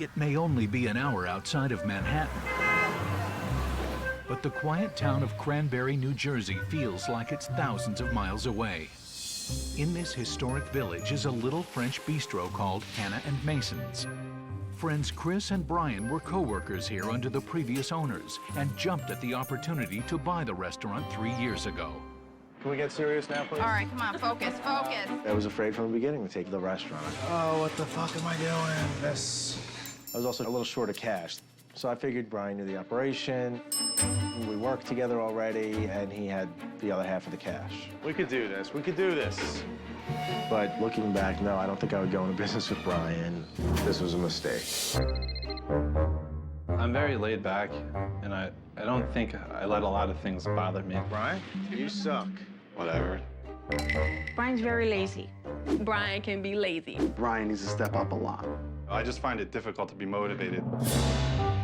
It may only be an hour outside of Manhattan, but the quiet town of Cranberry, New Jersey feels like it's thousands of miles away. In this historic village is a little French bistro called Hannah and Mason's. Friends Chris and Brian were co-workers here under the previous owners and jumped at the opportunity to buy the restaurant 3 years ago. Can we get serious now, please? All right, come on, focus, focus. I was afraid from the beginning to take the restaurant. Oh, what the fuck am I doing? I was also a little short of cash. So I figured Brian knew the operation. We worked together already, and he had the other half of the cash. We could do this. We could do this. But looking back, no, I don't think I would go into business with Brian. This was a mistake. I'm very laid back, and I don't think I let a lot of things bother me. Brian, you suck. Whatever. Brian's very lazy. Brian can be lazy. Brian needs to step up a lot. I just find it difficult to be motivated.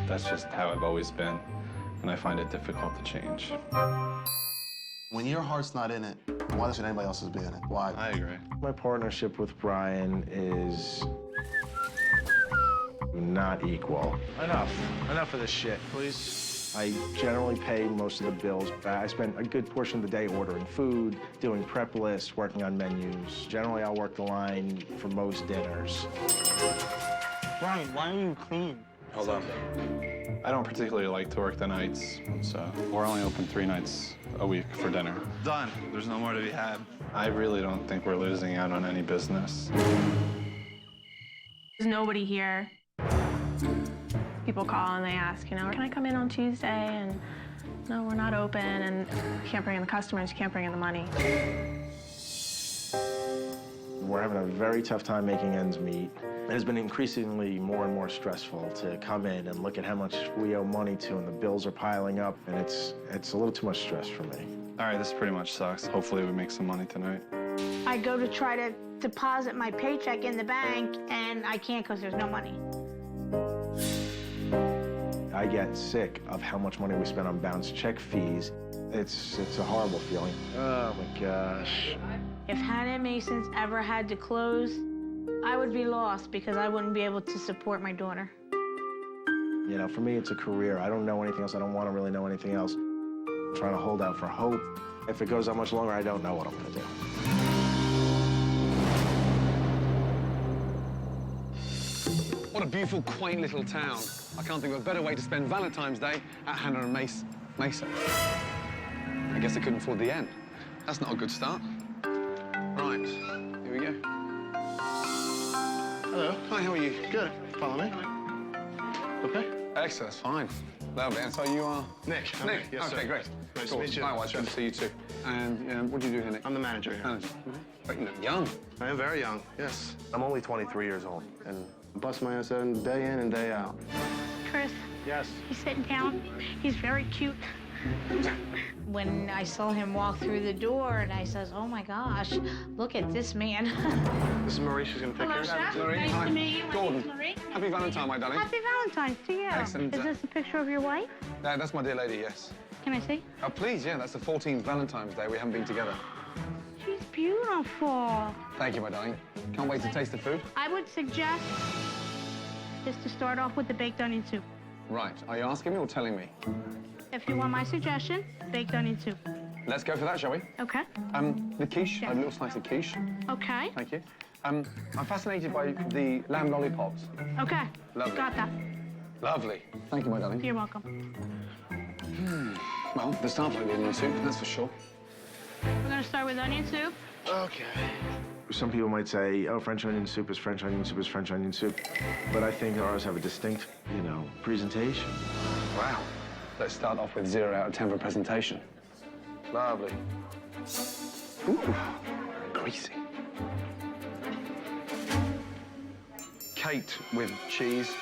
That's just how I've always been, and I find it difficult to change. When your heart's not in it, why should anybody else's be in it? Why? I agree. My partnership with Brian is not equal. Enough. Enough of this shit, please. I generally pay most of the bills. I spend a good portion of the day ordering food, doing prep lists, working on menus. Generally, I'll work the line for most dinners. Brian, why are you clean? Hold on. I don't particularly like to work the nights, so we're only open 3 nights a week for dinner. Done. There's no more to be had. I really don't think we're losing out on any business. There's nobody here. People call and they ask, you know, can I come in on Tuesday? And no, we're not open, and you can't bring in the customers, you can't bring in the money. We're having a very tough time making ends meet. It has been increasingly more and more stressful to come in and look at how much we owe money to, and the bills are piling up, and it's a little too much stress for me. All right, this pretty much sucks. Hopefully we make some money tonight. I go to try to deposit my paycheck in the bank, and I can't because there's no money. I get sick of how much money we spend on bounce check fees. It's a horrible feeling. Oh my gosh. If Hannah Mason's ever had to close, I would be lost because I wouldn't be able to support my daughter. You know, for me, it's a career. I don't know anything else. I don't want to really know anything else. I'm trying to hold out for hope. If it goes that much longer, I don't know what I'm going to do. What a beautiful, quaint little town. I can't think of a better way to spend Valentine's Day at Hannah and Mason. I guess I couldn't afford the inn. That's not a good start. Right, here we go. Hello. Hi, how are you? Good. Follow me. Okay. Excellent, that's fine. Lovely. And so you are? Nick. Nick? Yes, okay, sir. great. Nice Cool. to meet you. Likewise, good to see you too. And what do you do here, Nick? I'm the manager here. Manager. But you look young. I am very young, yes. I'm only 23 years old, and I bust my ass in day in and day out. Chris, yes. he's sitting down. He's very cute. When I saw him walk through the door, and I says, oh my gosh, look at this man. This is Marie. She's going to take Hello, care of chef. Marie, Nice hi. to meet you. My Gordon. name's Marie. Happy Valentine, my darling. Happy Valentine's to you. Excellent. Is this a picture of your wife? That's my dear lady, yes. Can I see? Oh, please, yeah, that's the 14th Valentine's Day. We haven't been together. She's beautiful. Thank you, my darling. Can't wait to taste the food. I would suggest just to start off with the baked onion soup. Right. Are you asking me or telling me? If you want my suggestion, baked onion soup. Let's go for that, shall we? Okay. The quiche, Yes. a little slice of quiche. Okay. Thank you. I'm fascinated by the lamb lollipops. Okay. Lovely. Got that. Lovely. Thank you, my darling. You're welcome. Well, the start like the onion soup, that's for sure. We're gonna start with onion soup. Okay. Some people might say, oh, French onion soup is French onion soup is French onion soup. But I think ours have a distinct, you know, presentation. Wow. Let's start off with 0 out of 10 for presentation. Lovely. Ooh, greasy. Caked with cheese.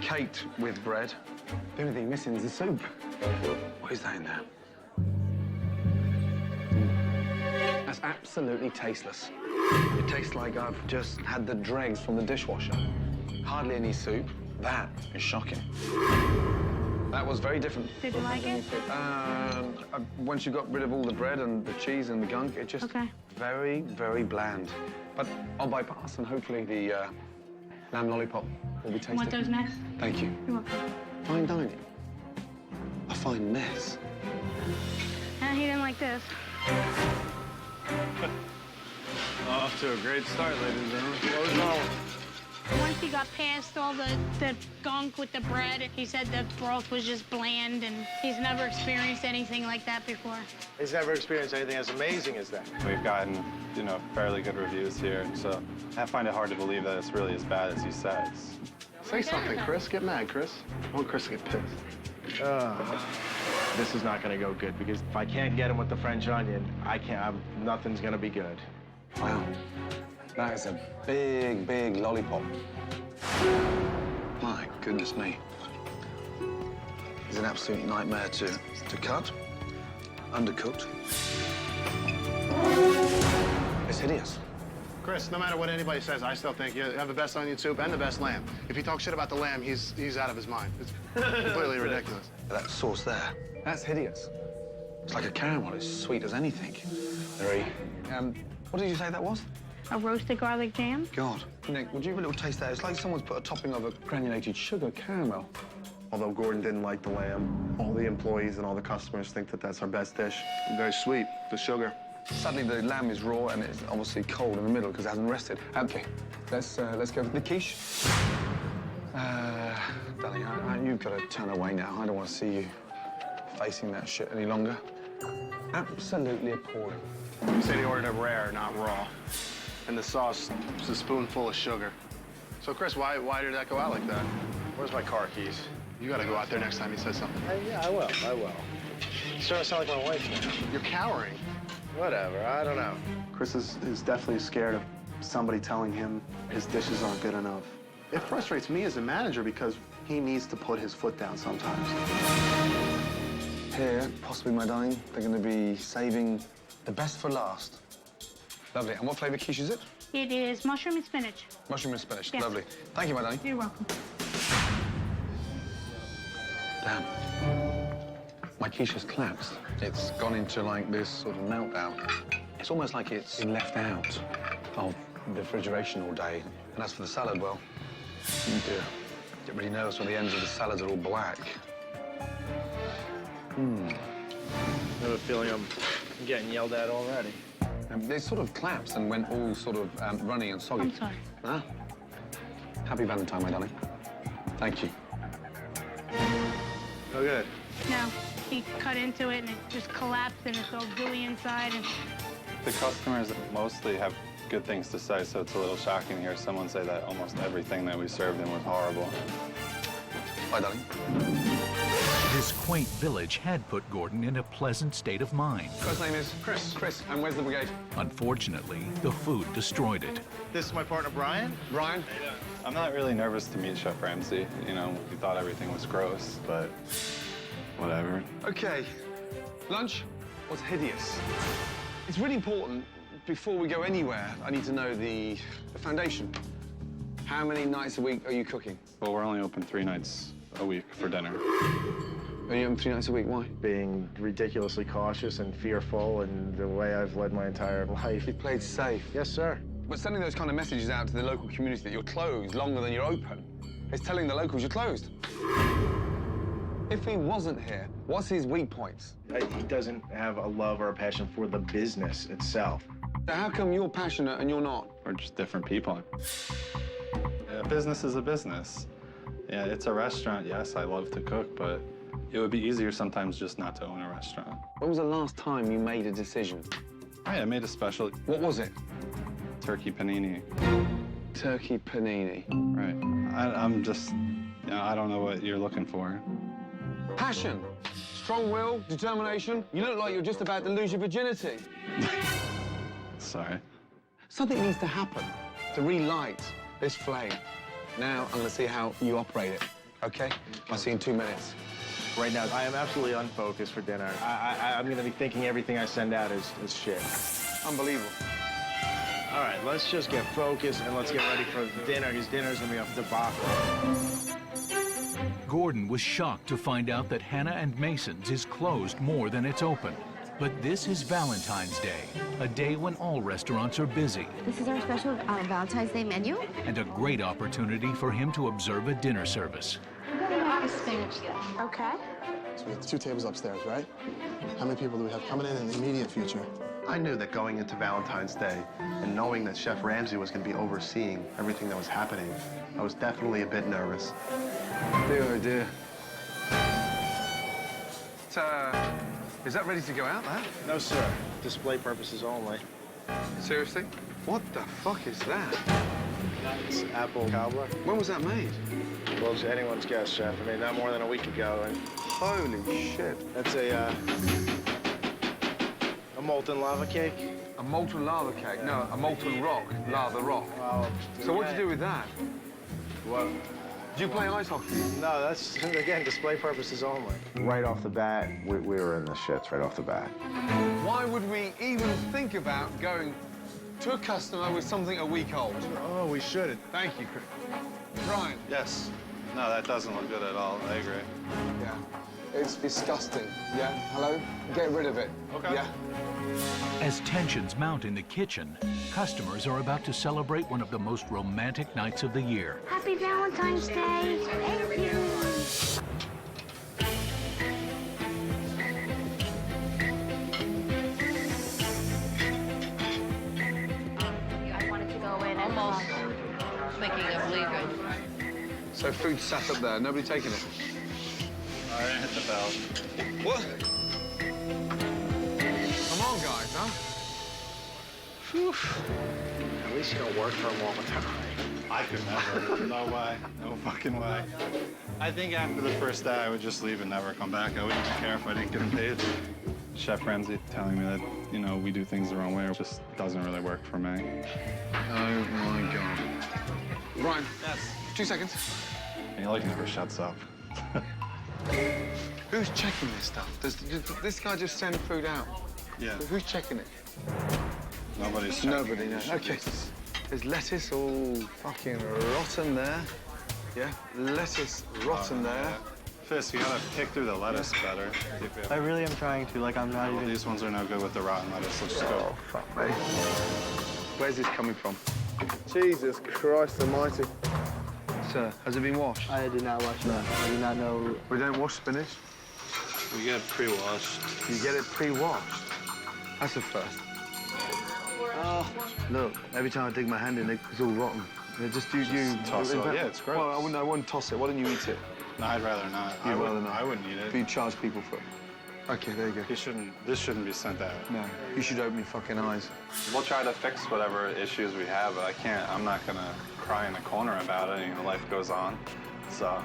Caked with bread. The only thing missing is the soup. What is that in there? That's absolutely tasteless. It tastes like I've just had the dregs from the dishwasher. Hardly any soup. That is shocking. That was very different. Did you like it? Once you got rid of all the bread and the cheese and the gunk, it just Okay. very, very bland. But I'll bypass, and hopefully the Lamb lollipop will be tasty. Want those next? Thank you. You're welcome. Fine dining. A fine mess. He didn't like this. Off to a great start, ladies and gentlemen. What was wrong? Once he got past all the gunk with the bread, he said the broth was just bland, and he's never experienced anything like that before. He's never experienced anything as amazing as that. We've gotten, fairly good reviews here, so I find it hard to believe that it's really as bad as he says. Say something, Chris. Get mad, Chris. I want Chris to get pissed. This is not going to go good because if I can't get him with the French onion, nothing's going to be good. Wow. That is a big, big lollipop. My goodness me. It's an absolute nightmare to cut. Undercooked. It's hideous. Chris, no matter what anybody says, I still think you have the best onion soup and the best lamb. If he talks shit about the lamb, he's out of his mind. It's completely ridiculous. That sauce there, that's hideous. It's like a caramel. It's sweet as anything. Very. What did you say that was? A roasted garlic jam? God. Nick, would you have a little taste there? It's like someone's put a topping of a granulated sugar caramel. Although Gordon didn't like the lamb, all the employees and all the customers think that that's our best dish. Very sweet, the sugar. Sadly, the lamb is raw and it's obviously cold in the middle because it hasn't rested. Okay, let's go for the quiche. Darling, you've got to turn away now. I don't want to see you facing that shit any longer. Absolutely appalling. You said he ordered it rare, not raw. And the sauce was a spoonful of sugar. So, Chris, why did that go out like that? Where's my car keys? You got to go out there next time he says something. Yeah, I will. You're starting to sound like my wife now. You're cowering. Whatever, I don't know. Chris is definitely scared of somebody telling him his dishes aren't good enough. It frustrates me as a manager because he needs to put his foot down sometimes. Here, possibly, my darling, they're going to be saving the best for last. Lovely. And what flavor quiche is it? It is mushroom and spinach. Mushroom and spinach. Yes. Lovely. Thank you, my darling. You're welcome. Damn. My quiche has collapsed. It's gone into, like, this sort of meltdown. It's almost like it's been left out of the refrigeration all day. And as for the salad, well, oh dear. Get really nervous when the ends of the salads are all black. I have a feeling I'm getting yelled at already. They sort of collapsed and went all sort of runny and soggy. I'm sorry. Ah. Happy Valentine, my darling. Thank you. Oh, good. No, he cut into it and it just collapsed and it's all gooey inside. And The customers mostly have good things to say, so it's a little shocking to hear someone say that almost everything that we served them was horrible. Bye, darling. This quaint village had put Gordon in a pleasant state of mind. First name is Chris. Chris, and where's the brigade? Unfortunately, the food destroyed it. This is my partner, Brian. Brian? I'm not really nervous to meet Chef Ramsay. We thought everything was gross, but whatever. Okay. Lunch was hideous. It's really important, before we go anywhere, I need to know the foundation. How many nights a week are you cooking? Well, we're only open 3 nights a week for dinner. Are you open 3 nights a week? Why? Being ridiculously cautious and fearful and the way I've led my entire life. You played safe. Yes, sir. But sending those kind of messages out to the local community that you're closed longer than you're open is telling the locals you're closed. If he wasn't here, what's his weak points? He doesn't have a love or a passion for the business itself. So how come you're passionate and you're not? We're just different people. Yeah, business is a business. Yeah, it's a restaurant. Yes, I love to cook, but it would be easier sometimes just not to own a restaurant. When was the last time you made a decision? Right, I made a special What was it? turkey panini. Turkey panini. Right. I'm just, I don't know what you're looking for. Passion, strong will, determination. You look like you're just about to lose your virginity. Sorry. Something needs to happen to relight this flame. Now I'm gonna see how you operate it, okay? I'll see you in 2 minutes. Right now, I am absolutely unfocused for dinner. I'm going to be thinking everything I send out is shit. Unbelievable. All right, let's just get focused and let's get ready for dinner. His dinner's going to be a debacle. Gordon was shocked to find out that Hannah and Mason's is closed more than it's open. But this is Valentine's Day, a day when all restaurants are busy, This is our special Valentine's Day menu. and a great opportunity for him to observe a dinner service. Okay. So we have 2 tables upstairs, right? How many people do we have coming in the immediate future? I knew that going into Valentine's Day and knowing that Chef Ramsay was going to be overseeing everything that was happening, I was definitely a bit nervous. Dear, oh dear. Is that ready to go out, that? No, sir. Display purposes only. Seriously? What the fuck is that? It's apple cobbler. When was that made? Well, it's anyone's guess, Chef. I mean, not more than a week ago. And Holy shit. that's a molten lava cake. A molten lava cake? No, a molten rock. Lava rock. Well, So what do you do with that? What? Do you play ice hockey? No, that's, again, display purposes only. Right off the bat, we were in the shits right off the bat. Why would we even think about going to a customer with something a week old? Oh, we should. Thank you, Chris. Brian. Yes. No, that doesn't look good at all. I agree. Yeah. It's disgusting. Yeah. Hello? Get rid of it. Okay. Yeah. As tensions mount in the kitchen, customers are about to celebrate one of the most romantic nights of the year. Happy Valentine's Day. Thank you. I wanted to go in and Almost thinking of leaving. So food sat up there. Nobody taking it. All right, hit the bell. What? Come on, guys, huh? At least you don't work for him all the time. I could never. No way. No fucking way. I think after the first day, I would just leave and never come back. I wouldn't care if I didn't get paid. Chef Ramsay telling me that, you know, we do things the wrong way just doesn't really work for me. Oh, my God. Brian. Yes. 2 seconds. And he like never shuts up. Who's checking this stuff? Does this guy just send food out? Yeah. Who's checking it? Nobody's checking. Nobody knows. Okay. There's lettuce all fucking rotten there. Yeah? Lettuce rotten there. Fist, you gotta pick through the lettuce better. I really am trying to. Like, I'm not Well, even... these ones are no good with the rotten lettuce. Let's just go. Fuck me. Where's this coming from? Jesus Christ almighty. Sir, has it been washed? I did not watch that. I did not know... We don't wash spinach. We get pre-washed. You get it pre-washed. That's a first. Look, every time I dig my hand in it, it's all rotten. Just you toss it. Yeah, it's gross. Well, I wouldn't toss it. Why don't you eat it? No, I'd rather not. You'd rather not. I wouldn't eat But it. you charge people for it. Okay, there you go. This shouldn't be sent out. No, you should open your fucking eyes. We'll try to fix whatever issues we have, but I'm not gonna cry in a corner about it. You know, life goes on. So.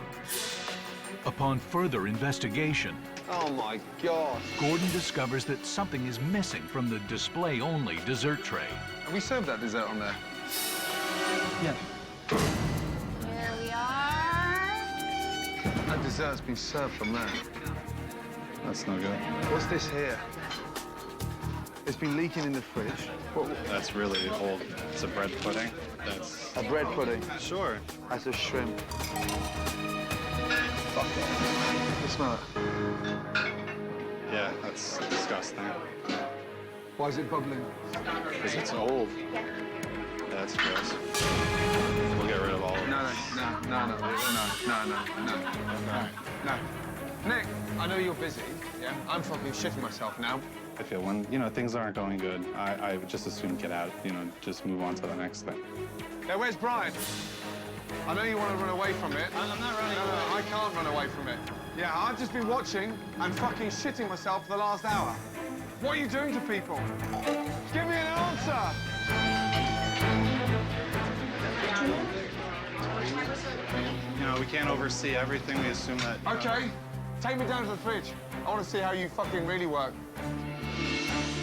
Upon further investigation, Oh my God. Gordon discovers that something is missing from the display-only dessert tray. Have we served that dessert on there? Yeah. Here we are. That dessert's been served from there. That's no good. What's this here? It's been leaking in the fridge. That's really old. It's a bread pudding. That's A bread pudding. sure. That's a shrimp. Fuck off. You smell it? Yeah, that's disgusting. Why is it bubbling? Because it's old. Yeah, that's gross. We'll get rid of all of it. No. Nick, I know you're busy, yeah? I'm fucking shitting myself now. I feel when, you know, things aren't going good, I would just as soon get out, you know, just move on to the next thing. Yeah, where's Brian? I know you want to run away from it. I'm not running No, I can't run away from it. Yeah, I've just been watching and fucking shitting myself for the last hour. What are you doing to people? Give me an answer! You know, we can't oversee everything. We assume that, you know, Okay, take me down to the fridge. I want to see how you fucking really work.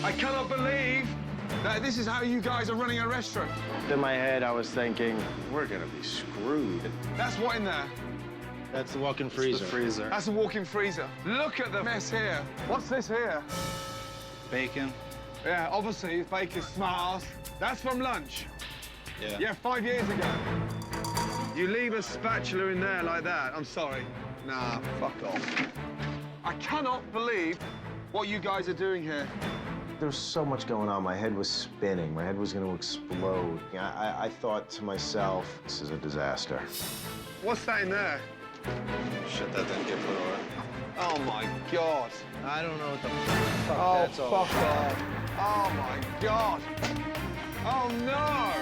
I cannot believe that this is how you guys are running a restaurant. In my head, I was thinking, we're gonna be screwed. That's what in there? That's the walk-in the freezer. freezer. That's a walk-in freezer. Look at the mess here. What's this here? Bacon. Yeah, obviously, it's bacon smart ass. That's from lunch. Yeah. Yeah, 5 years ago. You leave a spatula in there like that, I'm sorry. Nah, fuck off. I cannot believe what you guys are doing here. There was so much going on. My head was spinning. My head was going to explode. I thought to myself, this is a disaster. What's that in there? Shit, that didn't get put away. Oh, my God. I don't know what the fuck Oh, that's all fuck about. off. Oh, my God. Oh, no.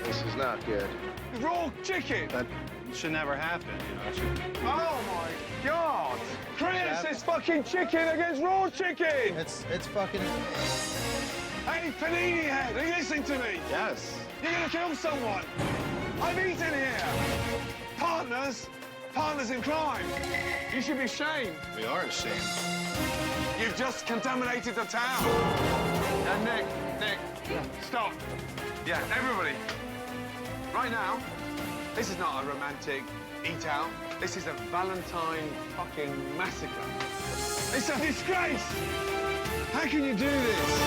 This is not good. Raw chicken. That should never happen, you know. It should... Oh, my God. Chris, it's fucking chicken against raw chicken. It's fucking... Hey, Panini Head, are you listening to me? Yes. You're gonna kill someone. I've eaten here. Partners in crime. You should be ashamed. We are ashamed. You've just contaminated the town. And Nick, stop. Yeah, everybody. Right now, this is not a romantic eat-out. This is a Valentine fucking massacre. It's a disgrace. How can you do this?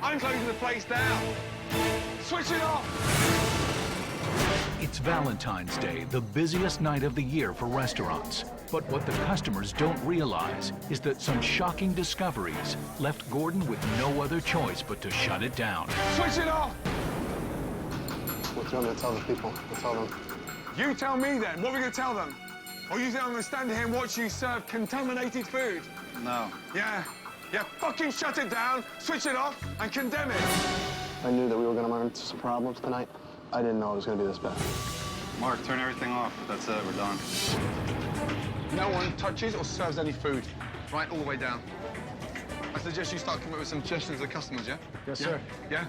I'm closing the place down. Switch it off. It's Valentine's Day, the busiest night of the year for restaurants. But what the customers don't realize is that some shocking discoveries left Gordon with no other choice but to shut it down. Switch it off. What do you want me to tell the people? I'll tell them. You tell me then. What are we going to tell them? Or you think I'm going to stand here and watch you serve contaminated food? No. Yeah. Yeah, fucking shut it down, switch it off, and condemn it. I knew that we were going to run into some problems tonight. I didn't know it was going to be this bad. Mark, turn everything off. That's it, we're done. No one touches or serves any food. Right, all the way down. I suggest you start coming up with some suggestions to the customers, yeah? Yes, sir. Yeah?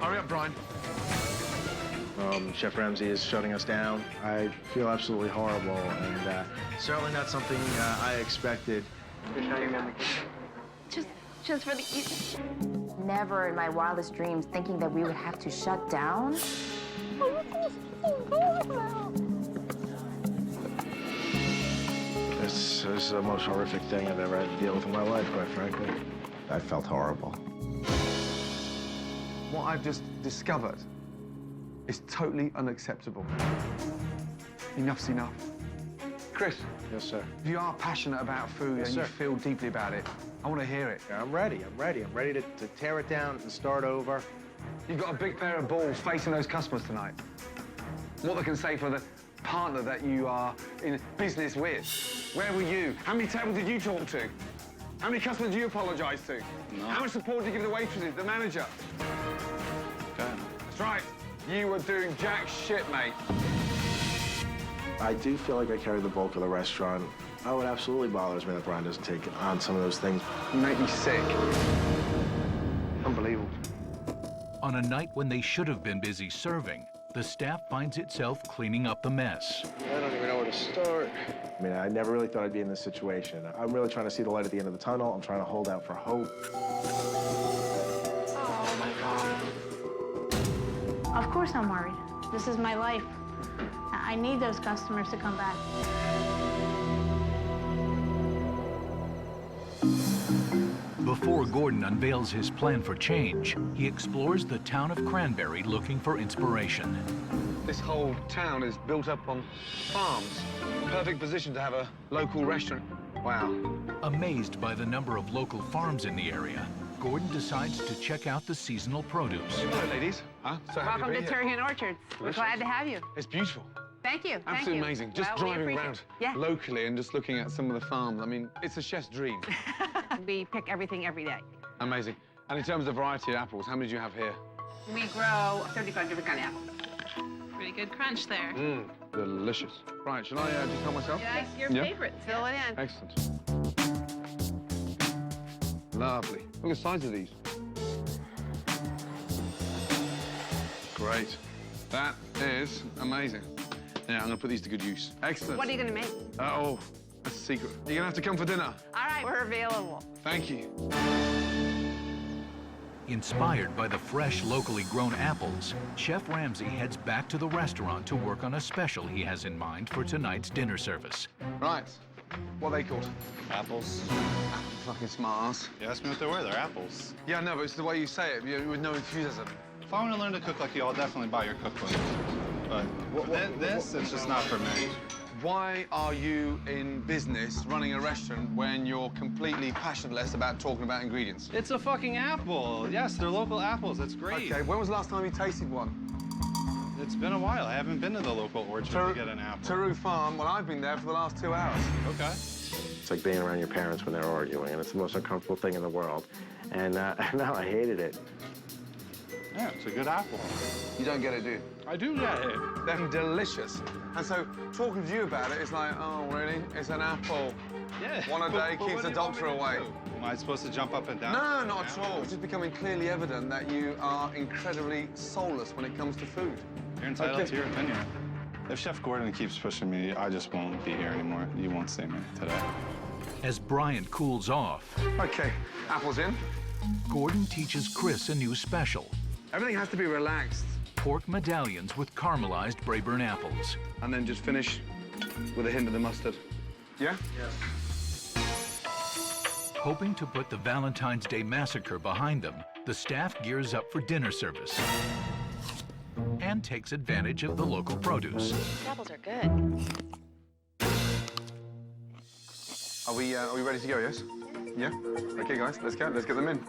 Hurry up, Brian. Chef Ramsay is shutting us down. I feel absolutely horrible, and certainly not something I expected. Just for the Never in my wildest dreams thinking that we would have to shut down. This is the most horrific thing I've ever had to deal with in my life, quite frankly. I felt horrible. What I've just discovered is totally unacceptable. Enough's enough. Chris. Yes, sir. If you are passionate about food Yes, and sir. you feel deeply about it, I want to hear it. I'm ready. I'm ready to tear it down and start over. You've got a big pair of balls facing those customers tonight. What they can say for the partner that you are in business with. Where were you? How many tables did you talk to? How many customers did you apologize to? No. How much support did you give the waitresses, the manager? Okay. That's right. You were doing jack shit, mate. I do feel like I carry the bulk of the restaurant. Oh, it absolutely bothers me that Brian doesn't take on some of those things. You make me sick. Unbelievable. On a night when they should have been busy serving, the staff finds itself cleaning up the mess. I don't even know where to start. I mean, I never really thought I'd be in this situation. I'm really trying to see the light at the end of the tunnel. I'm trying to hold out for hope. Oh, my God. Of course I'm worried. This is my life. I need those customers to come back. Before Gordon unveils his plan for change, he explores the town of Cranberry looking for inspiration. This whole town is built up on farms. Perfect position to have a local restaurant. Wow. Amazed by the number of local farms in the area, Gordon decides to check out the seasonal produce. Hello, ladies. Huh? So happy Welcome to to be here. Turkey and Orchards. We're glad to have you. It's beautiful. Thank you. Thank Absolutely you. amazing. Just Well, we driving appreciate around it. Yeah. locally and just looking at some of the farms. I mean, it's a chef's dream. We pick everything every day. Amazing. And in terms of variety of apples, how many do you have here? We grow 35 different kind of apples. Pretty good crunch there. Mmm, delicious. Right, shall I just help myself? Yes, your Yeah. favorite. Fill it in. Excellent. Lovely. Look at the size of these. Great. That is amazing. Yeah, I'm gonna put these to good use. Excellent. What are you going to make? Oh, that's a secret. You're gonna have to come for dinner. All right, we're available. Thank you. Inspired by the fresh, locally grown apples, Chef Ramsay heads back to the restaurant to work on a special he has in mind for tonight's dinner service. Right. What are they called? Apples. Fucking smart ass. You asked me what they were. They're apples. Yeah, no, but it's the way you say it, with no enthusiasm. If I want to learn to cook like you, I'll definitely buy your cookbook. But it's just not for me. Why are you in business running a restaurant when you're completely passionless about talking about ingredients? It's a fucking apple. Yes, they're local apples. That's great. Okay, when was the last time you tasted one? It's been a while. I haven't been to the local orchard to get an apple. Taru Farm, well, I've been there for the last 2 hours. Okay. It's like being around your parents when they're arguing, and it's the most uncomfortable thing in the world. And now I hated it. Yeah, it's a good apple. You don't get it, do you? I do get it. They're delicious. And so talking to you about it, it's like, oh, really? It's an apple. Yeah. One a day But keeps what the do you want doctor me to away. do? Am I supposed to jump up and down? No, not at all. It's just becoming clearly evident that you are incredibly soulless when it comes to food. You're entitled to your opinion. If Chef Gordon keeps pushing me, I just won't be here anymore. You won't see me today. As Brian cools off, Okay, apples in. Gordon teaches Chris a new special. Everything has to be relaxed. Pork medallions with caramelized Braeburn apples. And then just finish with a hint of the mustard. Yeah? Yes. Hoping to put the Valentine's Day massacre behind them, the staff gears up for dinner service and takes advantage of the local produce. These apples are good. Are we ready to go, yes? Yeah? Okay, guys, let's go. Let's get them in.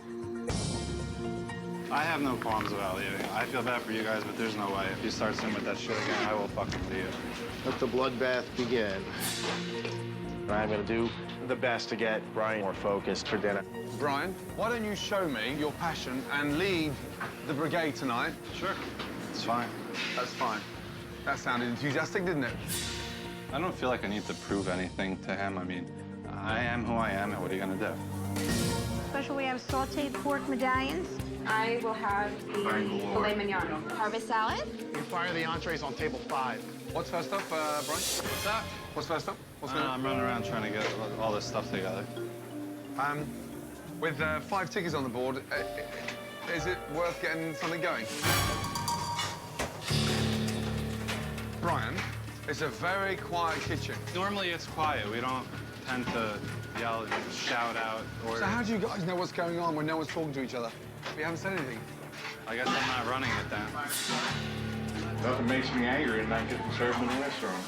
I have no qualms about leaving. I feel bad for you guys, but there's no way. If you start sitting with that shit again, I will fucking leave. Let the bloodbath begin. I'm gonna do the best to get Brian more focused for dinner. Brian, why don't you show me your passion and lead the brigade tonight? Sure. It's fine. That's fine. That sounded enthusiastic, didn't it? I don't feel like I need to prove anything to him. I mean, I am who I am, and what are you gonna do? Special, we have sauteed pork medallions. I will have the filet mignon. Harvest salad? You fire the entrees on table 5. What's first up, Brian? What's that? What's first up? What's I'm running around trying to get all this stuff together. With 5 tickets on the board, is it worth getting something going? Brian, it's a very quiet kitchen. Normally it's quiet. We don't tend to yell and shout out. Or So how do you guys know what's going on when no one's talking to each other? We haven't said anything. I guess I'm not running it then. Nothing makes me angry than not getting served in the restaurant.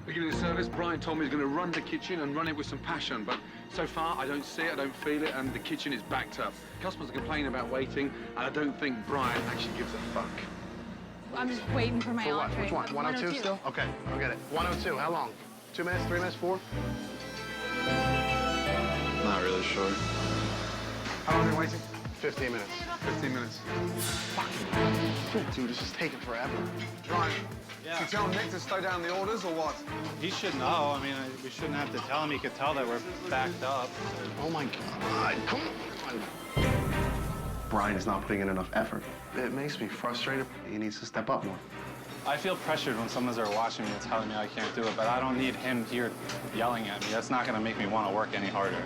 Beginning of service, Brian told me he's going to run the kitchen and run it with some passion, but so far I don't see it, I don't feel it, and the kitchen is backed up. Customers are complaining about waiting, and I don't think Brian actually gives a fuck. I'm just waiting for my For what? entree. Which one? 102 still? Okay, I'll get it. 102, how long? 2 minutes, 3 minutes, 4? Not really sure. How long have you been waiting? 15 minutes. 15 minutes. Fucking dude, this is taking forever. Brian, Yeah. should we tell Nick to slow down the orders or what? He should know. I mean, we shouldn't have to tell him. He could tell that we're backed up. Oh my God, come on. Brian is not putting in enough effort. It makes me frustrated. He needs to step up more. I feel pressured when someone's there watching me and telling me I can't do it, but I don't need him here yelling at me. That's not going to make me want to work any harder.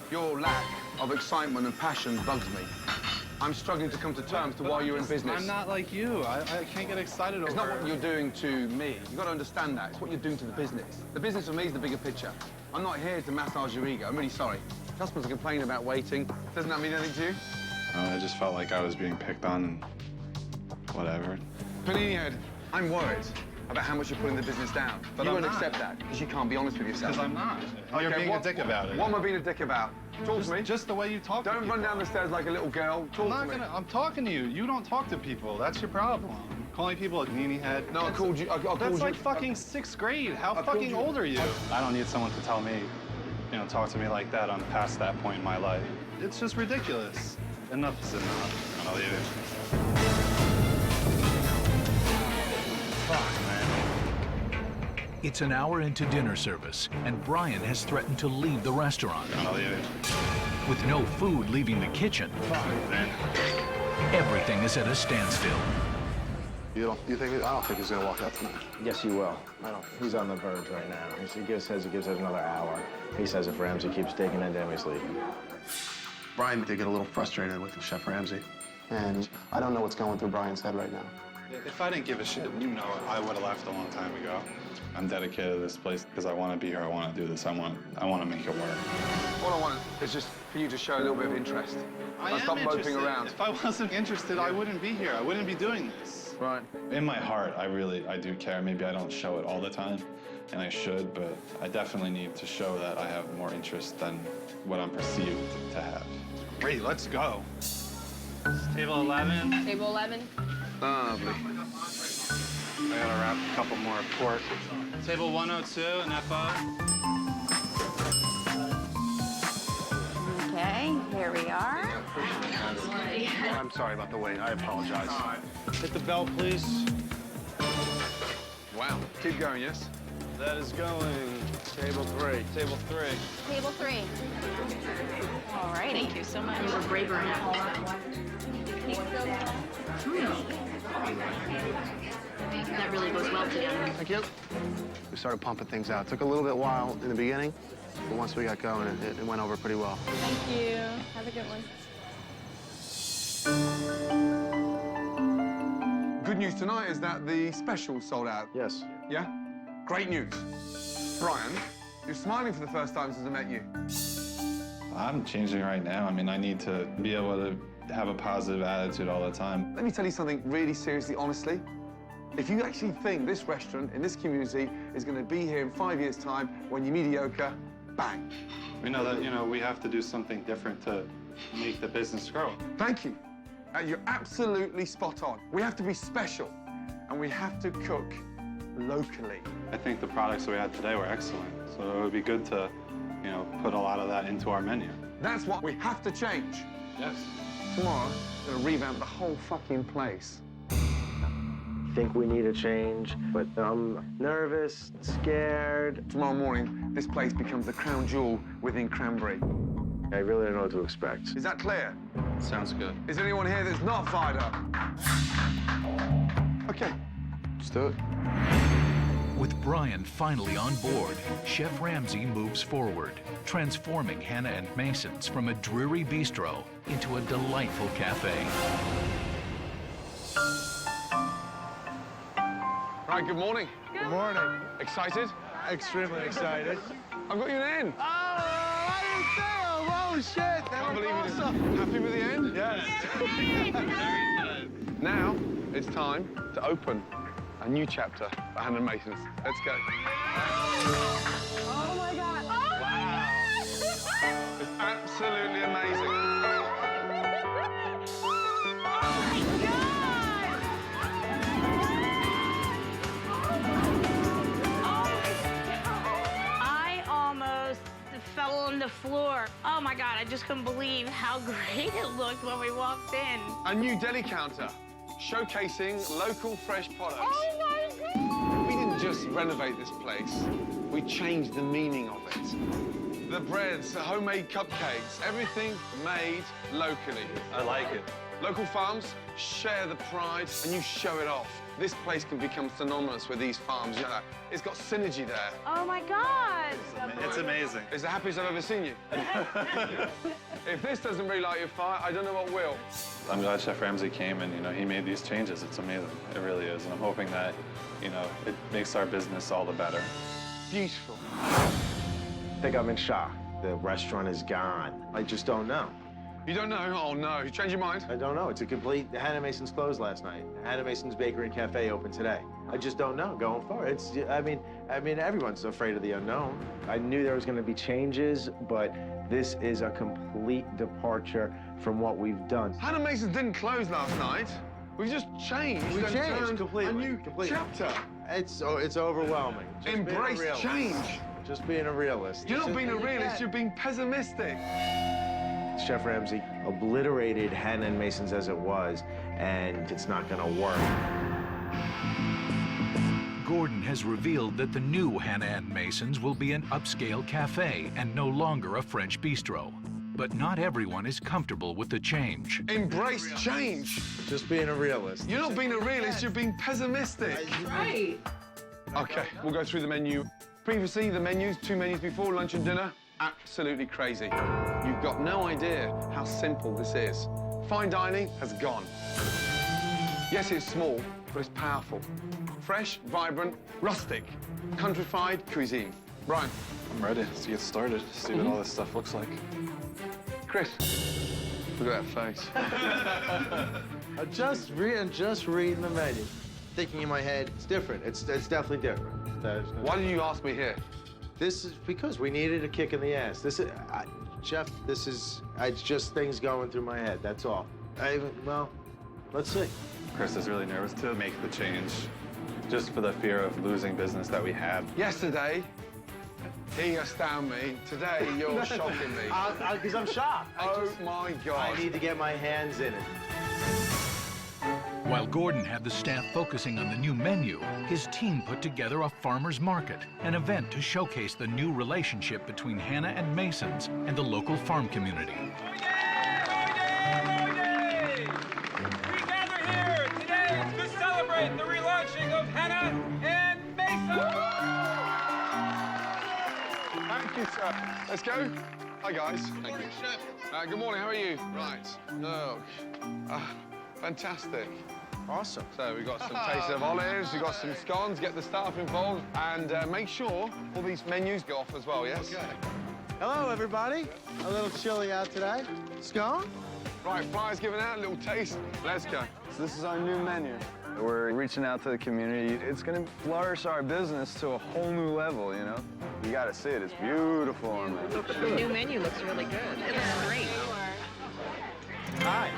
Your lack of excitement and passion bugs me. I'm struggling to come to terms to why you're in business. I'm not like you. I can't get excited over It's not what you're doing to me. You've got to understand that. It's what you're doing to the business. The business for me is the bigger picture. I'm not here to massage your ego. I'm really sorry. Customers are complaining about waiting. Doesn't that mean anything to you? I just felt like I was being picked on and whatever. Panini Head, I'm worried about how much you're putting the business down. But you I'm won't not. accept that because you can't be honest with yourself. Because I'm not. You're being a dick about it. What am I being a dick about? Talk to me. Just the way you talk to Don't people. run down the stairs like a little girl. Talk to me. I'm talking to you. You don't talk to people. That's your problem. Calling people a meanie head. No, I called you. I called That's you. like fucking 6th grade. How called fucking you. old are you? I don't need someone to tell me, talk to me like that. I'm past that point in my life. It's just ridiculous. Enough is enough. I'll leave it. Fuck, man. It's an hour into dinner service, and Brian has threatened to leave the restaurant. I'll leave it. With no food leaving the kitchen, everything is at a standstill. I don't think he's gonna walk out tonight. Yes, you will. He's on the verge right now. He says it gives it another hour. He says if Ramsay keeps digging into him, he's leaving. Brian did get a little frustrated with Chef Ramsay. And I don't know what's going through Brian's head right now. If I didn't give a shit, I would have left a long time ago. I'm dedicated to this place because I want to be here. I want to do this. I want to make it work. All I want is just for you to show a little bit of interest. I And am stop moping interested. around. If I wasn't interested, I wouldn't be here. I wouldn't be doing this. Right. In my heart, I do care. Maybe I don't show it all the time, and I should, but I definitely need to show that I have more interest than what I'm perceived to have. Great, let's go. Table 11. Table 11. Lovely. I gotta wrap a couple more pork. Table 102, an FO. Okay, here we are. I'm sorry about the wait. I apologize. Hit the bell, please. Wow. Keep going, yes? That is going. Table 3. Table 3. Table 3. All right. Thank you so much. You were braver in that. That really goes well together. Thank you. We started pumping things out. Took a little bit while in the beginning, but once we got going, it went over pretty well. Thank you. Have a good one. Good news tonight is that the special sold out. Yes. Yeah? Great news. Brian, you're smiling for the first time since I met you. I'm changing right now. I mean, I need to be able to have a positive attitude all the time. Let me tell you something really seriously, honestly. If you actually think this restaurant in this community is going to be here in 5 years' time when you're mediocre, bang. We know that, we have to do something different to make the business grow. Thank you. You're absolutely spot on. We have to be special, and we have to cook locally. I think the products that we had today were excellent, so it would be good to, put a lot of that into our menu. That's what we have to change. Yes. Tomorrow, we're going to revamp the whole fucking place. I think we need a change, but I'm nervous, scared. Tomorrow morning, this place becomes the crown jewel within Cranberry. I really don't know what to expect. Is that clear? Sounds good. Is there anyone here that's not fired up? Okay, let's do it. With Brian finally on board, Chef Ramsay moves forward, transforming Hannah and Mason's from a dreary bistro into a delightful cafe. Right, good morning. Good morning. Excited? Extremely excited. I've got you an in. Oh, I didn't see him. Oh, shit. That Can't was believe awesome. you. Happy with the end? Yes. Now, it's time to open a new chapter for Hannah and Mason's. Let's go. Oh my God. Oh Wow. It's absolutely amazing. I almost fell on the floor. Oh my God, I just couldn't believe how great it looked when we walked in. A new deli counter, showcasing local fresh products. Oh my God! We didn't just renovate this place, we changed the meaning of it. The breads, the homemade cupcakes, everything made locally. I like it. Local farms share the pride and you show it off. This place can become synonymous with these farms. It's got synergy there. Oh my God! It's amazing. It's the happiest I've ever seen you. If this doesn't really light your fire, I don't know what will. I'm glad Chef Ramsay came and, he made these changes. It's amazing. It really is. And I'm hoping that, it makes our business all the better. Beautiful. I think I'm in shock. The restaurant is gone. I just don't know. You don't know? Oh no, you changed your mind? I don't know. It's a complete. Hannah Mason's closed last night. Hannah Mason's Bakery and Cafe opened today. I just don't know going forward. I mean, everyone's afraid of the unknown. I knew there was going to be changes, but this is a complete departure from what we've done. Hannah Mason's didn't close last night. We've just changed. We and changed turned completely. A new chapter. It's overwhelming. Just Embrace being a realist. change. Just being a realist. You're not being a realist, you're being pessimistic. Chef Ramsay obliterated Hannah and Mason's as it was, and it's not gonna work. Gordon has revealed that the new Hannah and Mason's will be an upscale cafe and no longer a French bistro. But not everyone is comfortable with the change. Embrace change. Just being a realist. You're not being a realist, you're being pessimistic. Right. Okay, we'll go through the menu. Previously, the menus, 2 menus before, lunch and dinner, absolutely crazy. You've got no idea how simple this is. Fine dining has gone. Yes, it's small, but it's powerful. Fresh, vibrant, rustic, countrified cuisine. Brian. I'm ready to get started, see what all this stuff looks like. Chris, look at that face. I'm just reading the menu. Thinking in my head, it's different. It's definitely different. Why did you ask me here? This is because we needed a kick in the ass. This is, Chef, it's just things going through my head, that's all. Well, let's see. Chris is really nervous to make the change, just for the fear of losing business that we had. Yesterday, he astounded me. Today, you're shocking me. Because I'm shocked. Oh my God. I need to get my hands in it. While Gordon had the staff focusing on the new menu, his team put together a farmer's market, an event to showcase the new relationship between Hannah and Masons and the local farm community. We gather here today to celebrate the relaunching of Hannah and Mason. Thank you, sir. Let's go. Hi, guys. Thank you. Good morning. How are you? Right. Fantastic. Awesome. So we've got some taste of olives, we've got some scones, get the staff involved, and make sure all these menus go off as well, yes? Okay. Hello, everybody. A little chilly out today. Scone? Right, flyers given out, a little taste. Let's go. So this is our new menu. We're reaching out to the community. It's going to flourish our business to a whole new level, you know? You got to see it. It's beautiful on there. The new menu looks really good. It looks great. Hi.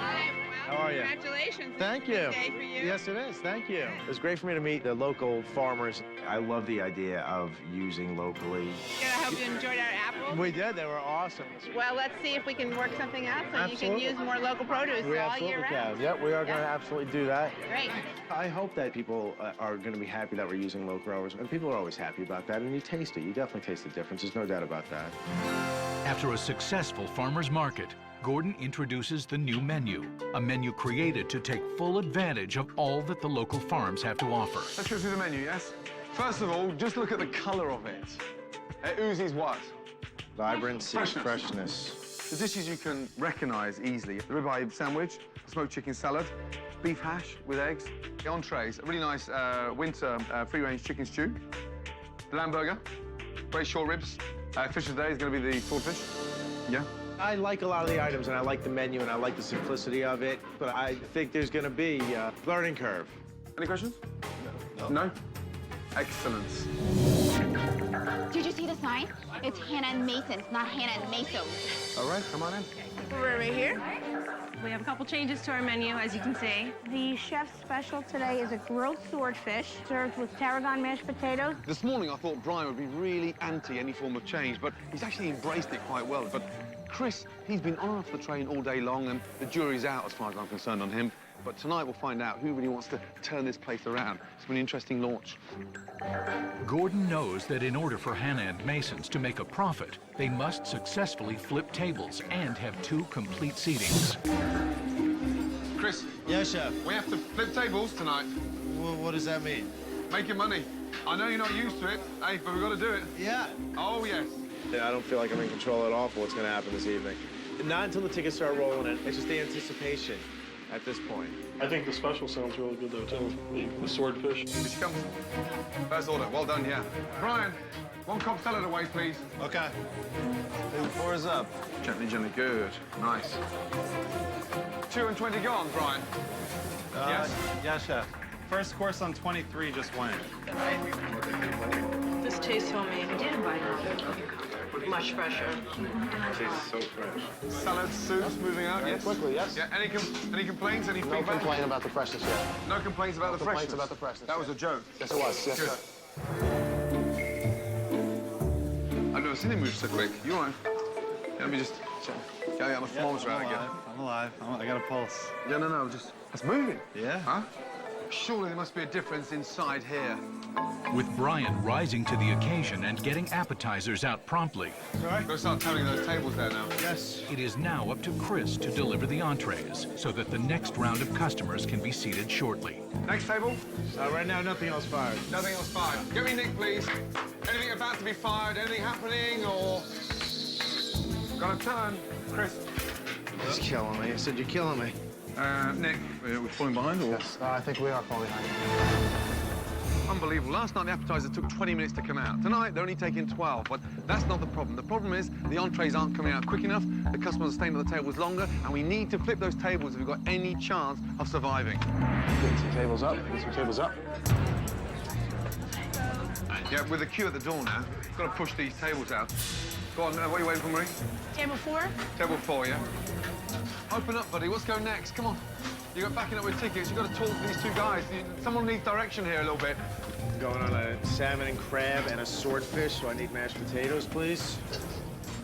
How are you? Congratulations. Thank you. It's a big day for you. Yes, it is. Thank you. It was great for me to meet the local farmers. I love the idea of using locally. Yeah, I hope you enjoyed our apples. We did. They were awesome. Well, let's see if we can work something out so you can Absolutely. use more local produce We all year absolutely round. can. Yep, we are going to Yeah. absolutely do that. Great. I hope that people are going to be happy that we're using local growers, and people are always happy about that, and you taste it. You definitely taste the difference. There's no doubt about that. After a successful farmer's market, Gordon introduces the new menu, a menu created to take full advantage of all that the local farms have to offer. Let's go through the menu, yes? First of all, just look at the colour of it. It oozes what? Vibrancy, Freshness. freshness. The dishes you can recognise easily. The ribeye sandwich, smoked chicken salad, beef hash with eggs, the entrees, a really nice winter free-range chicken stew, the lamb burger, great short ribs. Fish of the day is going to be the swordfish. Yeah. I like a lot of the items, and I like the menu, and I like the simplicity of it, but I think there's going to be a learning curve. Any questions? No. No? Excellent. Did you see the sign? It's Hannah and Masons, not Hannah and Mesos. All right, come on in. We're right here. We have a couple changes to our menu, as you can see. The chef's special today is a grilled swordfish served with tarragon mashed potatoes. This morning I thought Brian would be really anti any form of change, but he's actually embraced it quite well. But Chris, he's been on and off the train all day long, and the jury's out as far as I'm concerned on him. But tonight we'll find out who really wants to turn this place around. It's been an interesting launch. Gordon knows that in order for Hannah and Masons to make a profit, they must successfully flip tables and have 2 complete seatings. Chris. Yes, Chef. We have to flip tables tonight. What does that mean? Making money. I know you're not used to it, hey, but we've got to do it. Yeah. Oh, yes. I don't feel like I'm in control at all for what's going to happen this evening. Not until the tickets start rolling in. It's just the anticipation at this point. I think the special sounds really good, though, too. The swordfish. Here she comes. First order. Well done, yeah. Brian, 1 Cobb salad away, please. Okay. 4's up. Gently, gently. Good. Nice. 2 and 20 gone, Brian. Yes. Yeah, Chef. First course on 23 just went. This tastes homemade. Much fresher. It tastes so fresh. Salads, soups, moving out, yes? Quickly, yes. Yeah, any complaints, any No feedback? complaint about the freshness yet. No complaints about the complaints freshness? about the freshness, That was a joke. Yes, it was. Yes, Good. sir. I've never seen him move so quick. You all right? Yeah, let me just check. Get the thermometer out again. I'm alive. I got a pulse. Yeah, no, just... It's moving. Yeah? Huh? Surely there must be a difference inside here. With Brian rising to the occasion and getting appetizers out promptly, Gotta start telling those tables there now. Yes. it is now up to Chris to deliver the entrees so that the next round of customers can be seated shortly. Next table. Right now, nothing else fired. Nothing else fired. Get me Nick, please. Anything about to be fired? Anything happening, or... Got a turn. Chris. He's killing me. I said, you're killing me. Nick, we're falling behind, or...? Yes, I think we are falling behind. Unbelievable. Last night, the appetizer took 20 minutes to come out. Tonight, they're only taking 12, but that's not the problem. The problem is the entrees aren't coming out quick enough, the customers are staying on the tables longer, and we need to flip those tables if we've got any chance of surviving. Get some tables up, get some tables up. Yeah, with the queue at the door now, got to push these tables out. Go on, what are you waiting for, Marie? Table 4? Table 4, yeah? Open up, buddy. What's going next? Come on. You got backing up with tickets. You've got to talk to these two guys. Someone needs direction here a little bit. I'm going on a salmon and crab and a swordfish, so I need mashed potatoes, please.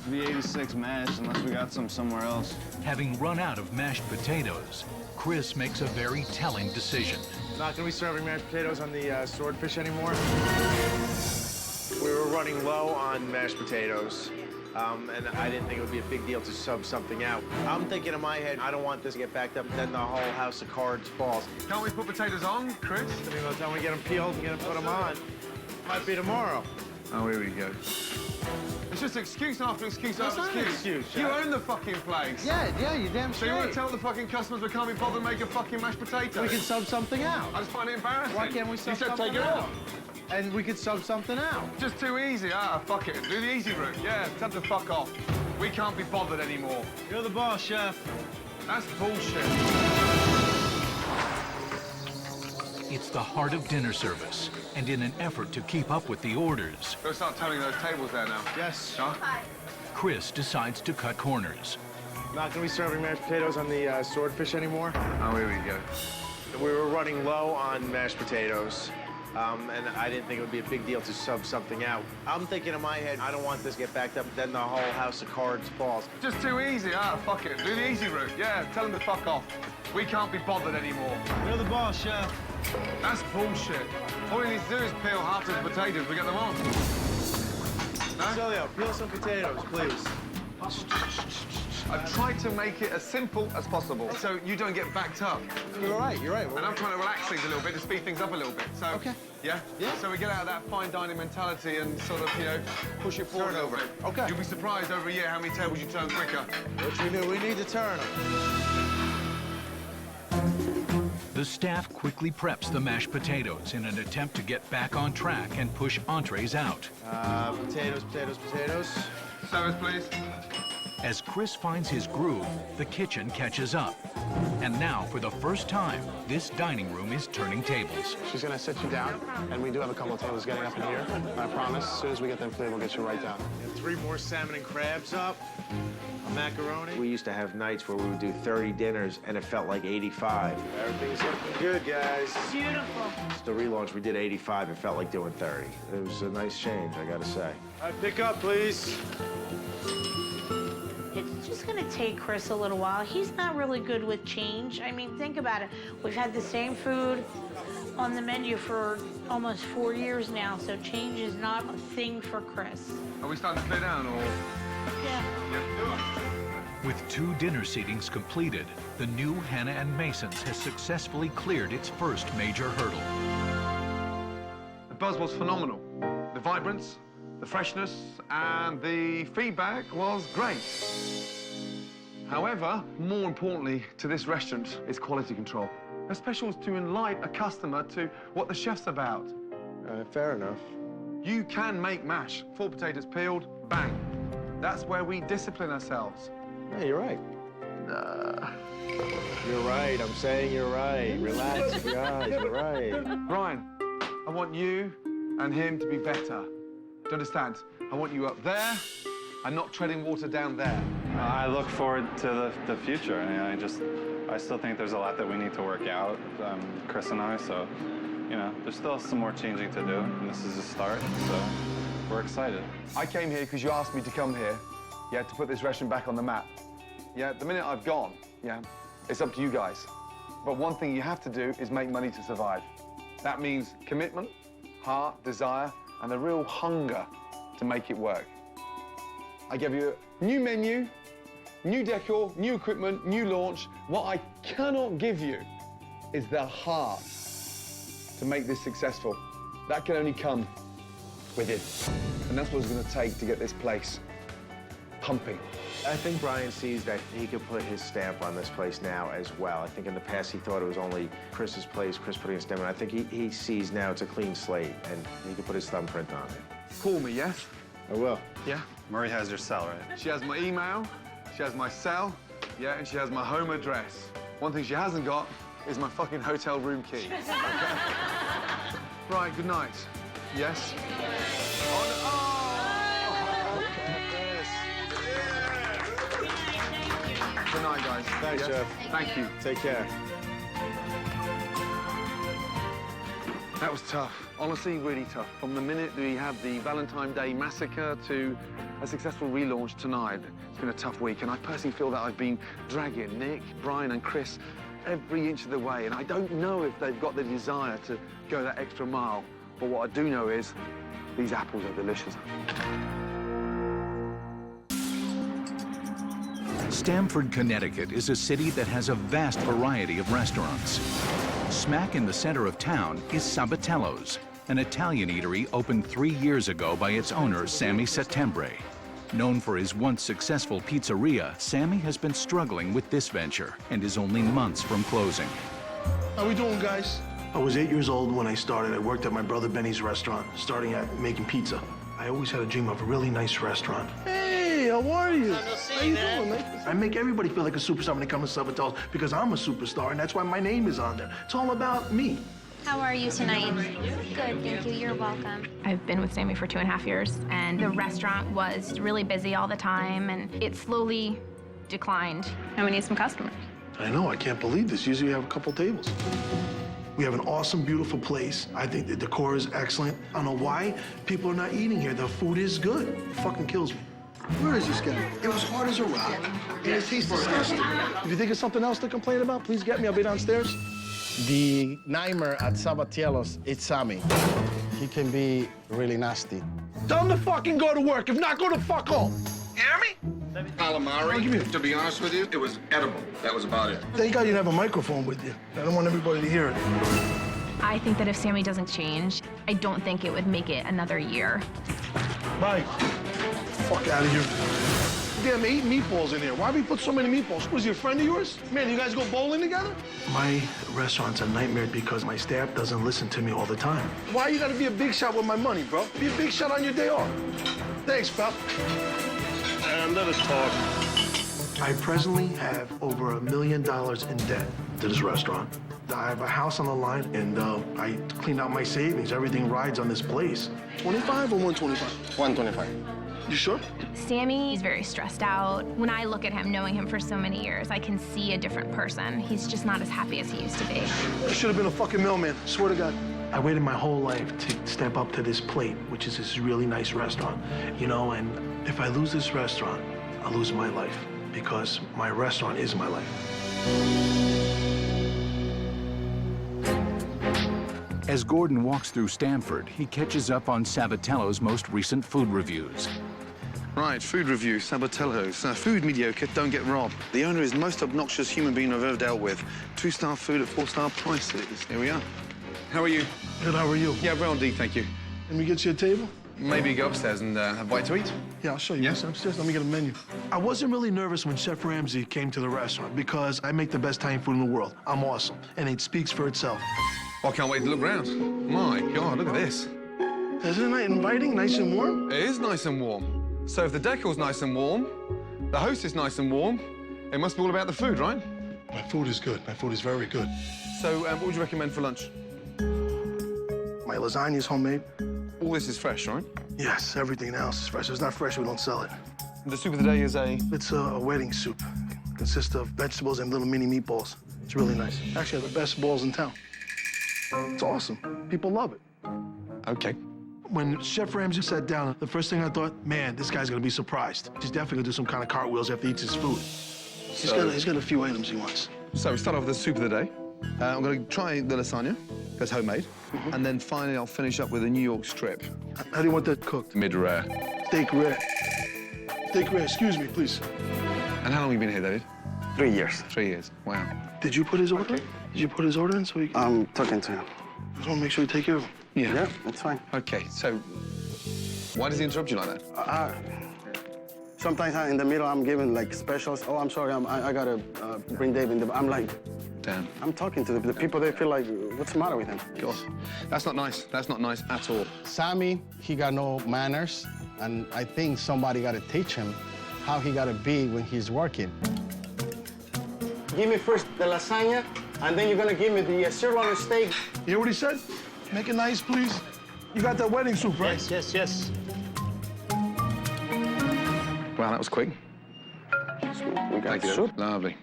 The 86 mash, unless we got some somewhere else. Having run out of mashed potatoes, Chris makes a very telling decision. Not gonna be serving mashed potatoes on the swordfish anymore. We were running low on mashed potatoes, and I didn't think it would be a big deal to sub something out. I'm thinking in my head, I don't want this to get backed up, and then the whole house of cards falls. Can't we put potatoes on, Chris? I mean, by the time we get them peeled and put them on, might be tomorrow. Oh, here we go. It's just excuse after excuse after That's not an excuse. excuse, You Jack. own the fucking place. Yeah, you damn So straight. you want to tell the fucking customers we can't be bothered making fucking mashed potatoes? We can sub something out. I just find it embarrassing. Why can't we sub You said something take it out? out. And we could sub something out. Just too easy. Fuck it. Do the easy route. Yeah, tell them to fuck off. We can't be bothered anymore. You're the boss, chef. That's bullshit. It's the heart of dinner service, and in an effort to keep up with the orders, Go start turning those tables there now. Yes. Huh? Chris decides to cut corners. Not gonna be serving mashed potatoes on the swordfish anymore. Oh, here we go. We were running low on mashed potatoes, and I didn't think it would be a big deal to sub something out. I'm thinking in my head, I don't want this to get backed up, then the whole house of cards falls. Just too easy. Fuck it. Do the easy route. Yeah, tell them to fuck off. We can't be bothered anymore. You're the boss, chef. That's bullshit. All we need to do is peel half the potatoes. We get them on. No? Celio, peel some potatoes, please. I've tried to make it as simple as possible, so you don't get backed up. You're right, you're right. And I'm trying to relax things a little bit to speed things up a little bit. So, Okay. Yeah? Yeah. So we get out of that fine dining mentality and sort of, push it forward Turn a little over. bit. Okay. You'll be surprised over a year how many tables you turn quicker. Which we knew, we need to turn them. The staff quickly preps the mashed potatoes in an attempt to get back on track and push entrees out. Potatoes, potatoes, potatoes. Service, please. As Chris finds his groove, the kitchen catches up. And now, for the first time, this dining room is turning tables. She's gonna sit you down, and we do have a couple of tables getting up in here. And I promise, as soon as we get them clear, we'll get you right down. And 3 more salmon and crabs up. A macaroni. We used to have nights where we would do 30 dinners, and it felt like 85. Everything's looking good, guys. Beautiful. The relaunch, we did 85. It felt like doing 30. It was a nice change, I gotta say. All right, pick up, please. It's just going to take Chris a little while. He's not really good with change. I mean, think about it. We've had the same food on the menu for almost 4 years now, so change is not a thing for Chris. Are we starting to clear down, or...? Yeah. With 2 dinner seatings completed, the new Hannah and Mason's has successfully cleared its first major hurdle. The buzz was phenomenal. The vibrance, the freshness, and the feedback was great. However, more importantly to this restaurant is quality control. The specials to enlighten a customer to what the chef's about. Fair enough. You can make mash. 4 potatoes peeled, bang. That's where we discipline ourselves. Yeah, you're right. You're right. I'm saying you're right. Relax, guys. You're right. Brian, I want you and him to be better. Do you understand? I want you up there and not treading water down there. I look forward to the future. I still think there's a lot that we need to work out, Chris and I, so, there's still some more changing to do, and this is a start, so we're excited. I came here because you asked me to come here, to put this restaurant back on the map. The minute I've gone, it's up to you guys. But one thing you have to do is make money to survive. That means commitment, heart, desire, and a real hunger to make it work. I gave you a new menu, new decor, new equipment, new launch. What I cannot give you is the heart to make this successful. That can only come within. And that's what it's going to take to get this place pumping. I think Brian sees that he could put his stamp on this place now as well. I think in the past he thought it was only Chris's place, Chris putting his stamp on. I think he sees now it's a clean slate and he can put his thumbprint on it. Call me, yes? I will. Yeah? Murray has your cell, right? She has my email, she has my cell, yeah, and she has my home address. One thing she hasn't got is my fucking hotel room key. Okay? Right, good night. Yes? Good night, guys. Thanks, Yes? Jeff. Thank you. Take care. That was tough. Honestly, really tough. From the minute we had the Valentine's Day massacre to a successful relaunch tonight, it's been a tough week. And I personally feel that I've been dragging Nick, Brian, and Chris every inch of the way. And I don't know if they've got the desire to go that extra mile. But what I do know is these apples are delicious. Stamford, Connecticut is a city that has a vast variety of restaurants. Smack in the center of town is Sabatello's, an Italian eatery opened 3 years ago by its owner, Sammy Settembre. Known for his once successful pizzeria, Sammy has been struggling with this venture and is only months from closing. How we doing, guys? I was 8 years old when I started. I worked at my brother Benny's restaurant, starting at making pizza. I always had a dream of a really nice restaurant. Hey, how are you? How you doing, man? I make everybody feel like a superstar when they come to Sabatello's because I'm a superstar, and that's why my name is on there. It's all about me. How are you tonight? Good, thank you. You're welcome. I've been with Sammy for 2.5 years, and the restaurant was really busy all the time, and it slowly declined. And we need some customers. I know, I can't believe this. Usually we have a couple tables. We have an awesome, beautiful place. I think the decor is excellent. I don't know why people are not eating here. The food is good. It fucking kills me. Where is this guy? It was hard as a rock, and it tastes disgusting. If you think of something else to complain about, please get me. I'll be downstairs. The nightmare at Sabatello's, it's Sammy. He can be really nasty. Tell him to fucking go to work. If not, go to fuck home. You hear me? Calamari, to be honest with you, it was edible. That was about it. Thank God you didn't have a microphone with you. I don't want everybody to hear it. I think that if Sammy doesn't change, I don't think it would make it another year. Bye. Fuck out of here. Damn, 8 meatballs in here. Why we put so many meatballs? Was he a friend of yours? Man, you guys go bowling together? My restaurant's a nightmare because my staff doesn't listen to me all the time. Why you gotta be a big shot with my money, bro? Be a big shot on your day off. Thanks, pal. And let us talk. I presently have over $1 million in debt to this restaurant. I have a house on the line, and I cleaned out my savings. Everything rides on this place. 25 or 125? 125. You sure? Sammy is very stressed out. When I look at him, knowing him for so many years, I can see a different person. He's just not as happy as he used to be. I should have been a fucking mailman, swear to God. I waited my whole life to step up to this plate, which is this really nice restaurant, you know, and if I lose this restaurant, I'll lose my life, because my restaurant is my life. As Gordon walks through Stamford, he catches up on Sabatello's most recent food reviews. Right, food review, Sabatello's. Food mediocre, don't get robbed. The owner is the most obnoxious human being I've ever dealt with. 2-star food at 4-star prices. Here we are. How are you? Good, how are you? Yeah, well indeed, thank you. Let me get you a table? Maybe go upstairs and have a bite to eat? Yeah, I'll show you. Yes, upstairs. Let me get a menu. I wasn't really nervous when Chef Ramsay came to the restaurant because I make the best Italian food in the world. I'm awesome, and it speaks for itself. Well, I can't wait to look around. My God, look at this. Isn't it inviting, nice and warm? It is nice and warm. So if the decor's nice and warm, the host is nice and warm, it must be all about the food, right? My food is good. My food is very good. So what would you recommend for lunch? My lasagna is homemade. All this is fresh, right? Yes, everything else is fresh. If it's not fresh, we don't sell it. The soup of the day is a? It's a wedding soup. It consists of vegetables and little mini meatballs. It's really nice. Actually, the best balls in town. It's awesome. People love it. Okay. When Chef Ramsay sat down, the first thing I thought, man, this guy's gonna be surprised. He's definitely gonna do some kind of cartwheels after he eats his food. He's got a few items he wants. So we start off with the soup of the day. I'm gonna try the lasagna, that's homemade. And then finally I'll finish up with a New York strip. How do you want that cooked? Mid-rare. Steak rare. Steak rare, excuse me, please. And how long have you been here, David? 3 years. 3 years, wow. Did you put his order in? Did you put his order in so he can... I'm talking to him. Just want to make sure you take care of him. Yeah. Yeah, it's fine. Okay, so why does he interrupt you like that? Sometimes in the middle, I'm giving like specials. Oh, I'm sorry, I gotta bring Dave in. I'm like, damn. I'm talking to the people. They feel like, what's the matter with him? God, that's not nice. That's not nice at all. Sammy, he got no manners, and I think somebody got to teach him how he got to be when he's working. Give me first the lasagna, and then you're gonna give me the sirloin steak. You hear what he said? Make it nice, please. You got that wedding soup, right? Yes, yes, yes. Wow, that was quick. We got Thank you. soup. Lovely.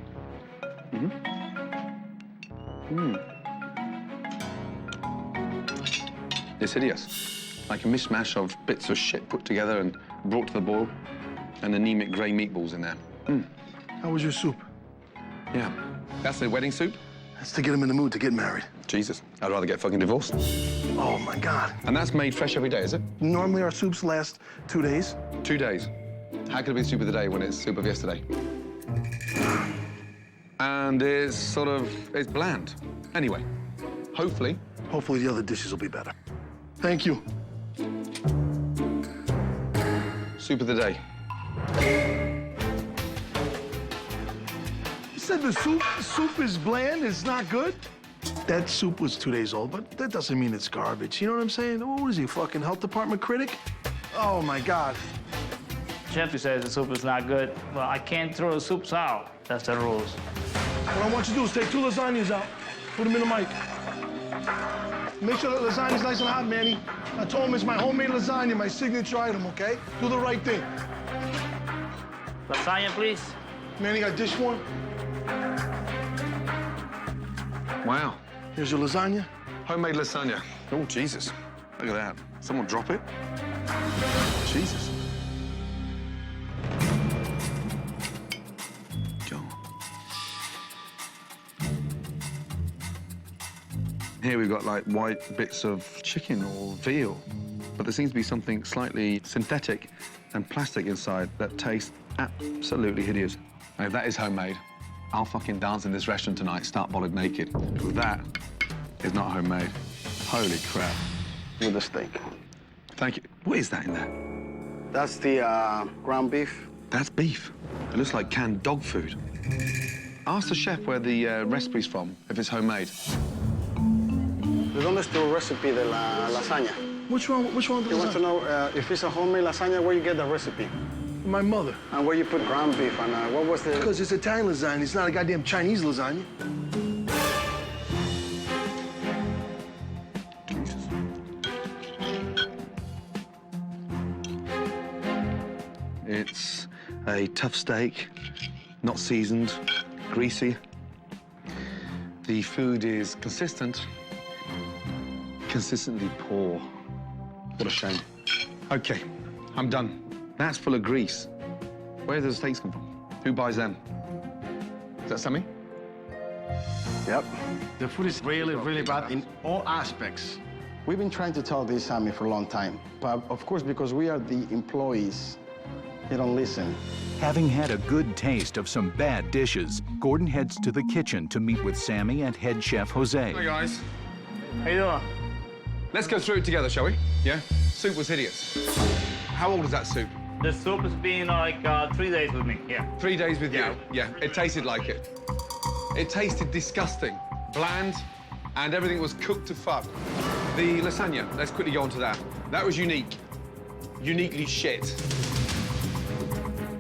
It's hideous. Like a mishmash of bits of shit put together and brought to the boil, and anemic grey meatballs in there. How was your soup? Yeah. That's the wedding soup? That's to get him in the mood to get married. Jesus, I'd rather get fucking divorced. Oh, my God. And that's made fresh every day, is it? Normally, our soups last 2 days. 2 days. How could it be soup of the day when it's soup of yesterday? And it's sort of, it's bland. Anyway, hopefully. Hopefully the other dishes will be better. Thank you. Soup of the day. You said the soup is bland, it's not good? That soup was 2 days old, but that doesn't mean it's garbage. You know what I'm saying? What is he, fucking health department critic? Oh, my God. Chef says the soup is not good. Well, I can't throw the soups out. That's the rules. What I want you to do is take 2 lasagnas out, put them in the mic. Make sure the lasagna's nice and hot, Manny. I told him it's my homemade lasagna, my signature item, okay? Do the right thing. Lasagna, please. Manny, got dish one? Wow. Here's your lasagna. Homemade lasagna. Oh, Jesus. Look at that. Someone drop it. Jesus. God. Here we've got like white bits of chicken or veal, but there seems to be something slightly synthetic and plastic inside that tastes absolutely hideous. And if that is homemade, I'll fucking dance in this restaurant tonight, start bollard naked, because that is not homemade. Holy crap. With the steak. Thank you. What is that in there? That's the ground beef. That's beef. It looks like canned dog food. Ask the chef where the recipe's from, if it's homemade. ¿De dónde es tu recipe de la lasagna? Which one? He wants to know if it's a homemade lasagna, where you get the recipe. My mother. And where you put ground beef, and what was the... Because it's Italian lasagna, it's not a goddamn Chinese lasagna. Jesus. It's a tough steak, not seasoned, greasy. The food is consistently poor. What a shame. Okay, I'm done. That's full of grease. Where do the steaks come from? Who buys them? Is that Sammy? Yep. The food is really, really bad in all aspects. We've been trying to tell this, Sammy, for a long time. But, of course, because we are the employees, they don't listen. Having had a good taste of some bad dishes, Gordon heads to the kitchen to meet with Sammy and head chef Jose. Hi, guys. How you doing? Let's go through it together, shall we? Yeah? Soup was hideous. How old is that soup? The soup has been like 3 days with me, yeah. 3 days with you? Yeah, it tasted like it. It tasted disgusting, bland, and everything was cooked to fuck. The lasagna, let's quickly go on to that. That was unique. Uniquely shit.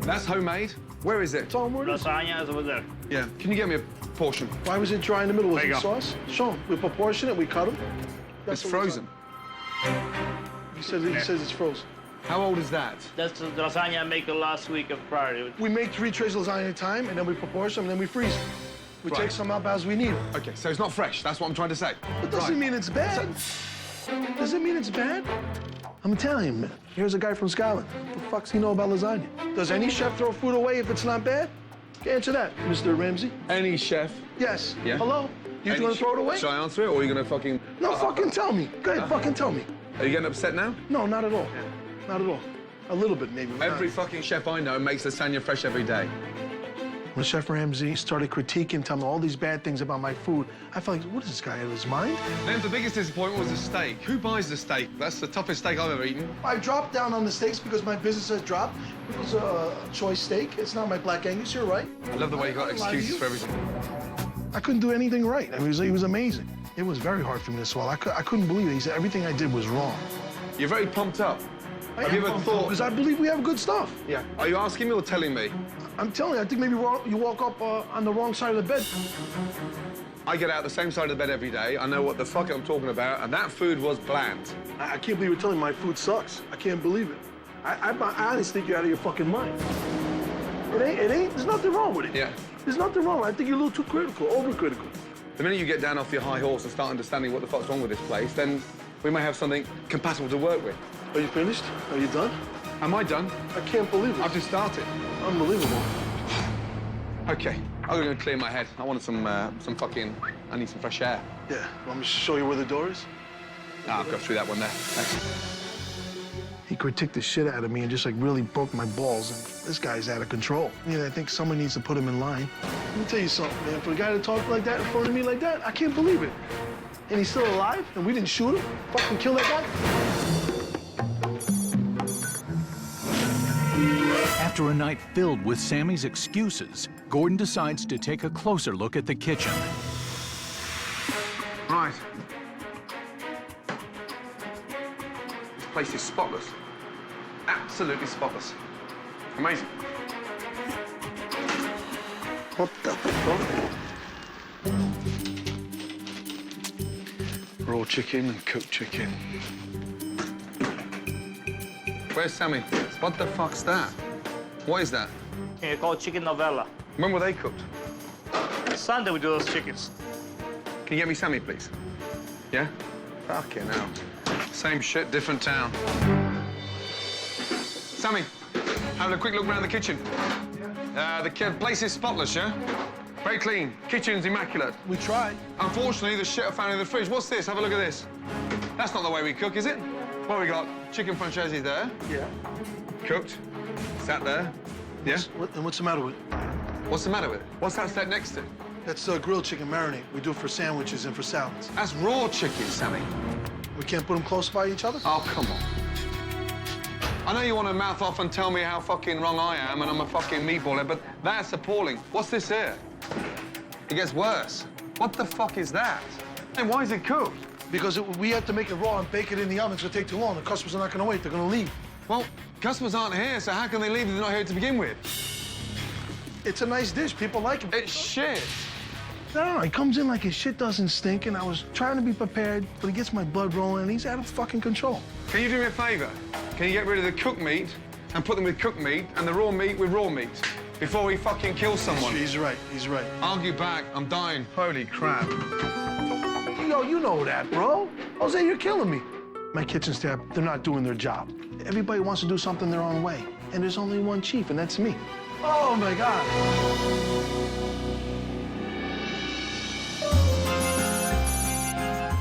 That's homemade. Where is it? Lasagna is over there. Yeah, can you get me a portion? Why was it dry in the middle? Was There it you go. sauce? Show him. We proportion it, we cut them. It's frozen. He says it's frozen. How old is that? That's the lasagna I made the last week of Friday. We make 3 trays of lasagna at a time, and then we proportion them, and then we freeze them. We Right. take some up as we need them. Okay, so it's not fresh. That's what I'm trying to say. It doesn't mean it's bad. Does it mean it's bad? I'm Italian, man. Here's a guy from Scotland. What the fuck's he know about lasagna? Does any chef throw food away if it's not bad? Answer that, Mr. Ramsay. Any chef? Yes. Yeah. Hello? You gonna throw it away? Shall I answer it, or are you gonna fucking... No, fucking tell me. Go ahead, fucking tell me. Are you getting upset now? No, not at all. Not at all. A little bit, maybe. Every fucking chef I know makes lasagna fresh every day. When Chef Ramsay started critiquing, telling me all these bad things about my food, I felt like, what is this guy, out of his mind? Then the biggest disappointment was the steak. Who buys the steak? That's the toughest steak I've ever eaten. I dropped down on the steaks because my business has dropped. It was a choice steak. It's not my Black Angus, you're right. I love the way you got excuses for everything. I couldn't do anything right. I mean, he was amazing. It was very hard for me to swallow. I couldn't believe it. He said everything I did was wrong. You're very pumped up. Have you ever thought... Because I believe we have good stuff. Yeah. Are you asking me or telling me? I'm telling you, I think maybe you woke up on the wrong side of the bed. I get out the same side of the bed every day. I know what the fuck I'm talking about, and that food was bland. I can't believe you're telling me my food sucks. I can't believe it. I honestly think you're out of your fucking mind. It ain't. There's nothing wrong with it. Yeah. There's nothing wrong. I think you're a little too critical, overcritical. The minute you get down off your high horse and start understanding what the fuck's wrong with this place, then we may have something compatible to work with. Are you finished? Are you done? Am I done? I can't believe it. I've just started. Unbelievable. Okay, I'm gonna clear my head. I wanted some fucking... I need some fresh air. Yeah. Want me to show you where the door is? I'll go through that one there. Thanks. He critiqued the shit out of me and just like really broke my balls. And this guy's out of control. I think someone needs to put him in line. Let me tell you something, man. For a guy to talk like that in front of me like that, I can't believe it. And he's still alive, and we didn't shoot him? Fucking kill that guy? After a night filled with Sammy's excuses, Gordon decides to take a closer look at the kitchen. Right. This place is spotless. Absolutely spotless. Amazing. What the fuck? Raw chicken and cooked chicken. Where's Sammy? What the fuck's that? What is that? It's called chicken novella. When were they cooked? Sunday we do those chickens. Can you get me Sammy, please? Yeah? Fucking hell. Same shit, different town. Sammy, having a quick look around the kitchen. The place is spotless, yeah? Very clean. Kitchen's immaculate. We tried. Unfortunately, the shit I found in the fridge. What's this? Have a look at this. That's not the way we cook, is it? What we got? Chicken franchise there. Yeah. Cooked. Sat there. Yeah? And what's the matter with it? What's the matter with it? What's that set next to? That's grilled chicken marinade. We do it for sandwiches and for salads. That's raw chicken, Sammy. We can't put them close by each other? Oh, come on. I know you want to mouth off and tell me how fucking wrong I am and I'm a fucking meatball head, but that's appalling. What's this here? It gets worse. What the fuck is that? And why is it cooked? Because we have to make it raw and bake it in the oven. It's going to take too long. The customers are not going to wait. They're going to leave. Well, customers aren't here, so how can they leave if they're not here to begin with? It's a nice dish. People like it. It's shit. No, he comes in like his shit doesn't stink, and I was trying to be prepared, but he gets my blood rolling, and he's out of fucking control. Can you do me a favor? Can you get rid of the cooked meat and put them with cooked meat and the raw meat with raw meat before he fucking kills someone? He's right. He's right. Argue back. I'm dying. Holy crap. You know that, bro. Jose, you're killing me. My kitchen staff, they're not doing their job. Everybody wants to do something their own way, and there's only one chief, and that's me. Oh, my God.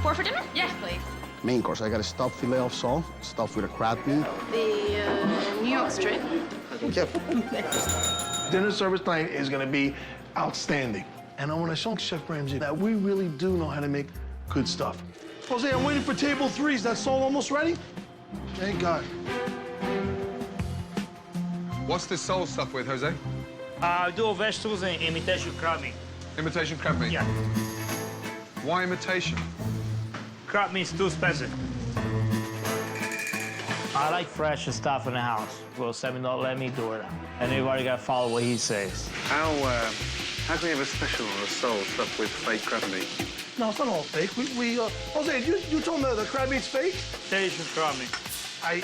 Four for dinner? Yes, please. Main course, I got a stuffed filet of sole, stuffed with a crab meat. The New York strip. Yep. Dinner service tonight is going to be outstanding. And I want to show Chef Ramsay that we really do know how to make good stuff. Jose, I'm waiting for table 3. Is that sole almost ready? Thank God. What's this soul stuff with, Jose? I do vegetables and imitation crab meat. Imitation crab meat? Yeah. Why imitation? Crab meat's too expensive. I like fresh stuff in the house. Well, Sammy don't let me do it. And everybody got to follow what he says. How can we have a special on the soul stuff with fake crab meat? No, it's not all fake. Jose, you told me the crab meat's fake? Imitation crab meat. I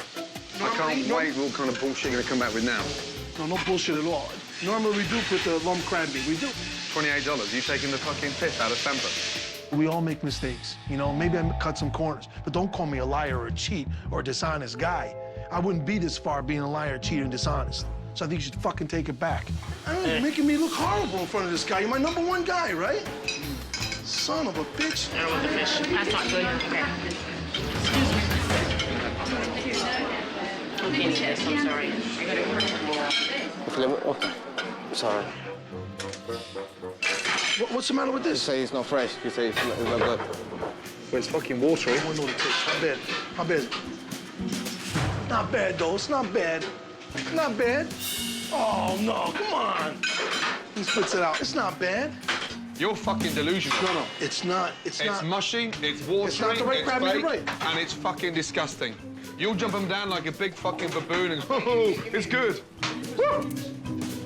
can't wait what kind of bullshit you're going to come back with now. No bullshit at all. Normally we do put the lump crab meat. We do. $28. You taking the fucking piss out of Sampa? We all make mistakes. You know, maybe I cut some corners, but don't call me a liar or a cheat or a dishonest guy. I wouldn't be this far being a liar, cheater, and dishonest. So I think you should fucking take it back. I don't know, you're making me look horrible in front of this guy. You're my #1 guy, right? Son of a bitch. I don't want the fish. That's not good. Okay. Okay, yes, I'm sorry. I gotta work tomorrow. Okay. Sorry. What's the matter with this? You say it's not fresh. You say it's not good. Well, it's fucking watery. I want to know the taste. How bad? How bad? Not bad, though. It's not bad. Not bad. Oh, no, come on. He spits it out. It's not bad. You're fucking delusional. No, it's not. It's not. It's mushy, it's watery, It's not the right crab, fake, you're right. and it's fucking disgusting. You'll jump them down like a big fucking baboon and oh, it's good.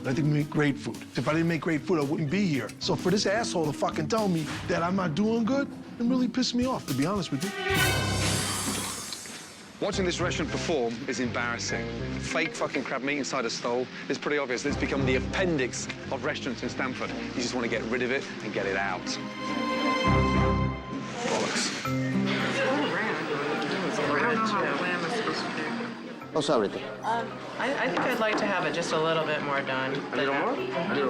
I think we make great food. If I didn't make great food, I wouldn't be here. So for this asshole to fucking tell me that I'm not doing good, it really pissed me off, to be honest with you. Watching this restaurant perform is embarrassing. Fake fucking crab meat inside a stall is pretty obvious. It's become the appendix of restaurants in Stamford. You just want to get rid of it and get it out. Bollocks. What's everything? I think I'd like to have it just a little bit more done. A little more?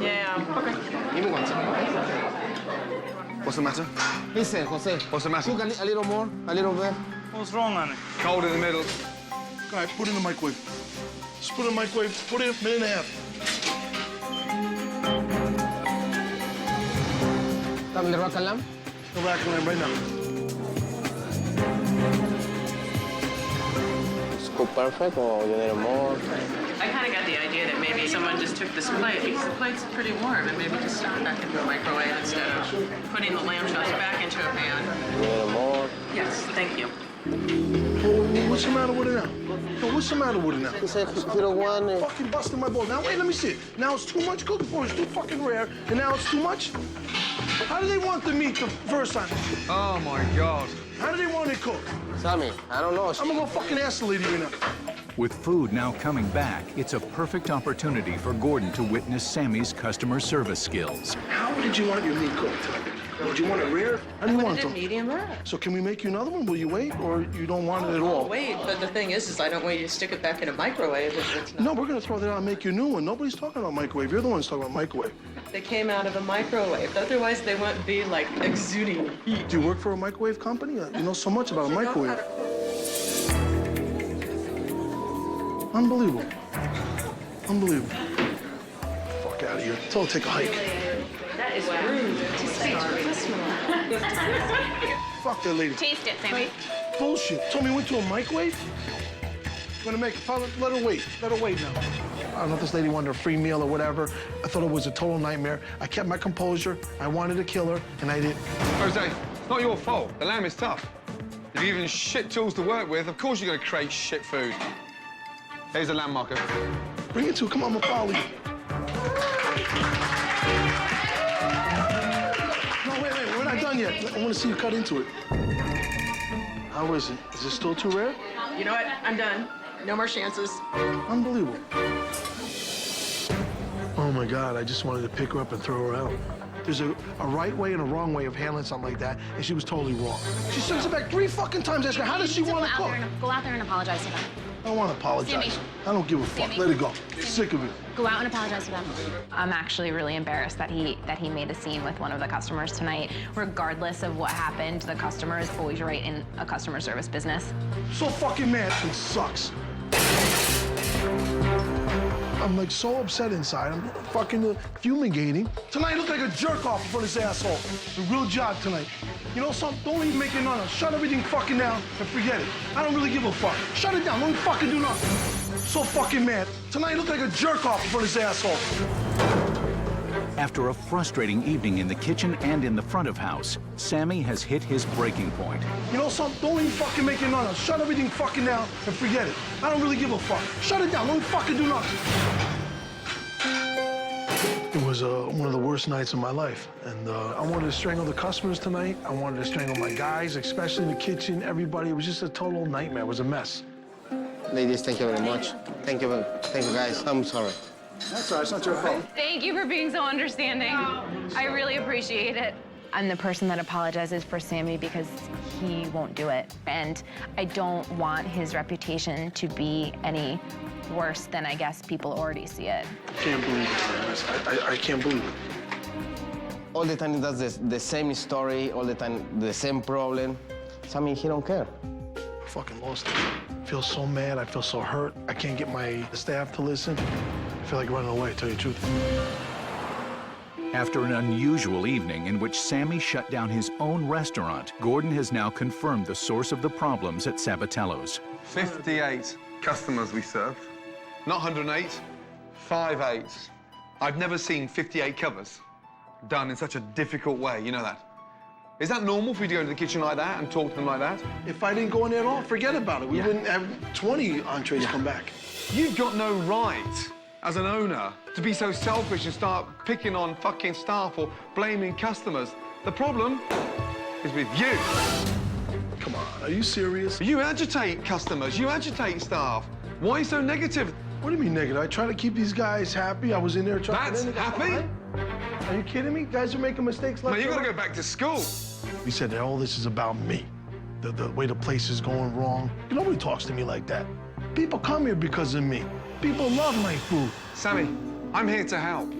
Yeah. Okay. Give me one second. What's the matter? Listen, Jose. What's the matter? Cook a little more, a little bit. What's wrong, honey? Cold in the middle. All right, put it in the microwave. Just put it in the microwave. Put it in a minute and a half. Dame the rock and lamb. The rack and lamb right now. It's cooked perfect, or you need more? I kind of got the idea that maybe someone just took this plate, because the plate's pretty warm, and maybe just stuck it back into a microwave instead of putting the lamb chops back into a pan. You need more? Yes, thank you. Well, what's the matter with it now? No, what's the matter with it now? He said if you don't want it. Fucking busting my balls. Now, wait, let me see it. Now it's too much cooked for. It's too fucking rare, and now it's too much? How do they want the meat the first time? Oh my God. How do they want it cooked? Sammy, I don't know. I'm gonna go fucking ask the lady right now. With food now coming back, it's a perfect opportunity for Gordon to witness Sammy's customer service skills. How did you want your meat cooked? Would you want it rare? How do you want it? Medium rare. So can we make you another one? Will you wait, or you don't want it at all? Wait, but the thing is I don't want you to stick it back in a microwave if it's not. No, we're gonna throw that out and make you a new one. Nobody's talking about microwave. You're the one's talking about microwave. They came out of a microwave. Otherwise, they wouldn't be like exuding heat. Do you work for a microwave company? You know so much about a microwave. Unbelievable. Unbelievable. Fuck out of here. Tell her to take a hike. That is rude to say to a customer. Fuck that lady. Taste it, Sammy. Bullshit. Told me we went to a microwave? Gonna make it. Let her wait. Let her wait now. I don't know if this lady wanted a free meal or whatever. I thought it was a total nightmare. I kept my composure. I wanted to kill her, and I didn't. Jose, it's not your fault. The lamb is tough. If you're given shit tools to work with, of course you're going to create shit food. Here's a lamb marker. Bring it to her. Come on, I'm gonna follow you. No, wait. We're not done yet. I want to see you cut into it. How is it? Is it still too rare? You know what? I'm done. No more chances. Unbelievable. Oh, my God. I just wanted to pick her up and throw her out. There's a right way and a wrong way of handling something like that, and she was totally wrong. She sends it back 3 fucking times. Ask her, how does she want to cook? Go out there and apologize to them. I don't want to apologize. Sammy. I don't give a fuck. Sammy. Let it go. Sick of it. Go out and apologize to them. I'm actually really embarrassed that he made a scene with one of the customers tonight. Regardless of what happened, the customer is always right in a customer service business. So fucking mad. It sucks. I'm like so upset inside. I'm fucking fumigating. Tonight I look like a jerk off in front of this asshole. The real job tonight. You know something? Don't even make it none. Shut everything fucking down and forget it. I don't really give a fuck. Shut it down. Don't even fucking do nothing. So fucking mad. Tonight I look like a jerk off in front of this asshole. After a frustrating evening in the kitchen and in the front of house, Sammy has hit his breaking point. You know something? Don't even fucking make it none. Shut everything fucking down and forget it. I don't really give a fuck. Shut it down. Don't even fucking do nothing. It was one of the worst nights of my life. And I wanted to strangle the customers tonight. I wanted to strangle my guys, especially in the kitchen, everybody. It was just a total nightmare. It was a mess. Ladies, thank you very much. Thank you, guys. I'm sorry. That's all right. It's not your fault. Thank you for being so understanding. I really appreciate it. I'm the person that apologizes for Sammy because he won't do it. And I don't want his reputation to be any worse than I guess people already see it. I can't believe it. I can't believe it. All the time he does the same story, all the time the same problem. Sammy, he don't care. I fucking lost it. I feel so mad. I feel so hurt. I can't get my staff to listen. I feel like running away, to tell you the truth. After an unusual evening in which Sammy shut down his own restaurant, Gordon has now confirmed the source of the problems at Sabatello's. 58 customers we served. Not 108, 58. I've never seen 58 covers done in such a difficult way, you know that. Is that normal for you to go into the kitchen like that and talk to them like that? If I didn't go in there at all, forget about it. We wouldn't have 20 entrees come back. You've got no right, as an owner, to be so selfish and start picking on fucking staff or blaming customers. The problem is with you. Come on, are you serious? You agitate customers, you agitate staff. Why are you so negative? What do you mean negative? I try to keep these guys happy. I was in there trying to... That's happy? Are you kidding me? Guys are making mistakes left Man, you and gotta right. go back to school. You said that all this is about me. The way the place is going wrong. Nobody talks to me like that. People come here because of me. People love my food. Sammy, I'm here to help.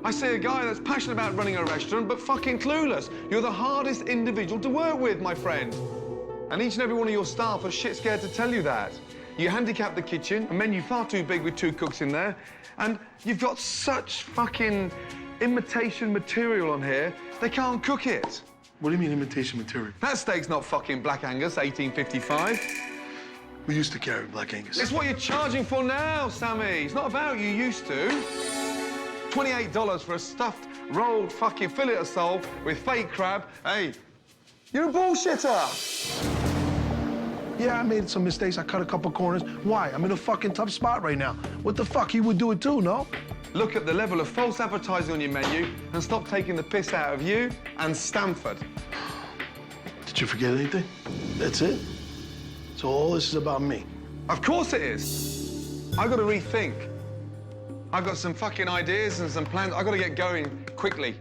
I see a guy that's passionate about running a restaurant, but fucking clueless. You're the hardest individual to work with, my friend. And each and every one of your staff are shit scared to tell you that. You handicap the kitchen, a menu far too big with 2 cooks in there, and you've got such fucking imitation material on here, they can't cook it. What do you mean imitation material? That steak's not fucking Black Angus, 1855. We used to carry Black Angus. It's what you're charging for now, Sammy. It's not about you used to. $28 for a stuffed, rolled fucking fillet of sole with fake crab. Hey, you're a bullshitter. Yeah, I made some mistakes. I cut a couple corners. Why? I'm in a fucking tough spot right now. What the fuck? He would do it too, no? Look at the level of false advertising on your menu and stop taking the piss out of you and Stanford. Did you forget anything? That's it? So all this is about me? Of course it is. I've got to rethink. I've got some fucking ideas and some plans. I've got to get going quickly.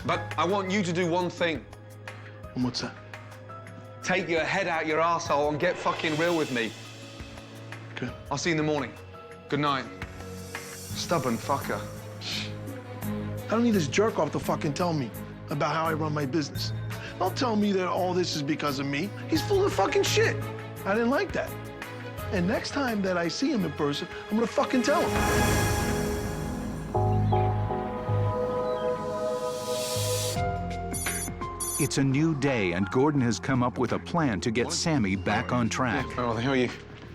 But I want you to do one thing. And what's that? Take your head out your arsehole and get fucking real with me. Okay. I'll see you in the morning. Good night. Stubborn fucker. I don't need this jerk off to fucking tell me about how I run my business. Don't tell me that all this is because of me. He's full of fucking shit. I didn't like that. And next time that I see him in person, I'm gonna fucking tell him. It's a new day, and Gordon has come up with a plan to get Sammy back on track. Oh, how are you?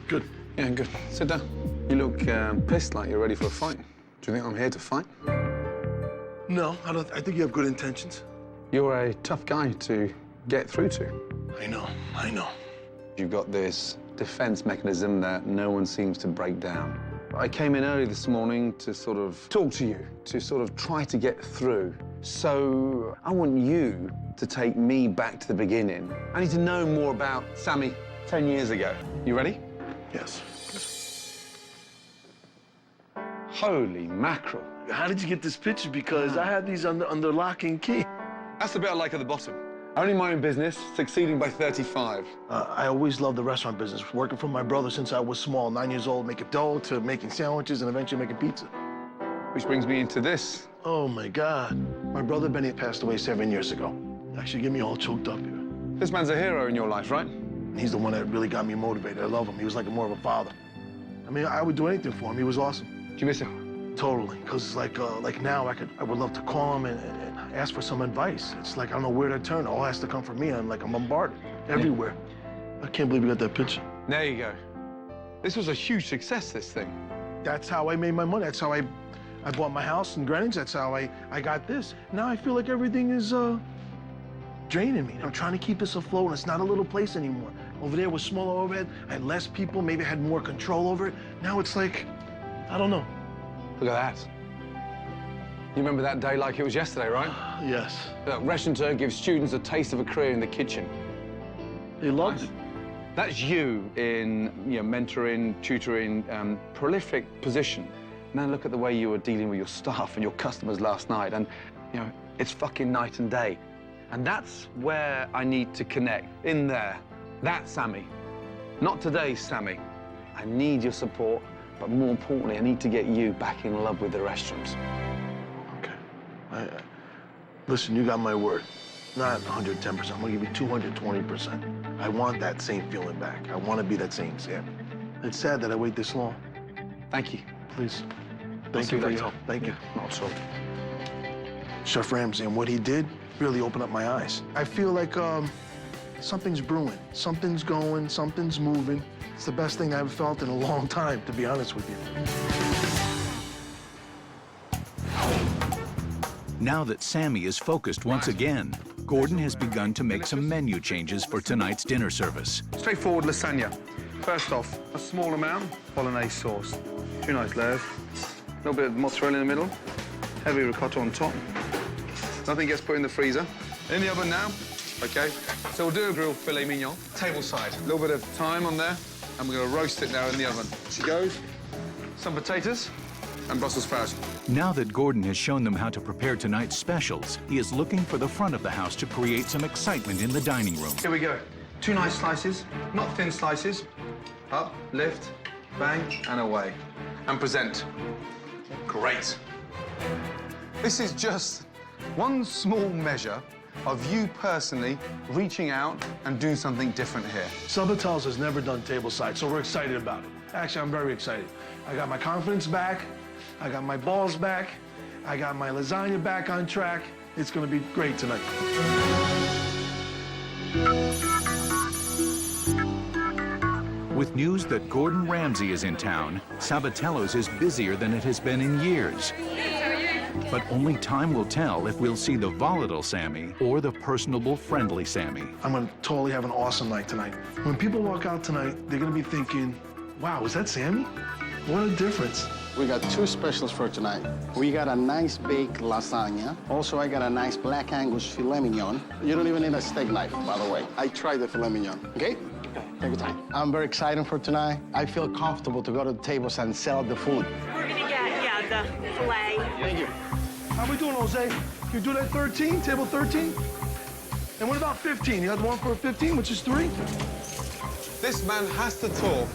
Good. Yeah, good. Sit down. You look pissed, like you're ready for a fight. Do you think I'm here to fight? No, I don't. I think you have good intentions. You're a tough guy to get through to. I know, I know. You've got this defense mechanism that no one seems to break down. I came in early this morning to sort of talk to you, to sort of try to get through. So I want you to take me back to the beginning. I need to know more about Sammy 10 years ago. You ready? Yes. Holy mackerel. How did you get this picture? Because I had these under lock and key. That's the bit I like at the bottom. Owning my own business, succeeding by 35. I always loved the restaurant business, working for my brother since I was small, 9 years old, making dough to making sandwiches and eventually making pizza. Which brings me into this. Oh, my God. My brother Benny passed away 7 years ago. Actually, get me all choked up here. This man's a hero in your life, right? He's the one that really got me motivated. I love him. He was like more of a father. I mean, I would do anything for him. He was awesome. Do you miss him? Totally. Because like now, I would love to call him and ask for some advice. It's like I don't know where to turn. All has to come from me. I'm bombarded everywhere. I can't believe we got that picture. There you go. This was a huge success, this thing. That's how I made my money. That's how I bought my house in Greenwich. That's how I got this. Now I feel like everything is draining me. I'm trying to keep this afloat, and it's not a little place anymore. Over there was smaller overhead. I had less people. Maybe I had more control over it. Now it's like, I don't know. Look at that. You remember that day like it was yesterday, right? Yes. Look, Restaurateur gives students a taste of a career in the kitchen. They loved it. That's you in mentoring, tutoring, prolific position. Now look at the way you were dealing with your staff and your customers last night, and it's fucking night and day. And that's where I need to connect, in there. That's Sammy. Not today's Sammy. I need your support, but more importantly, I need to get you back in love with the restaurant. Okay. Listen, you got my word. Not 110%. I'm gonna give you 220%. I want that same feeling back. I want to be that same Sam. It's sad that I wait this long. Thank you. Please. Thank you for your help. Thank you. Not at all. Chef Ramsay, and what he did really opened up my eyes. I feel like something's brewing, something's going, something's moving. It's the best thing I've felt in a long time, to be honest with you. Now that Sammy is focused once again, Gordon has begun to make some menu changes for tonight's dinner service. Straightforward lasagna. First off, a small amount bolognese sauce. 2 nice layers. A little bit of mozzarella in the middle. Heavy ricotta on top. Nothing gets put in the freezer. In the oven now. Okay. So we'll do a grilled filet mignon. Table side. A little bit of thyme on there, and we're going to roast it now in the oven. She goes. Some potatoes and Brussels sprouts. Now that Gordon has shown them how to prepare tonight's specials, he is looking for the front of the house to create some excitement in the dining room. Here we go. 2 nice slices, not thin slices. Up, lift, bang, and away. And present. Great. This is just one small measure of you personally reaching out and doing something different here. Sabatel's has never done tableside, so we're excited about it. Actually, I'm very excited. I got my confidence back. I got my balls back. I got my lasagna back on track. It's gonna be great tonight. With news that Gordon Ramsay is in town, Sabatello's is busier than it has been in years. But only time will tell if we'll see the volatile Sammy or the personable, friendly Sammy. I'm gonna totally have an awesome night tonight. When people walk out tonight, they're gonna be thinking, wow, is that Sammy? What a difference. We got 2 specials for tonight. We got a nice baked lasagna. Also, I got a nice black Angus filet mignon. You don't even need a steak knife, by the way. I tried the filet mignon, okay? Take your time. I'm very excited for tonight. I feel comfortable to go to the tables and sell the food. We're gonna get, the filet. Thank you. How we doing, Jose? You do that 13, table 13? And what about 15? You got the one for 15, which is 3? This man has to talk.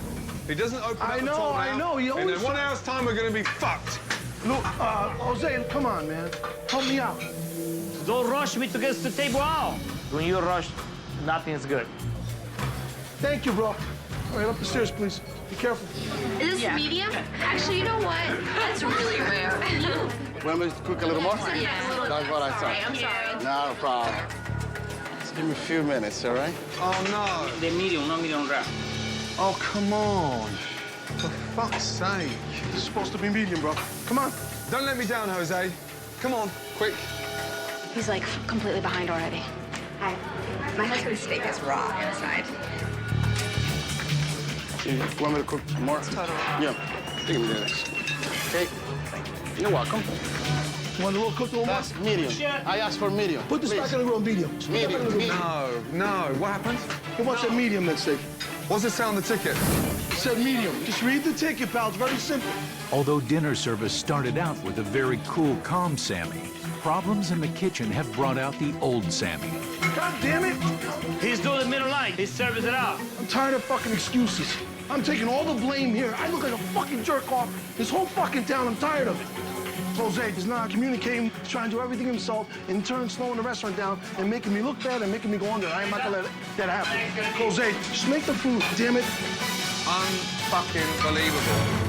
If he doesn't open up the top I know. He in always 1 hour's time, we're going to be fucked. Look, Jose, come on, man. Help me out. Don't rush me to get to the table out. When you rush, nothing's good. Thank you, bro. All right, up the stairs, please. Be careful. Is this medium? Actually, you know what? That's really rare. Want me to cook a little more? Yeah, a little That's bit. what I thought. I'm sorry. Not a problem. Just give me a few minutes, all right? Oh, no. The medium, not medium rare. Oh, come on. For fuck's sake. This is supposed to be medium, bro. Come on. Don't let me down, Jose. Come on, quick. He's like completely behind already. Hi. My husband's steak is raw inside. You want me to cook more? Totally. Yeah. Give me this. Okay. You're welcome. You want a little cooked a little more? That's medium. I asked for medium. Put this back in the grill, medium. Medium. No. What happened? He wants that medium, that steak. What's it say on the ticket? It said medium. Just read the ticket, pal. It's very simple. Although dinner service started out with a very cool, calm Sammy, problems in the kitchen have brought out the old Sammy. God damn it! He's doing the middle line. He's serving it out. I'm tired of fucking excuses. I'm taking all the blame here. I look like a fucking jerk off. This whole fucking town, I'm tired of it. Jose is not communicating. He's trying to do everything himself, in turn slowing the restaurant down and making me look bad and making me go under. I am not gonna let that happen. Jose, just make the food, damn it. Unfucking believable.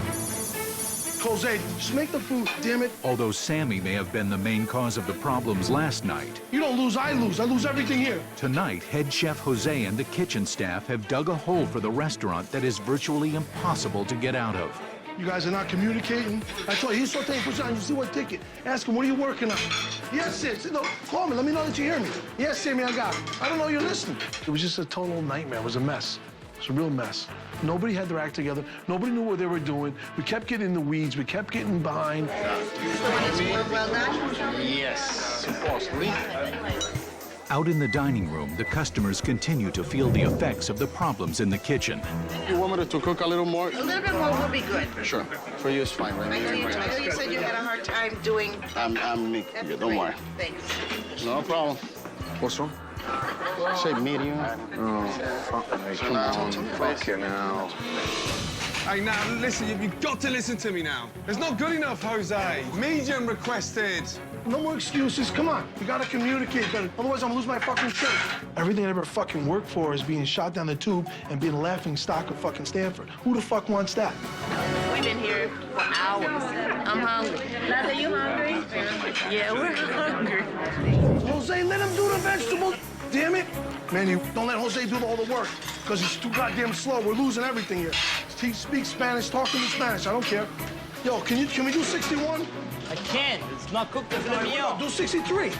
Jose, just make the food, damn it. Although Sammy may have been the main cause of the problems last night, You don't lose, I lose. I lose everything here. tonight head chef Jose and the kitchen staff have dug a hole for the restaurant that is virtually impossible to get out of. You guys are not communicating. I told you, he's sauteing for you see what ticket. Ask him, what are you working on? Yes, sis. No, call me. Let me know that you hear me. Yes, Sammy, I got it. I don't know you're listening. It was just a total nightmare. It was a mess. It was a real mess. Nobody had their act together. Nobody knew what they were doing. We kept getting in the weeds. We kept getting behind. Well done? Yes, supposedly. Out in the dining room, the customers continue to feel the effects of the problems in the kitchen. You want me to cook a little more? A little bit more will be good. Sure. For you, it's fine, right? I know you said you had a hard time doing... I'm Nick. That'd Yeah, be don't great. worry. Thanks. No problem. What's wrong? Say medium. Oh, fucking on. Fucking hell. Hey, now, listen, you've got to listen to me now. It's not good enough, Jose. Medium requested. No more excuses. Come on. We gotta communicate better. Otherwise, I'm gonna lose my fucking shit. Everything I ever fucking worked for is being shot down the tube and being a laughing stock of fucking Stanford. Who the fuck wants that? We've been here for hours. I'm hungry. Now, are you hungry? Yeah, we're hungry. Jose, let him do the vegetables. Damn it. Man, you don't let Jose do all the work because he's too goddamn slow. We're losing everything here. He speaks Spanish, talk to me Spanish. I don't care. Yo, can we do 61? I can't. It's not cooked. It's not meal. Do 63.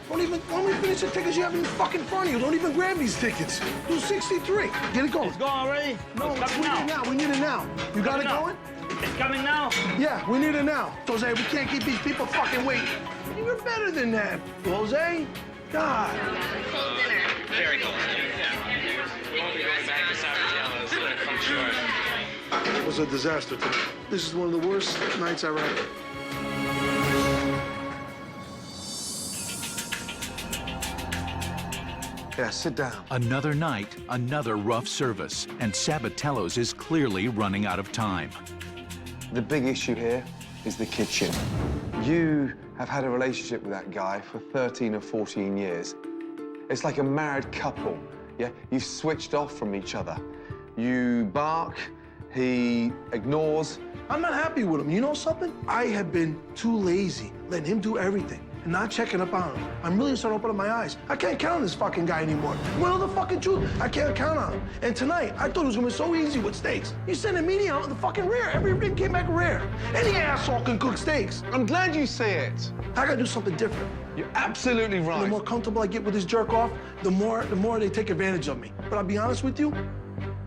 Don't even, why don't we finish the tickets you have in fucking front of you? Don't even grab these tickets. Do 63. Get it going. It's going already? No, it's we need it now. We need it now. You got it going? It's coming now. Yeah, we need it now. Jose, we can't keep these people fucking waiting. You're better than that, Jose. God. Cold dinner. Very cold. We'll be going back to Savatello's, I'm sure. It was a disaster today. This is one of the worst nights I ever had. Yeah, sit down. Another night, another rough service, and Sabatello's is clearly running out of time. The big issue here is the kitchen. You have had a relationship with that guy for 13 or 14 years. It's like a married couple, yeah? You've switched off from each other. You bark, he ignores. I'm not happy with him. You know something? I have been too lazy, letting him do everything and not checking up on him. I'm really starting to open up my eyes. I can't count on this fucking guy anymore. You know the fucking truth? I can't count on him. And tonight, I thought it was gonna be so easy with steaks. You sent a meeting out in the fucking rear. Every rib came back rare. Any asshole can cook steaks. I'm glad you see it. I gotta do something different. You're absolutely right. The more comfortable I get with this jerk off, the more they take advantage of me. But I'll be honest with you,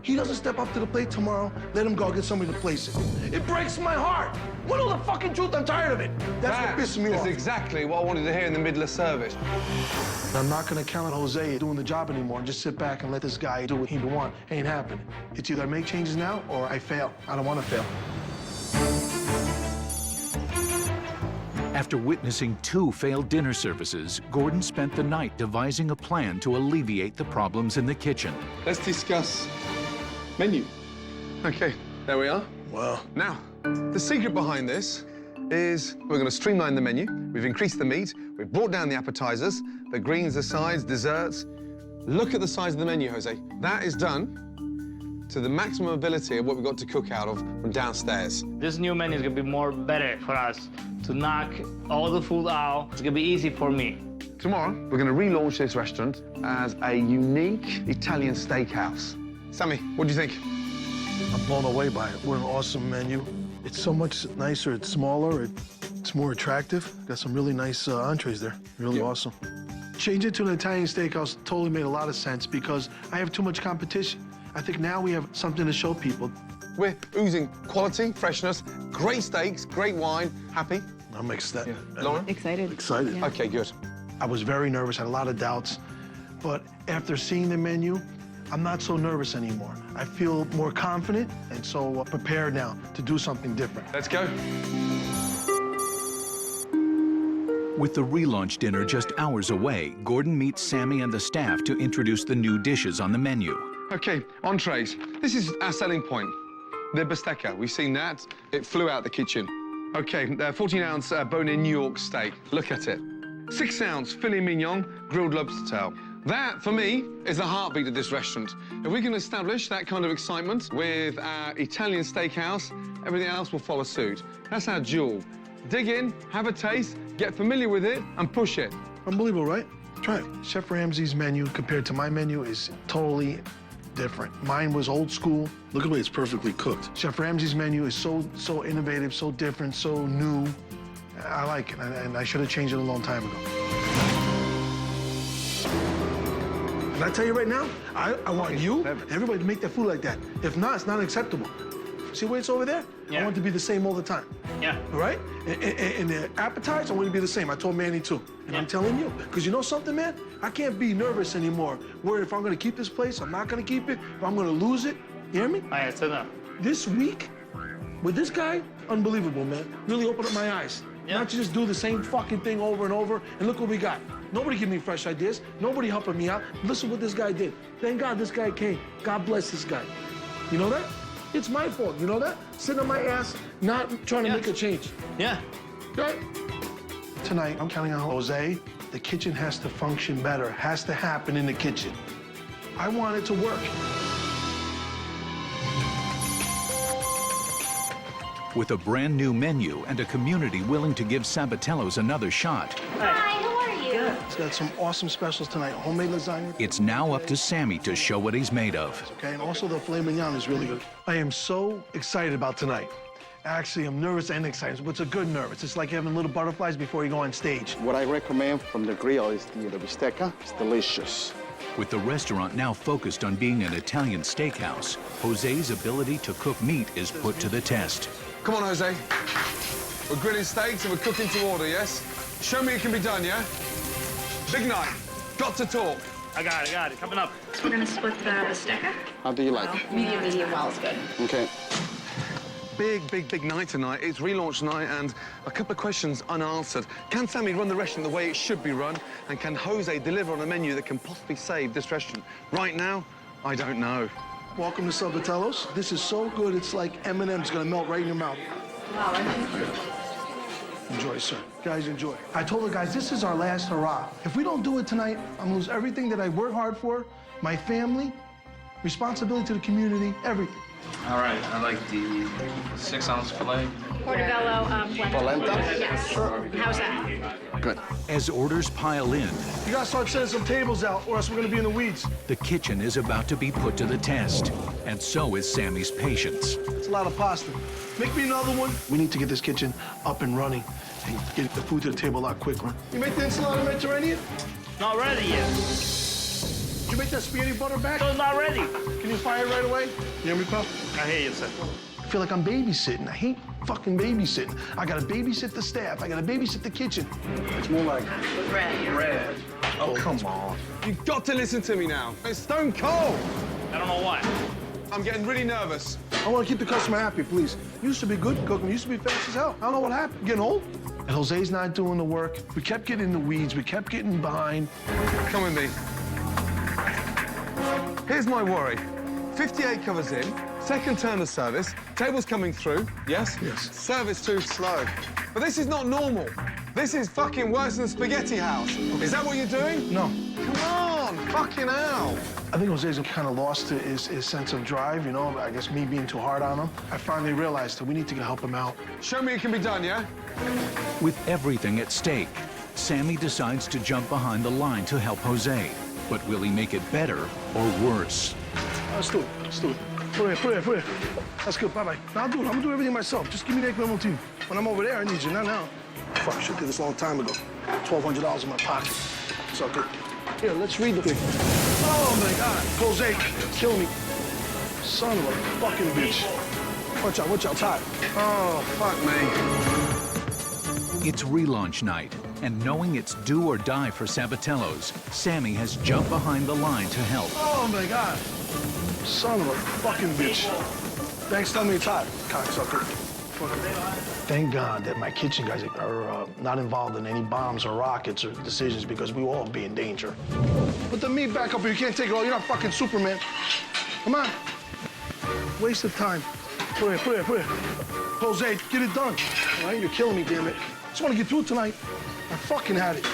he doesn't step up to the plate tomorrow, let him go, I'll get somebody to place it. It breaks my heart. What all the fucking truth? I'm tired of it. That's what pisses me off. That's exactly what I wanted to hear in the middle of service. I'm not gonna count on Jose doing the job anymore and just sit back and let this guy do what he wants. Ain't happening. It's either I make changes now or I fail. I don't wanna fail. After witnessing 2 failed dinner services, Gordon spent the night devising a plan to alleviate the problems in the kitchen. Let's discuss menu. Okay, there we are. Wow. Now, the secret behind this is we're going to streamline the menu. We've increased the meat. We've brought down the appetizers, the greens, the sides, desserts. Look at the size of the menu, Jose. That is done to the maximum ability of what we've got to cook out of from downstairs. This new menu is going to be more better for us to knock all the food out. It's going to be easy for me. Tomorrow, we're going to relaunch this restaurant as a unique Italian steakhouse. Sammy, what do you think? I'm blown away by it. What an awesome menu. It's so much nicer, it's smaller, it's more attractive. Got some really nice entrees there, really awesome. Change it to an Italian steakhouse totally made a lot of sense because I have too much competition. I think now we have something to show people. We're oozing quality, freshness, great steaks, great wine. Happy? I'm ecstatic. Yeah. Lauren? Excited. Excited. Yeah. Okay, good. I was very nervous, had a lot of doubts, but after seeing the menu, I'm not so nervous anymore. I feel more confident and so prepared now to do something different. Let's go. With the relaunch dinner just hours away, Gordon meets Sammy and the staff to introduce the new dishes on the menu. Okay, entrees. This is our selling point. The bistecca, we've seen that. It flew out the kitchen. Okay, 14-ounce bone-in New York steak. Look at it. 6-ounce filet mignon grilled lobster tail. That, for me, is the heartbeat of this restaurant. If we can establish that kind of excitement with our Italian steakhouse, everything else will follow suit. That's our jewel. Dig in, have a taste, get familiar with it, and push it. Unbelievable, right? Try it. Chef Ramsay's menu compared to my menu is totally different. Mine was old school. Look at the way it's perfectly cooked. Chef Ramsay's menu is so innovative, so different, so new. I like it, and I should have changed it a long time ago. Can I tell you right now, I want you, everybody to make that food like that. If not, it's not acceptable. See where it's over there? Yeah. I want it to be the same all the time. Yeah. All right? And the appetizer, I want it to be the same. I told Manny too. And I'm telling you, because you know something, man? I can't be nervous anymore. Worried if I'm gonna keep this place, I'm not gonna keep it, if I'm gonna lose it. You hear me? All right, sit down. This week, with this guy, unbelievable, man. Really opened up my eyes. Not to just do the same fucking thing over and over, and look what we got. Nobody give me fresh ideas. Nobody helping me out. Listen what this guy did. Thank God this guy came. God bless this guy. You know that? It's my fault, you know that? Sitting on my ass, not trying to make a change. Yeah. Right? Tonight, I'm counting on Jose. The kitchen has to function better, has to happen in the kitchen. I want it to work. With a brand new menu and a community willing to give Sabatello's another shot, Hi, how are you? It's got some awesome specials tonight. Homemade lasagna. it's now up to Sammy to show what he's made of. Okay, and also the filet mignon is really good. I am so excited about tonight. Actually, I'm nervous and excited, but it's a good nervous. It's like having little butterflies before you go on stage. What I recommend from the grill is the bistecca. It's delicious. With the restaurant now focused on being an Italian steakhouse, Jose's ability to cook meat is put to the test. Come on, Jose. We're grilling steaks and we're cooking to order, yes? Show me it can be done, yeah? Big night. Got to talk. I got it. Coming up. So we're gonna split the bistecca? How do you like? Medium well is good. Okay. Big night tonight. It's relaunch night and a couple of questions unanswered. Can Sammy run the restaurant the way it should be run? And can Jose deliver on a menu that can possibly save this restaurant? Right now, I don't know. Welcome to Sabatello's. This is so good, it's like M&M's gonna melt right in your mouth. Wow, Enjoy, sir. Guys, enjoy. I told the guys, this is our last hurrah. If we don't do it tonight, I'm gonna lose everything that I work hard for, my family, responsibility to the community, everything. All right, I like the 6-ounce filet. Portobello Polenta? Yes. Sure. How's that? Good. As orders pile in, You gotta start setting some tables out, or else we're gonna be in the weeds. the kitchen is about to be put to the test, and so is Sammy's patience. It's a lot of pasta. Make me another one. We need to get this kitchen up and running and get the food to the table a lot quicker. You make the enchilada Mediterranean? Not ready yet. Did you make that spaghetti butter back? Still not ready. Can you fire it right away? You hear me, pal? I hear you, sir. I feel like I'm babysitting. I hate fucking babysitting. I gotta babysit the staff. I gotta babysit the kitchen. It's more like Red. Oh, come on. You've got to listen to me now. It's stone cold. I don't know why. I'm getting really nervous. I want to keep the customer happy, please. Used to be good cooking. Used to be fast as hell. I don't know what happened. Getting old? And Jose's not doing the work. We kept getting in the weeds. We kept getting behind. Come with me. Here's my worry. 58 covers in, second turn of service, tables coming through, yes? Yes. Service too slow. But this is not normal. This is fucking worse than Spaghetti House. Is that what you're doing? No. Come on, fucking hell. I think Jose's kind of lost his sense of drive, you know? I guess me being too hard on him. I finally realized that we need to help him out. Show me it can be done, yeah? With everything at stake, Sammy decides to jump behind the line to help Jose. But will he make it better or worse? Let's do it. Let's do it. Put it here. That's good. Bye-bye. Now I'll do it. I'm gonna do everything myself. Just give me that limo team. When I'm over there, I need you. Not now. Fuck, I should do this a long time ago. $1,200 in my pocket. It's all good. Here, let's read the thing. Oh, my God. Jose, kill me. Son of a fucking bitch. Watch out, Todd. Oh, fuck me. It's relaunch night, and knowing it's do or die for Sabatello's, Sammy has jumped behind the line to help. Oh, my God. Son of a fucking bitch. Thanks, tell me it's hot, cocksucker. Thank God that my kitchen guys are not involved in any bombs or rockets or decisions because we will all be in danger. Put the meat back up here. You can't take it all. You're not fucking Superman. Come on. Waste of time. Put it here. Jose, get it done. All right, you're killing me, damn it. Just want to get through tonight. I fucking had it.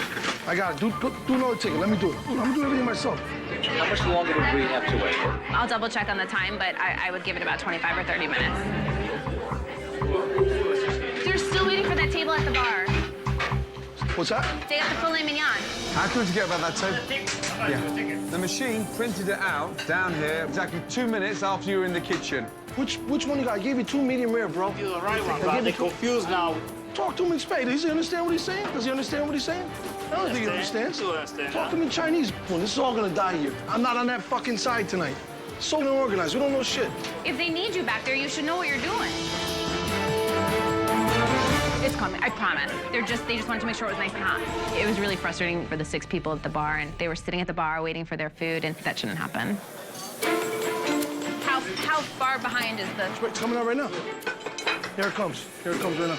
I got it. Do another ticket. Let me do it. I'm gonna do everything myself. How much longer do we have to wait? I'll double check on the time, but I would give it about 25 or 30 minutes. They're still waiting for that table at the bar. What's that? They got the filet mignon. How can we forget about that table? Yeah. The machine printed it out down here exactly 2 minutes after you were in the kitchen. Which one you got? I gave you 2 medium rare, bro. You're the right one, bro. They're confused now. Talk to him in Spanish. Does he understand what he's saying? Does he understand what he's saying? I don't think he understands. Talk to him in Chinese. Well, this is all gonna die here. I'm not on that fucking side tonight. So unorganized. We don't know shit. If they need you back there, you should know what you're doing. It's coming, I promise. They just wanted to make sure it was nice and hot. It was really frustrating for the 6 people at the bar, and they were sitting at the bar waiting for their food, and that shouldn't happen. How far behind is the... It's coming out right now. Here it comes. Here it comes right now.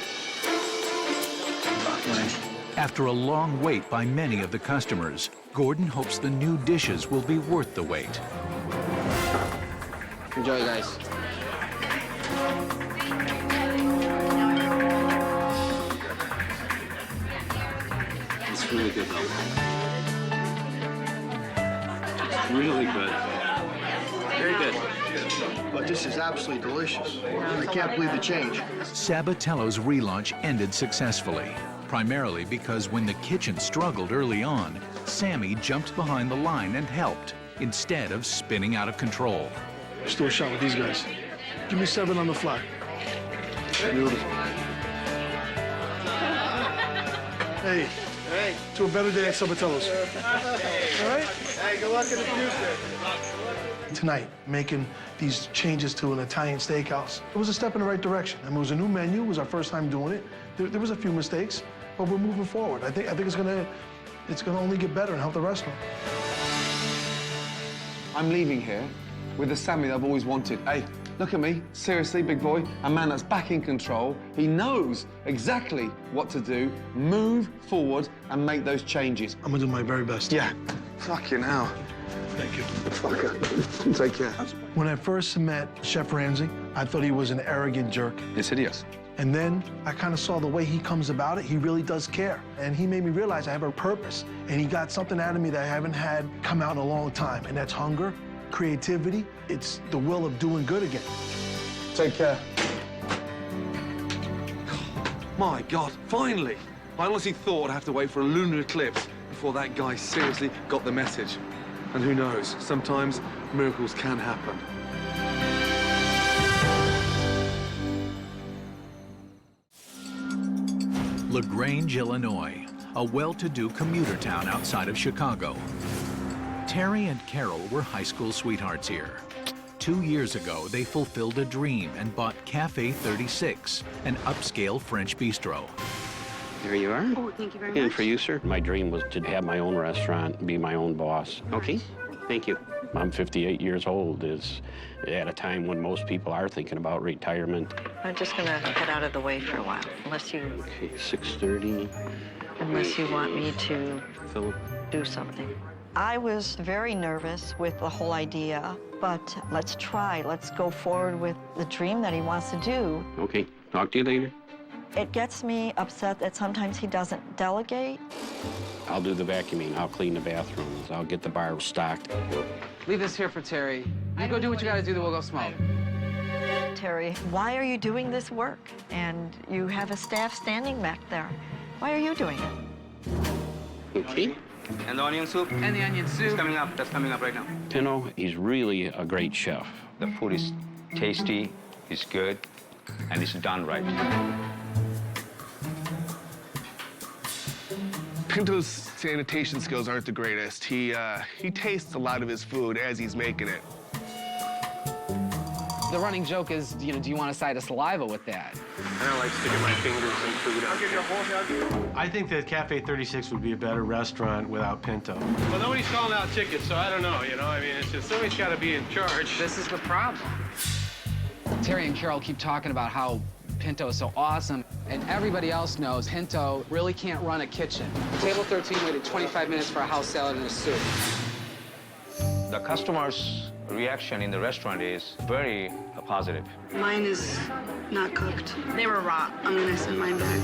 After a long wait by many of the customers, Gordon hopes the new dishes will be worth the wait. Enjoy, guys. Really good though. It's really good. Very good. But this is absolutely delicious. I can't believe the change. Sabatello's relaunch ended successfully, primarily because when the kitchen struggled early on, Sammy jumped behind the line and helped, instead of spinning out of control. Let's do a shot with these guys. Give me 7 on the fly. Beautiful. Hey. Hey. To a better day at Sabatello's. All right? Hey, good luck in the future. Tonight, making these changes to an Italian steakhouse, it was a step in the right direction. I mean, it was a new menu. It was our first time doing it. There was a few mistakes, but we're moving forward. I think it's gonna only get better and help the restaurant. I'm leaving here with the Sammy that I've always wanted. Hey, look at me. Seriously, big boy. A man that's back in control. He knows exactly what to do, move forward, and make those changes. I'm gonna do my very best. Yeah. Fucking hell. Thank you. Fucker. Take care. When I first met Chef Ramsay, I thought he was an arrogant jerk. Insidious. And then I kind of saw the way he comes about it. He really does care. And he made me realize I have a purpose. And he got something out of me that I haven't had come out in a long time. And that's hunger, creativity. It's the will of doing good again. Take care. My God, finally! I honestly thought I'd have to wait for a lunar eclipse before that guy seriously got the message. And who knows, sometimes miracles can happen. LaGrange, Illinois, a well-to-do commuter town outside of Chicago. Terry and Carol were high school sweethearts here. 2 years ago, they fulfilled a dream and bought Cafe 36, an upscale French bistro. Here you are. Oh, thank you very much. And for you, sir, my dream was to have my own restaurant, be my own boss. Okay, thank you. I'm 58 years old, is at a time when most people are thinking about retirement. I'm just gonna head out of the way for a while, unless you... Okay, 6:30. Unless you want me to Philip. do something. I was very nervous with the whole idea, but let's try. Let's go forward with the dream that he wants to do. Okay, talk to you later. It gets me upset that sometimes he doesn't delegate. I'll do the vacuuming, I'll clean the bathrooms, I'll get the bar stocked. Leave this here for Terry. You go do what you gotta do, then we'll go smoke. Terry, why are you doing this work? And you have a staff standing back there. Why are you doing it? Okay. And the onion soup? And the onion soup. It's coming up. That's coming up right now. Pinto, he's really a great chef. The food is tasty, it's good, and it's done right. Pinto's sanitation skills aren't the greatest. He tastes a lot of his food as he's making it. The running joke is, do you want a side of saliva with that? I don't like sticking my fingers in food. I'll give you a whole hug. I think that Cafe 36 would be a better restaurant without Pinto. Well, nobody's calling out tickets, so I don't know, I mean, it's just somebody's got to be in charge. This is the problem. Terry and Carol keep talking about how Pinto is so awesome, and everybody else knows Pinto really can't run a kitchen. Table 13 waited 25 minutes for a house salad and a soup. The customers' reaction in the restaurant is very positive. Mine is not cooked. They were raw. I'm gonna send mine back.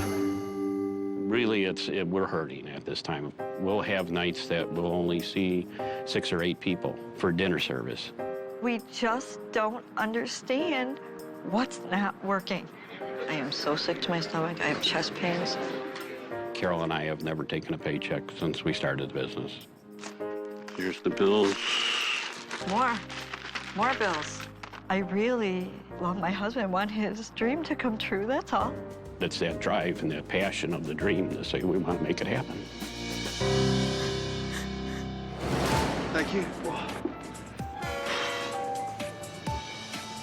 Really, we're hurting at this time. We'll have nights that we'll only see 6 or 8 people for dinner service. We just don't understand what's not working. I am so sick to my stomach. I have chest pains. Carol and I have never taken a paycheck since we started the business. Here's the bills. More bills. I really love my husband, want his dream to come true, that's all. It's that drive and that passion of the dream to say we want to make it happen. Thank you.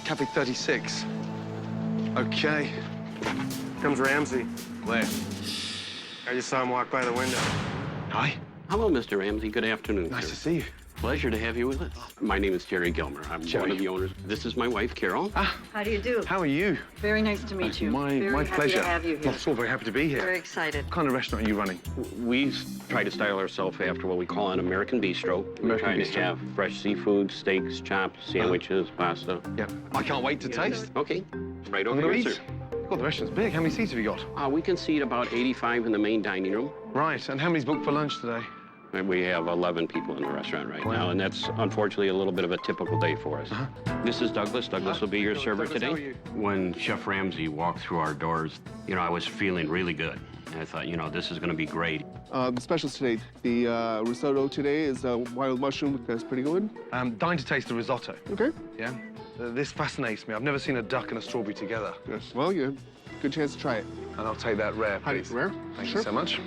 Cafe 36. Okay. Comes Ramsay. Where? I just saw him walk by the window. Hi. Hello, Mr. Ramsay. Good afternoon. Nice to see you. Pleasure to have you with us. My name is Jerry Gilmer. I'm one of the owners. This is my wife, Carol. How do you do? How are you? Very nice to meet you. My very pleasure. Happy to have you here. I'm so very happy to be here. Very excited. What kind of restaurant are you running? We try to style ourselves after what we call an American bistro. We're trying to have fresh seafood, steaks, chops, sandwiches, pasta. Yeah. I can't wait to taste. Okay. Right over I'm gonna here, eat. sir. God, the restaurant's big. How many seats have you got? We can seat about 85 in the main dining room. Right, and how many's booked for lunch today? We have 11 people in the restaurant right now, and that's unfortunately a little bit of a typical day for us. This is Douglas. Douglas will be your server Douglas, how are today. you? When Chef Ramsay walked through our doors, you know, I was feeling really good. And I thought, you know, this is going to be great. The specials today. The risotto today is wild mushroom. That's pretty good. I'm dying to taste the risotto. Okay. Yeah? This fascinates me. I've never seen a duck and a strawberry together. Yes. Well, you have a good chance to try it. And I'll take that rare, Honey, please. rare? Thank Sure. you so much.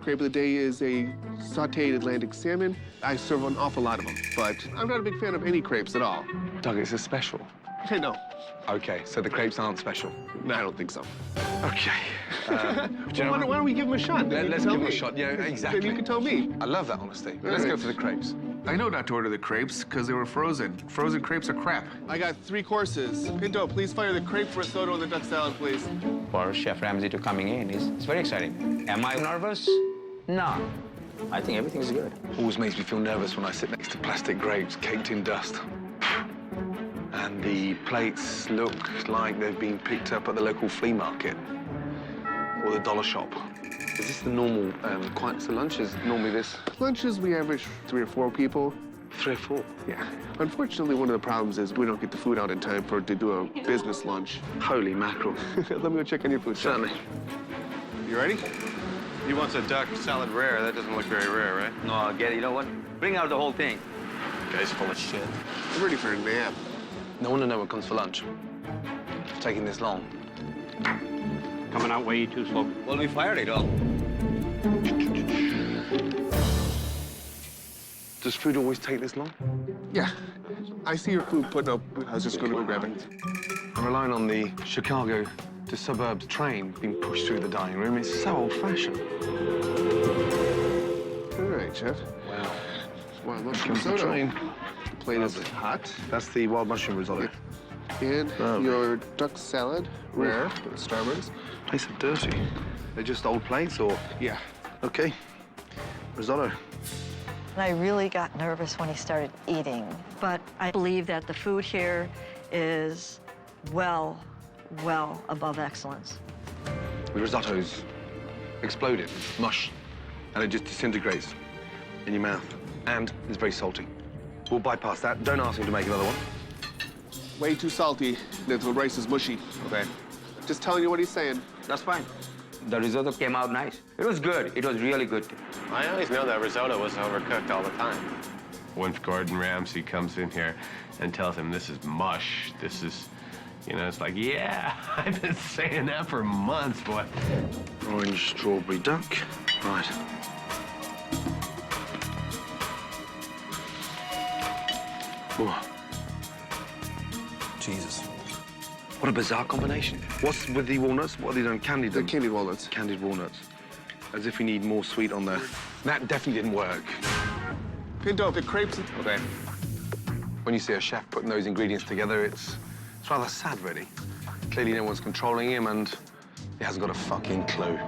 Crepe of the day is a sautéed Atlantic salmon. I serve an awful lot of them, but I'm not a big fan of any crepes at all. Doug, it's a special. Hey, no. Okay, so the crepes aren't special. No, I don't think so. Okay. Why don't we give them a shot? Let's give them a shot. Yeah, exactly. Then you can tell me. I love that honesty. Let's go for the crepes. I know not to order the crepes because they were frozen. Frozen crepes are crap. I got 3 courses. Pinto, please fire the crepe risotto and the duck salad, please. For Chef Ramsay to coming in it's very exciting. Am I nervous? No. I think everything's good. Always makes me feel nervous when I sit next to plastic grapes caked in dust. And the plates look like they've been picked up at the local flea market or the dollar shop. Is this the normal, so lunch is normally this? Lunches, we average 3 or 4 people. 3 or 4? Yeah. Unfortunately, one of the problems is we don't get the food out in time to do a business lunch. Holy mackerel. Let me go check on your food. Certainly. You ready? He wants a duck salad rare. That doesn't look very rare, right? No, I'll get it. You know what? Bring out the whole thing. Guy's full of shit. I'm ready for a nap. No one to know what comes for lunch. It's taking this long. Coming out way too slow. Well, we fired it all. Does food always take this long? Yeah. I see your food put up. I was just going to go grab it. I'm relying on the Chicago to suburbs train being pushed through the dining room. It's so old-fashioned. All right, Chef. Wow. Wild mushroom Comes the risotto. train. The plate is hot. That's the wild mushroom risotto. And Lovely. your duck salad, rare, Starbucks. Plates are dirty. They're just old plates, or? Yeah. Okay. Risotto. I really got nervous when he started eating, but I believe that the food here is well above excellence. The risotto's exploded, mush, and it just disintegrates in your mouth. And it's very salty. We'll bypass that. Don't ask him to make another one. Way too salty. The rice is mushy. Okay. Just telling you what he's saying. That's fine. The risotto came out nice. It was good. It was really good. I always know that risotto was overcooked all the time. Once Gordon Ramsay comes in here and tells him this is mush, this is, you know, it's like, yeah, I've been saying that for months, boy. Orange strawberry duck. Right. Oh. Jesus. What a bizarre combination. What's with the walnuts? What are they done? Candied them? Candied walnuts. Candied walnuts. As if we need more sweet on there. That definitely didn't work. Pinto, the crepes. Okay. When you see a chef putting those ingredients together, it's rather sad, really. Clearly no one's controlling him, and he hasn't got a fucking clue.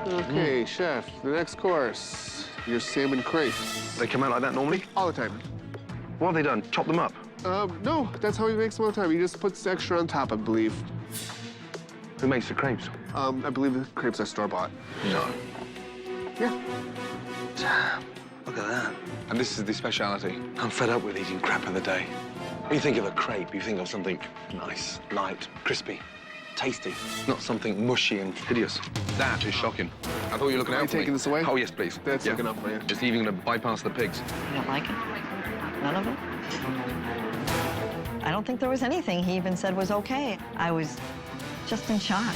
Okay, Chef, the next course, your salmon crepes. They come out like that normally? All the time. What have they done? Chop them up? No, that's how he makes them all the time. He just puts extra on top, I believe. Who makes the crepes? I believe the crepes are store-bought. No. Yeah. Damn. Look at that. And this is the speciality. I'm fed up with eating crap of the day. When you think of a crepe, you think of something nice, light, crispy, tasty, not something mushy and hideous. That is shocking. I thought you were looking out for me. Are you taking this away? Oh, yes, please. That's looking up for you. It's even going to bypass the pigs. You don't like it? None of it? I don't think there was anything he even said was okay. I was just in shock.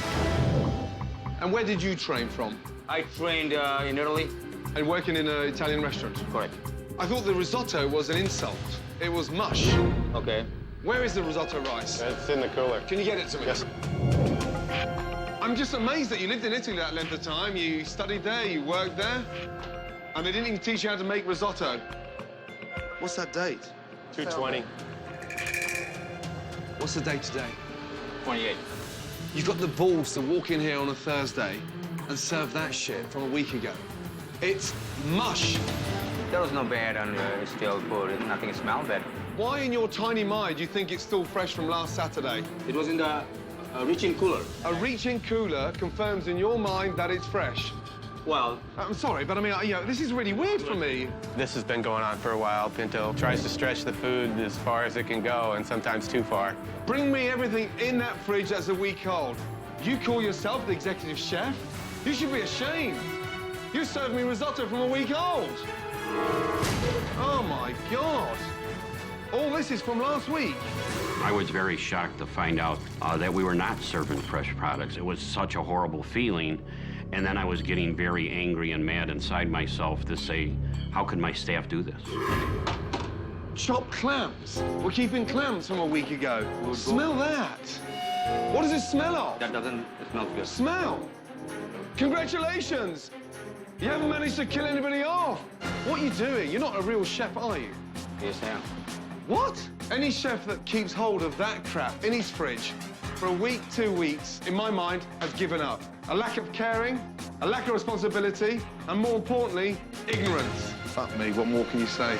And where did you train from? I trained in Italy. And working in an Italian restaurant? Correct. I thought the risotto was an insult. It was mush. Okay. Where is the risotto rice? It's in the cooler. Can you get it to me? Yes. I'm just amazed that you lived in Italy that length of time. You studied there, you worked there, and they didn't even teach you how to make risotto. What's that date? 220. What's the date today? 28. You've got the balls to walk in here on a Thursday and serve that shit from a week ago. It's mush. There was no bad on still food. Nothing smelled bad. Why in your tiny mind do you think it's still fresh from last Saturday? It was in the A reach-in cooler. A reach-in cooler confirms in your mind that it's fresh. Well, I'm sorry, but I mean, you know, this is really weird for me. This has been going on for a while. Pinto tries to stretch the food as far as it can go, and sometimes too far. Bring me everything in that fridge that's a week old. You call yourself the executive chef? You should be ashamed. You served me risotto from a week old. Oh, my God. All this is from last week. I was very shocked to find out that we were not serving fresh products. It was such a horrible feeling. And then I was getting very angry and mad inside myself to say, how could my staff do this? Chopped clams. We're keeping clams from a week ago. Smell that. What does it smell of? That doesn't, it smells good. Smell. Congratulations. You haven't managed to kill anybody off. What are you doing? You're not a real chef, are you? Yes, I am. What? Any chef that keeps hold of that crap in his fridge for a week, 2 weeks, in my mind, has given up. A lack of caring, a lack of responsibility, and more importantly, ignorance. Fuck me, what more can you say?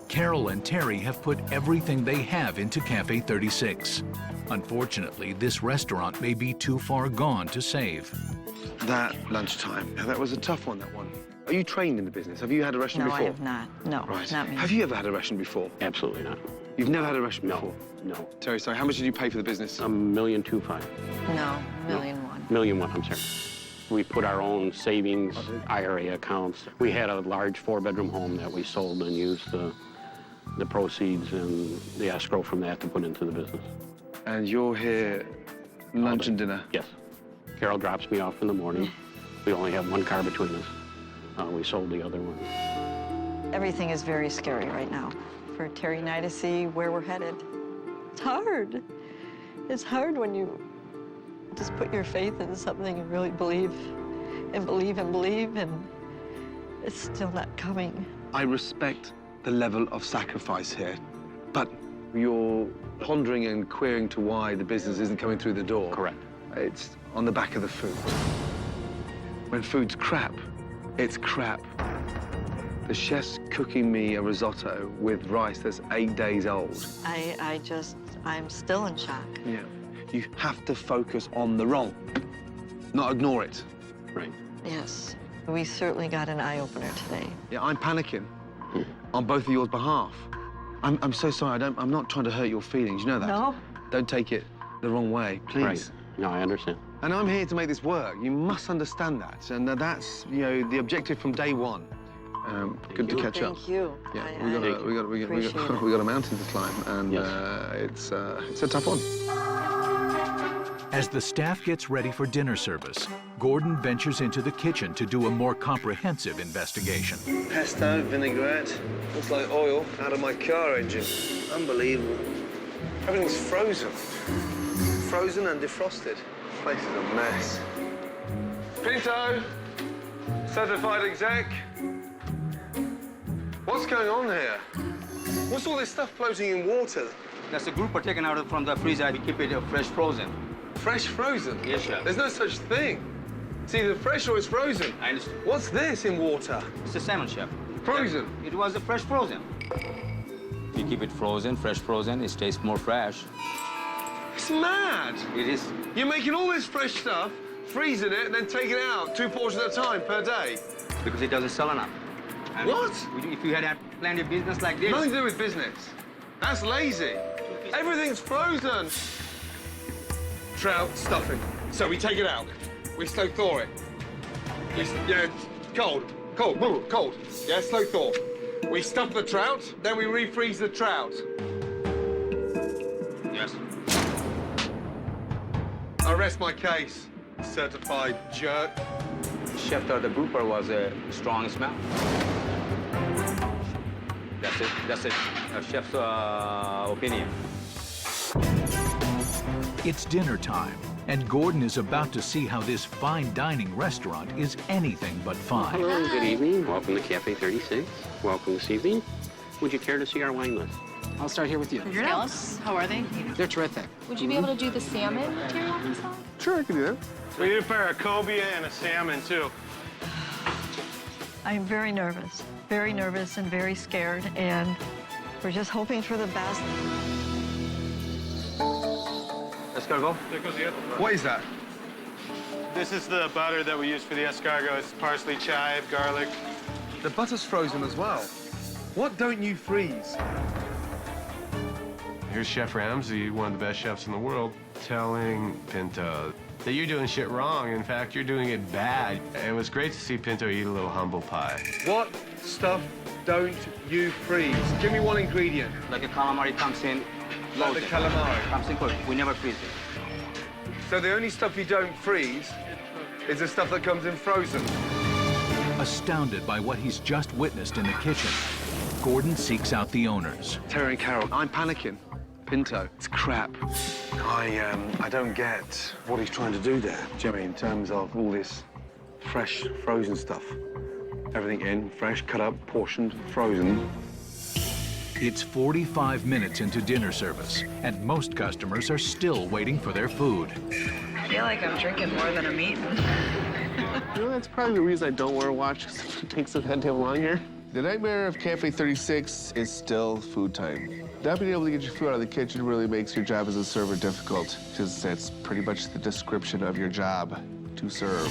Carol and Terry have put everything they have into Cafe 36. Unfortunately, this restaurant may be too far gone to save. That lunchtime, yeah, that was a tough one, that one. Are you trained in the business? Have you had a restaurant before? No, I have not. No, right. Not me. Have you ever had a restaurant before? Absolutely not. You've never had a restaurant before? No. Terry, sorry, how much did you pay for the business? $1,250,000. No, $1,000,001. $1,000,001, I'm sorry. We put our own savings, IRA accounts. We had a large 4-bedroom home that we sold and used the proceeds and the escrow from that to put into the business. And you're here lunch and dinner? Yes. Carol drops me off in the morning. We only have one car between us. We sold the other one. Everything is very scary right now for Terry and I to see where we're headed. It's hard. It's hard when you just put your faith in something and really believe and believe and believe, and it's still not coming. I respect the level of sacrifice here, but you're pondering and querying to why the business isn't coming through the door. Correct. It's on the back of the food. When food's crap, it's crap. The chef's cooking me a risotto with rice that's 8 days old. I'm still in shock. Yeah. You have to focus on the wrong, not ignore it. Right. Yes. We certainly got an eye-opener today. Yeah, I'm panicking on both of yours behalf. I'm so sorry. I'm not trying to hurt your feelings. You know that? No. Don't take it the wrong way, please. Right. No, I understand. And I'm here to make this work. You must understand that. And that's, you know, the objective from day one. Good to catch up. Thank you. Yeah, we got a mountain to climb, and yes. It's a tough one. As the staff gets ready for dinner service, Gordon ventures into the kitchen to do a more comprehensive investigation. Pesto, vinaigrette, looks like oil out of my car engine. Unbelievable. Everything's frozen. Frozen and defrosted. This place is a mess. Pinto, certified exec. What's going on here? What's all this stuff floating in water? That's a grouper taken out from the freezer. We keep it fresh frozen. Fresh frozen? Yes, chef. There's no such thing. It's either fresh or it's frozen. I understand. What's this in water? It's a salmon, chef. Frozen? It was a fresh frozen. You keep it frozen, fresh frozen. It tastes more fresh. It's mad. It is. You're making all this fresh stuff, freezing it, and then taking it out 2 portions at a time per day. Because it doesn't sell enough. And what? If you had planned a business like this... Nothing to do with business. That's lazy. Everything's frozen. Trout stuffing. So we take it out. We slow thaw it. Cold. Yeah, slow thaw. We stuff the trout, then we refreeze the trout. Yes. I rest my case, certified jerk. Chef thought the grouper was a strong smell. That's it. Chef's opinion. It's dinner time, and Gordon is about to see how this fine dining restaurant is anything but fine. Hello, good evening. Welcome to Cafe 36. Welcome this evening. Would you care to see our wine list? I'll start here with you. Scallops, how are they? They're terrific. Would you be able to do the salmon teriyaki sauce? Sure, I can do that. We need a pair of cobia and a salmon, too. I'm very nervous and very scared, and we're just hoping for the best. Escargot? What is that? This is the butter that we use for the escargot. It's parsley, chive, garlic. The butter's frozen as well. What don't you freeze? Here's Chef Ramsay, one of the best chefs in the world, telling Pinto that you're doing shit wrong. In fact, you're doing it bad. It was great to see Pinto eat a little humble pie. What stuff don't you freeze? Give me one ingredient. Like a calamari comes in. Like the calamari. Comes in cooked. We never freeze it. So the only stuff you don't freeze is the stuff that comes in frozen. Astounded by what he's just witnessed in the kitchen, Gordon seeks out the owners. Terry and Carol, I'm panicking. Pinto, it's crap. I don't get what he's trying to do there, Jimmy, in terms of all this fresh, frozen stuff. Everything in, fresh, cut up, portioned, frozen. It's 45 minutes into dinner service, and most customers are still waiting for their food. I feel like I'm drinking more than I'm eating. You know, that's probably the reason I don't wear a watch, because it takes a goddamn longer. The nightmare of Cafe 36 is still food time. Not being able to get your food out of the kitchen really makes your job as a server difficult, because that's pretty much the description of your job, to serve.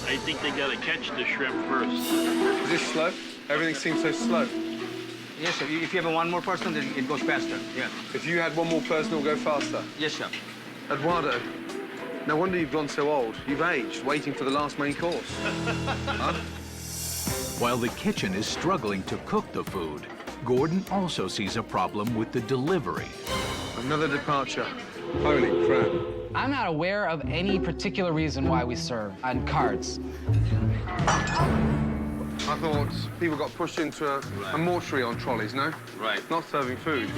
I think they gotta catch the shrimp first. Is this slow? Everything seems so slow. Yes, sir. If you have one more person, then it goes faster. Yeah. If you had one more person, it'll go faster. Yes, sir. Eduardo, no wonder you've gone so old. You've aged, waiting for the last main course. Huh? While the kitchen is struggling to cook the food, Gordon also sees a problem with the delivery. Another departure. Holy crap. I'm not aware of any particular reason why we serve on cards. I thought people got pushed into a mortuary on trolleys, no? Right. Not serving food.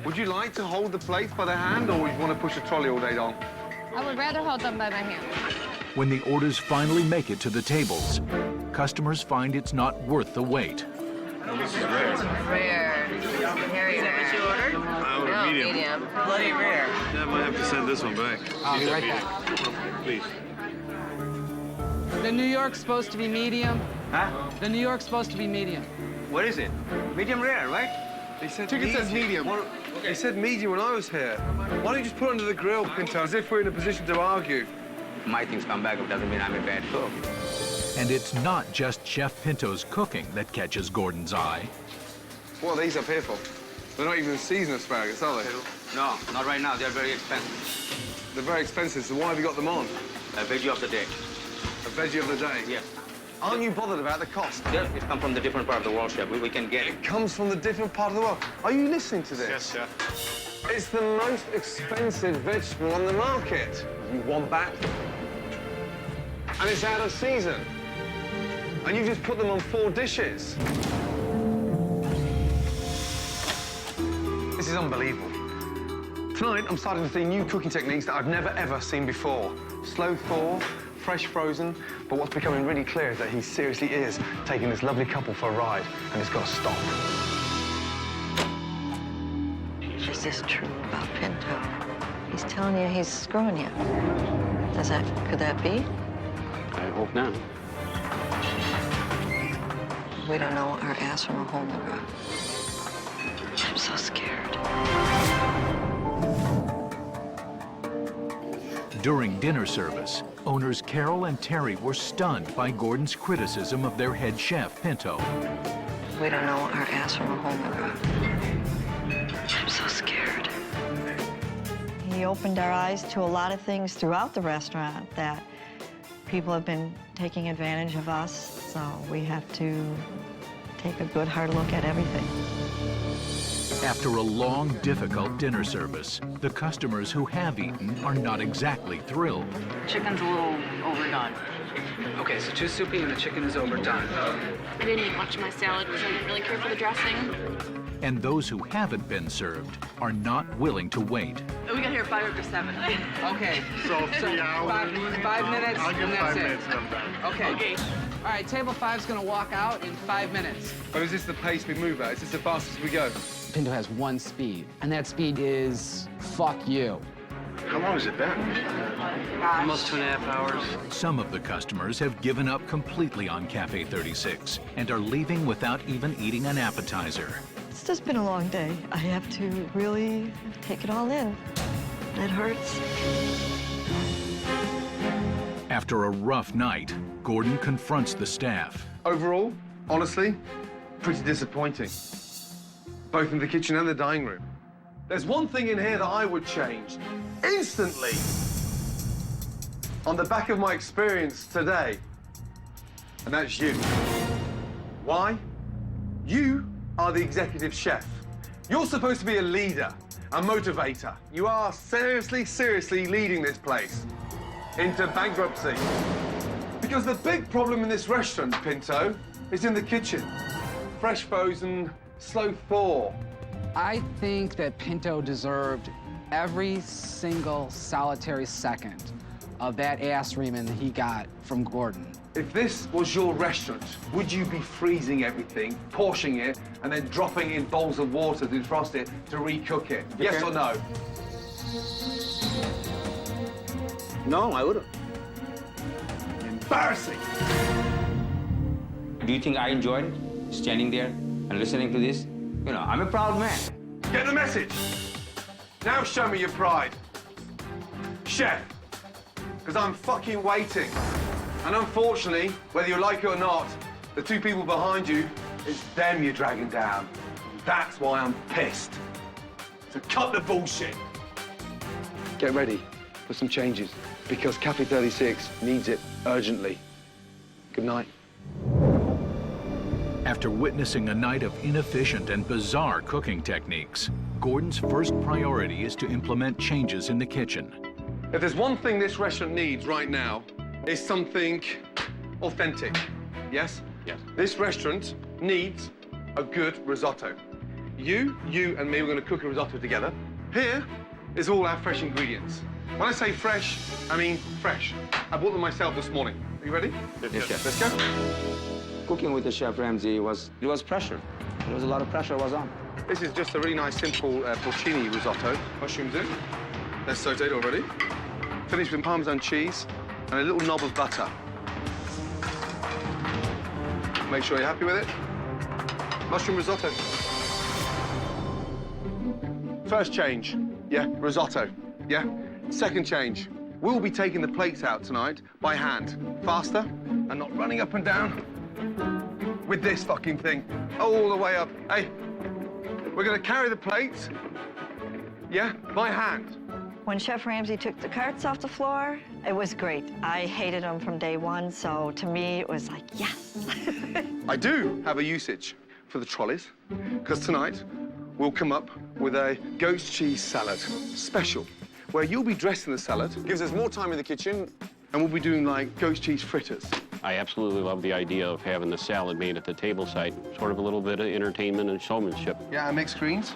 Would you like to hold the plates by the hand, or would you want to push a trolley all day long? I would rather hold them by my hand. When the orders finally make it to the tables, customers find it's not worth the wait. This is rare. Rare. Very rare. Is that what you ordered? I ordered medium. Bloody rare. Yeah, I might have to send this one back. I'll be right back. Please. The New York's supposed to be medium. Huh? The New York's supposed to be medium. What is it? Medium rare, right? He said Ticket says medium. Well, okay. He said medium when I was here. Why don't you just put it under the grill, Pinto, as if we're in a position to argue? My things come back, it doesn't mean I'm a bad cook. And it's not just Chef Pinto's cooking that catches Gordon's eye. What are these up here for? They're not even seasoned asparagus, are they? No, not right now. They're very expensive. They're very expensive, so why have you got them on? A veggie of the day. A veggie of the day? Yes. Aren't you bothered about the cost? Yes, it comes from the different part of the world, Chef. We can get it. It comes from the different part of the world. Are you listening to this? Yes, Chef. It's the most expensive vegetable on the market. You want that? And it's out of season. And you just put them on 4 dishes. This is unbelievable. Tonight, I'm starting to see new cooking techniques that I've never, ever seen before. Slow thaw, fresh frozen, but what's becoming really clear is that he seriously is taking this lovely couple for a ride, and it's got to stop. Is this true about Pinto? He's telling you he's screwing you. Could that be? I hope not. We don't know our ass from a hole in the ground. I'm so scared. During dinner service, owners Carol and Terry were stunned by Gordon's criticism of their head chef, Pinto. We don't know our ass from a hole in the ground. I'm so scared. He opened our eyes to a lot of things throughout the restaurant that people have been taking advantage of us, so we have to take a good hard look at everything. After a long, difficult dinner service, the customers who have eaten are not exactly thrilled. Chicken's a little overdone. Okay, so too soupy and the chicken is overdone. I didn't eat much of my salad because I didn't really care for the dressing. And those who haven't been served are not willing to wait. We got here 5 after 7. Okay. So 3 hours. 5 minutes, I'll give and that's 5 it. minutes and I'm done. Okay. All right, table 5's gonna walk out in 5 minutes. Oh, is this the pace we move at? Is this the fastest we go? Pinto has one speed, and that speed is fuck you. How long has it been? Almost 2.5 hours. Some of the customers have given up completely on Cafe 36 and are leaving without even eating an appetizer. It's It's just been a long day. I have to really take it all in. It hurts. After a rough night, Gordon confronts the staff. Overall, honestly, pretty disappointing. Both in the kitchen and the dining room. There's one thing in here that I would change instantly. On the back of my experience today, and that's you. Why? You are the executive chef. You're supposed to be a leader, a motivator. You are seriously leading this place into bankruptcy. Because the big problem in this restaurant, Pinto, is in the kitchen. Fresh frozen, slow thaw. I think that Pinto deserved every single solitary second of that ass reaming that he got from Gordon. If this was your restaurant, would you be freezing everything, portioning it, and then dropping in bowls of water to defrost it to recook it? Yes or no? No, I wouldn't. Embarrassing! Do you think I enjoyed standing there and listening to this? You know, I'm a proud man. Get the message. Now show me your pride. Chef, because I'm fucking waiting. And unfortunately, whether you like it or not, the two people behind you, it's them you're dragging down. That's why I'm pissed. So cut the bullshit. Get ready for some changes, because Cafe 36 needs it urgently. Good night. After witnessing a night of inefficient and bizarre cooking techniques, Gordon's first priority is to implement changes in the kitchen. If there's one thing this restaurant needs right now, it's something authentic. Yes? Yes. This restaurant needs a good risotto. You, and me, we're going to cook a risotto together. Here is all our fresh ingredients. When I say fresh, I mean fresh. I bought them myself this morning. Are you ready? Yes, chef. Let's go. Cooking with the chef Ramsay was pressure. There was a lot of pressure was on. This is just a really nice, simple porcini risotto. Mushrooms in. They're sauteed already. Finished with Parmesan cheese and a little knob of butter. Make sure you're happy with it. Mushroom risotto. First change, yeah, risotto, yeah. Second change, we'll be taking the plates out tonight by hand. Faster and not running up and down with this fucking thing all the way up. Hey, we're gonna carry the plates, yeah, by hand. When Chef Ramsay took the carts off the floor, it was great. I hated them from day one, so to me it was like, yes. I do have a usage for the trolleys, because tonight we'll come up with a goat's cheese salad special, where you'll be dressing the salad, gives us more time in the kitchen, and we'll be doing like goat's cheese fritters. I absolutely love the idea of having the salad made at the table side, sort of a little bit of entertainment and showmanship. Yeah, and mixed greens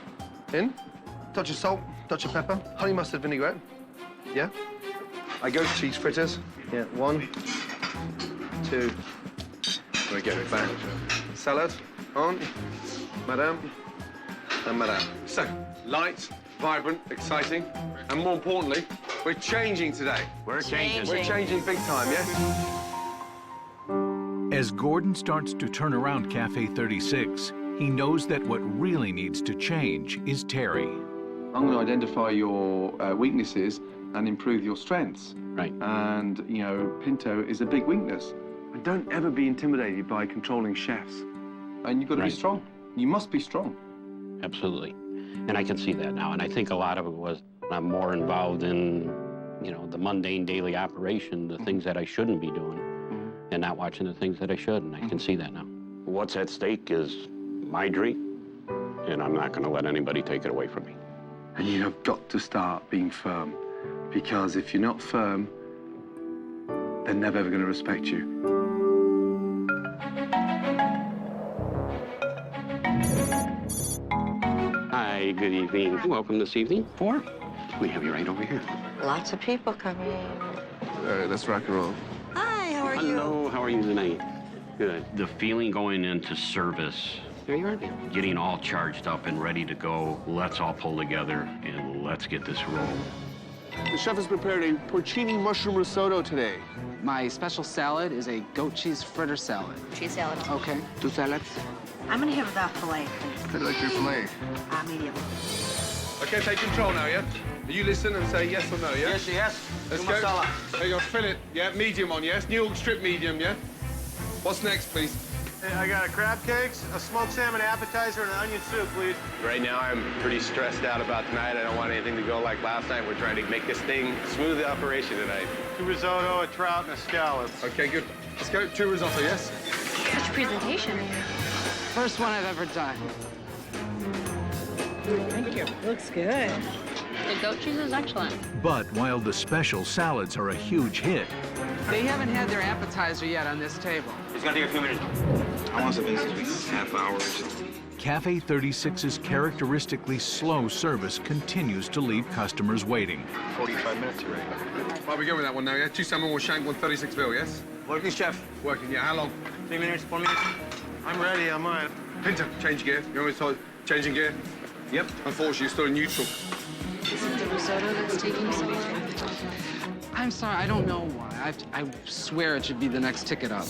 in, touch of salt, touch of pepper, honey mustard vinaigrette, yeah. I goat's cheese fritters, yeah, 1, 2, let me get it back. Salad on, madame, and madame. So, light, vibrant, exciting, and more importantly, we're changing today. We're changing. We're changing big time, yeah? As Gordon starts to turn around Cafe 36, he knows that what really needs to change is Terry. I'm going to identify your weaknesses and improve your strengths. Right. And, you know, Pinto is a big weakness. And don't ever be intimidated by controlling chefs. And you've got to be strong. You must be strong. Absolutely. And I can see that now. And I think a lot of it was I'm more involved in, you know, the mundane daily operation, the things that I shouldn't be doing, and not watching the things that I should. And I can see that now. What's at stake is my dream, and I'm not going to let anybody take it away from me. And you have got to start being firm, because if you're not firm, they're never ever going to respect you. Hi, good evening. Welcome this evening. We have you right over here. Lots of people coming. All right, let's rock and roll. Hi, how are you? Hello, how are you tonight? Good. The feeling going into service, there you are, getting all charged up and ready to go. Let's all pull together and let's get this rolling. The chef has prepared a porcini mushroom risotto today. My special salad is a goat cheese fritter salad. Cheese salad. Okay. 2 salads. I'm gonna have the filet, I'd like your filet. medium. Okay, take control now, yeah? You listen and say yes or no, yeah? Yes, yes. Let's Two go. masala. There you go, fill it. Yeah, medium on, yes? New York strip medium, yeah? What's next, please? I got a crab cakes, a smoked salmon appetizer, and an onion soup, please. Right now, I'm pretty stressed out about tonight. I don't want anything to go like last night. We're trying to make this thing smooth operation tonight. 2 risotto, a trout, and a scallop. Okay, good. Let's go. 2 risotto, yes? Such presentation. First one I've ever done. Thank you. Looks good. The goat cheese is excellent. But while the special salads are a huge hit, They haven't had their appetizer yet on this table. It's gonna take a few minutes. How long has it been since we half hour or so? Cafe 36's characteristically slow service continues to leave customers waiting. 45 minutes already. Right, we go with that one now, yeah? 2 salmon, 1 shank, 1 36 bill, yes? Working, chef. Working, yeah. How long? 3 minutes, 4 minutes. I'm ready, I'm on it. Pinto, change gear. You always told changing gear? Yep. Unfortunately, you're still in neutral. Is it the risotto that's taking so long? I'm sorry, I don't know why. I swear it should be the next ticket up.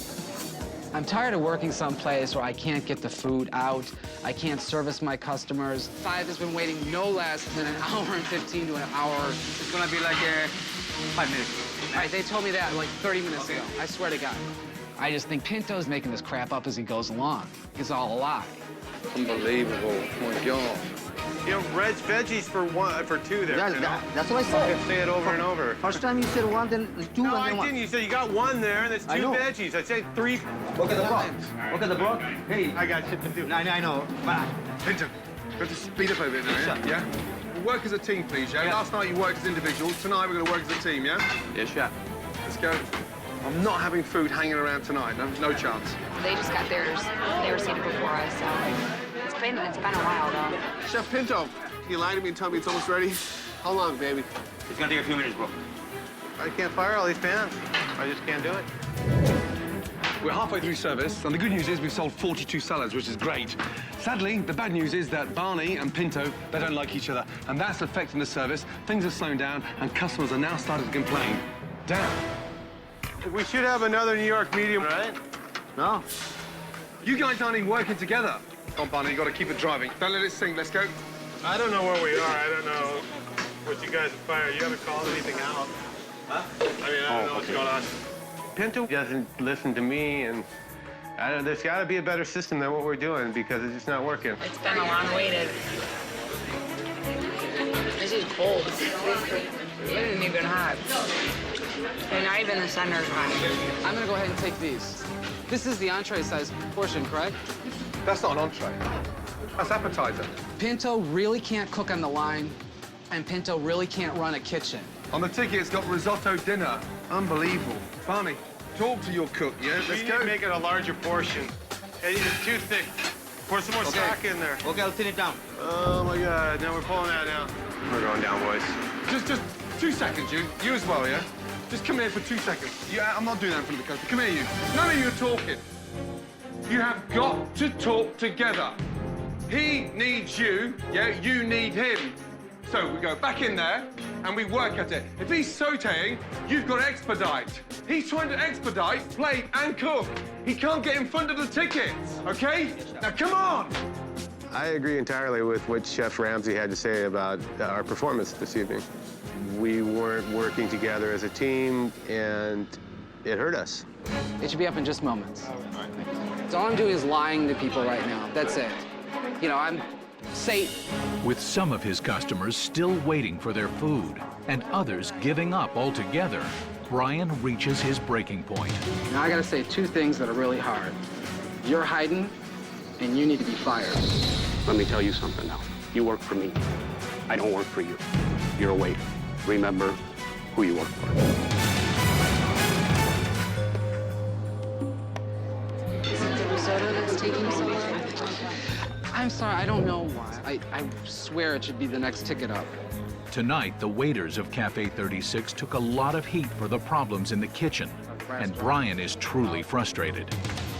I'm tired of working someplace where I can't get the food out, I can't service my customers. 5 has been waiting no less than an hour and 15 to an hour. It's gonna be like 5 minutes. Right, they told me that like 30 minutes ago. I swear to God. I just think Pinto's making this crap up as he goes along. It's all a lie. Unbelievable. Oh, my God. You know, veggies for 2 there. That's what I said. Say it over and over. First time you said 1, then 2, No, and I then 1. didn't. You said you got 1 there, and it's 2 I know. veggies. I said 3. Look at the broth. Look at the broth. Hey. I got shit to do. I know. But Pinto, we have to speed up a bit now, yeah? Yeah? We'll work as a team, please, yeah? Last night you worked as individuals. Tonight we're going to work as a team, yeah? yes, chef. Let's go. I'm not having food hanging around tonight. No chance. They just got theirs. They were seated before us, so it's been a while though. Chef Pinto, can you lie to me and tell me it's almost ready? How long, baby? It's gonna take a few minutes, bro. I can't fire all these pans. I just can't do it. We're halfway through service, and the good news is we've sold 42 salads, which is great. Sadly, the bad news is that Barney and Pinto, they don't like each other, and that's affecting the service. Things are slowing down, and customers are now starting to complain. Damn. We should have another New York medium, right? No. You guys aren't even working together. Come on, Barney, you gotta keep it driving. Don't let it sink, let's go. I don't know where we are. I don't know what you guys have fired. You haven't called anything out. Huh? I mean, I don't know what's going on. Pinto doesn't listen to me, and there's got to be a better system than what we're doing because it's just not working. It's been a long waited. This is cold. It isn't even hot. And not even the center's hot. I'm gonna go ahead and take these. This is the entree size portion, correct? That's not an entree. That's appetizer. Pinto really can't cook on the line, and Pinto really can't run a kitchen. On the ticket, it's got risotto dinner. Unbelievable. Barney, talk to your cook, yeah? Let's go. Make it a larger portion. Hey, it's too thick. Pour some more stock in there. Okay, I'll thin it down. Oh my God! Now we're pulling that down. We're going down, boys. Just 2 seconds, you. You as well, yeah? Just come here for 2 seconds. Yeah, I'm not doing that in front of the customer. Come here, you. None of you are talking. You have got to talk together. He needs you, yeah? You need him. So we go back in there and we work at it. If he's sauteing, you've got to expedite. He's trying to expedite, plate, and cook. He can't get in front of the tickets, okay? Now, come on! I agree entirely with what Chef Ramsay had to say about our performance this evening. We weren't working together as a team, and it hurt us. It should be up in just moments. So all I'm doing is lying to people right now. That's it. You know, I'm Satan. With some of his customers still waiting for their food and others giving up altogether, Brian reaches his breaking point. Now I gotta say 2 things that are really hard. You're hiding, and you need to be fired. Let me tell you something now. You work for me. I don't work for you. You're a waiter. Remember who you work for. Is it the risotto that's taking so long? I'm sorry, I don't know why. I swear it should be the next ticket up. Tonight, the waiters of Cafe 36 took a lot of heat for the problems in the kitchen, and Brian is truly frustrated.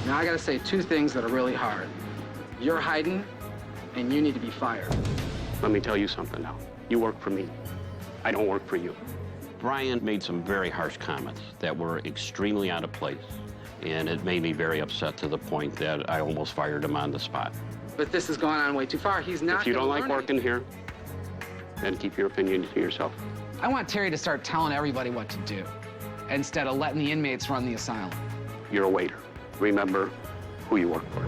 Now I gotta say 2 things that are really hard. You're hiding, and you need to be fired. Let me tell you something now. You work for me. I don't work for you. Brian made some very harsh comments that were extremely out of place, and it made me very upset to the point that I almost fired him on the spot. But this has gone on way too far. He's not. If you don't gonna like learn working here, then keep your opinion to yourself. I want Terry to start telling everybody what to do instead of letting the inmates run the asylum. You're a waiter. Remember who you work for.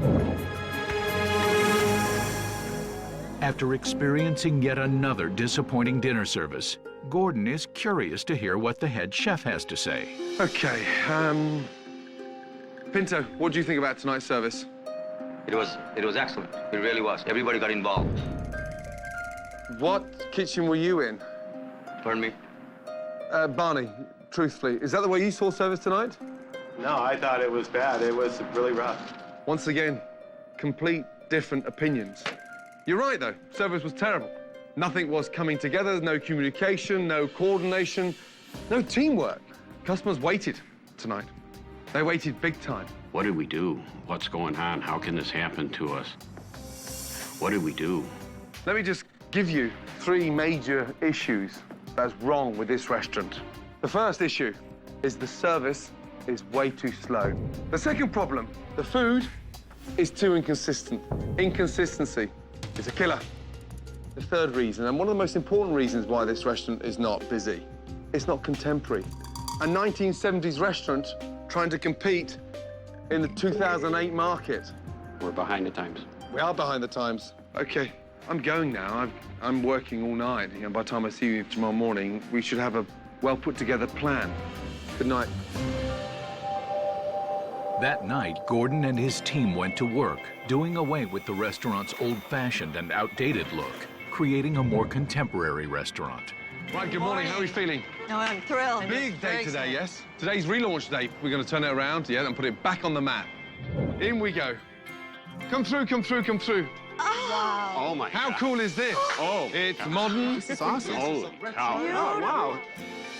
After experiencing yet another disappointing dinner service, Gordon is curious to hear what the head chef has to say. Okay, Pinto, what do you think about tonight's service? It was excellent. It really was. Everybody got involved. What kitchen were you in? Pardon me? Barney, truthfully, is that the way you saw service tonight? No, I thought it was bad. It was really rough. Once again, complete different opinions. You're right, though. Service was terrible. Nothing was coming together, no communication, no coordination, no teamwork. Customers waited tonight. They waited big time. What did we do? What's going on? How can this happen to us? What did we do? Let me just give you 3 major issues that's wrong with this restaurant. The first issue is the service is way too slow. The second problem, the food is too inconsistent. Inconsistency is a killer. The third reason, and one of the most important reasons why this restaurant is not busy, it's not contemporary. A 1970s restaurant trying to compete in the 2008 market. We're behind the times. We are behind the times. Okay, I'm going now. I'm working all night. You know, by the time I see you tomorrow morning, we should have a well put together plan. Good night. That night, Gordon and his team went to work, doing away with the restaurant's old-fashioned and outdated look, creating a more contemporary restaurant. Right, good morning. How are we feeling? No, I'm thrilled. Big day today, yes? Today's relaunch day. We're going to turn it around, yeah, and put it back on the map. In we go. Come through, come through, come through. Wow. Oh, my How God. cool is this? Oh. It's modern. This is awesome. Holy cow. Oh, wow.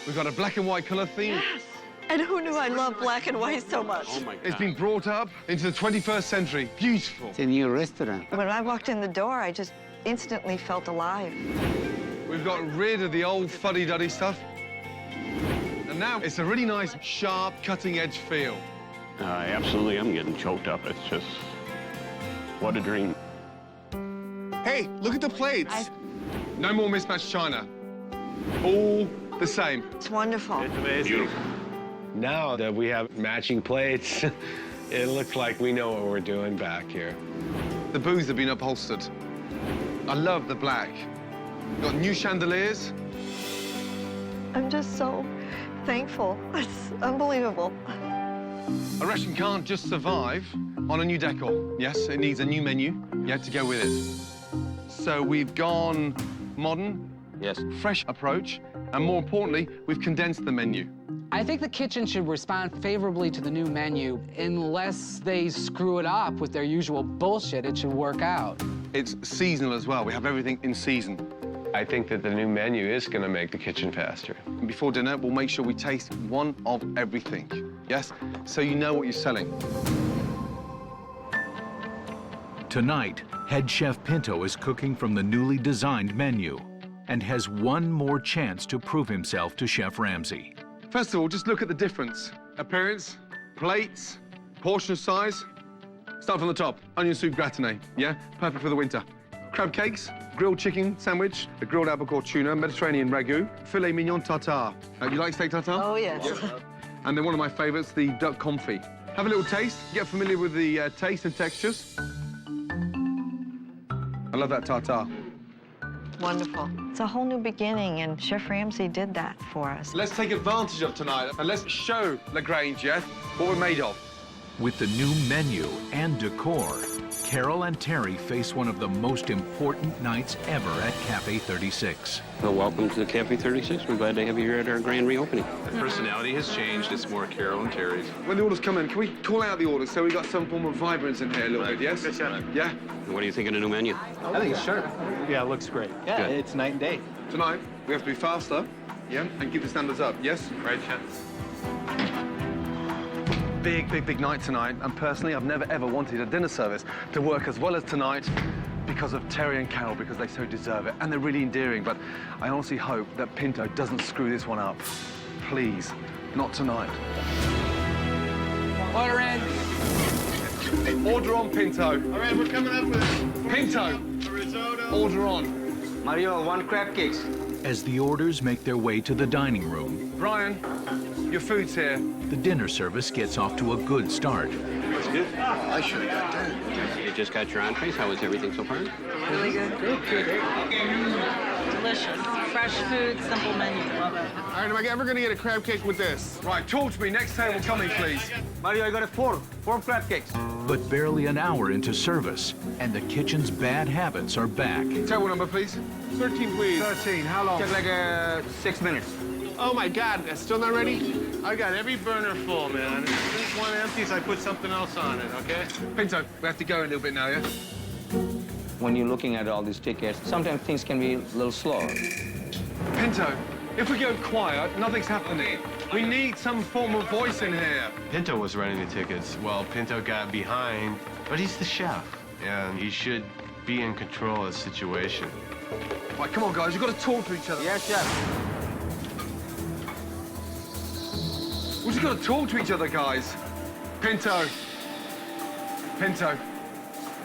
We've got a black and white color theme. Yes. And who knew I love black and white so much? Oh, my God. It's been brought up into the 21st century. Beautiful. It's a new restaurant. When I walked in the door, I just instantly felt alive. We've got rid of the old fuddy-duddy stuff. And now it's a really nice, sharp, cutting-edge feel. Absolutely, I'm getting choked up. It's just, what a dream. Hey, look at the plates. No more mismatched china. All the same. It's wonderful. It's amazing. Beautiful. Now that we have matching plates, it looks like we know what we're doing back here. The booths have been upholstered. I love the black. Got new chandeliers. I'm just so thankful. It's unbelievable. A restaurant can't just survive on a new decor. Yes, it needs a new menu, yeah, to go with it. So we've gone modern, Yes. fresh approach, and more importantly, we've condensed the menu. I think the kitchen should respond favorably to the new menu. Unless they screw it up with their usual bullshit, it should work out. It's seasonal as well. We have everything in season. I think that the new menu is going to make the kitchen faster. And before dinner, we'll make sure we taste one of everything, yes? So you know what you're selling. Tonight, head chef Pinto is cooking from the newly designed menu and has one more chance to prove himself to Chef Ramsay. First of all, just look at the difference. Appearance, plates, portion size. Start from the top. Onion soup gratin, yeah? Perfect for the winter. Crab cakes, grilled chicken sandwich, a grilled albacore tuna, Mediterranean ragu, filet mignon tartare. You like steak tartare? Oh, yes. And then one of my favorites, the duck confit. Have a little taste, get familiar with the taste and textures. I love that tartare. Wonderful. It's a whole new beginning, and Chef Ramsay did that for us. Let's take advantage of tonight, and let's show LaGrange, yeah, what we're made of. With the new menu and decor, Carol and Terry face one of the most important nights ever at Cafe 36. Well, welcome to the Cafe 36. We're glad to have you here at our grand reopening. The personality has changed. It's more Carol and Terry's. When the orders come in, can we call out the orders so we got some form of vibrance in here a little bit, yes? Yeah? What do you think of the new menu? I think it's sharp. Yeah, it looks great. Yeah, Good. it's night and day. Tonight, we have to be faster, yeah, and keep the standards up, yes? Right, Chef? Big, big, big night tonight, and personally, I've never, ever wanted a dinner service to work as well as tonight, because of Terry and Carol, because they so deserve it, and they're really endearing, but I honestly hope that Pinto doesn't screw this one up. Please, not tonight. Order in. Order on, Pinto. All right, we're coming up with it. Pinto. Risotto. Order on. Mario, 1 crab cakes. As the orders make their way to the dining room, Brian, your food's here. the dinner service gets off to a good start. That's good. I should have got that. You just got your entrees. How was everything so far? Really good. Good. Delicious. Fresh food, simple menu. Love it. All right, am I ever gonna get a crab cake with this? Right, talk to me. Next table coming, please. Mario, I got a 4 crab cakes. But barely an hour into service, and the kitchen's bad habits are back. Table number, please. 13, please. 13. How long? Took like 6 minutes. Oh my God, that's still not ready? I got every burner full, man. If this one empties, I put something else on it, okay? Pinto, we have to go a little bit now, yeah? When you're looking at all these tickets, sometimes things can be a little slow. Pinto, if we go quiet, nothing's happening. We need some form of voice in here. Pinto was running the tickets. Well, Pinto got behind, but he's the chef, and he should be in control of the situation. Right, come on, guys. You've got to talk to each other. Yes, chef. We just got to talk to each other, guys. Pinto. Pinto.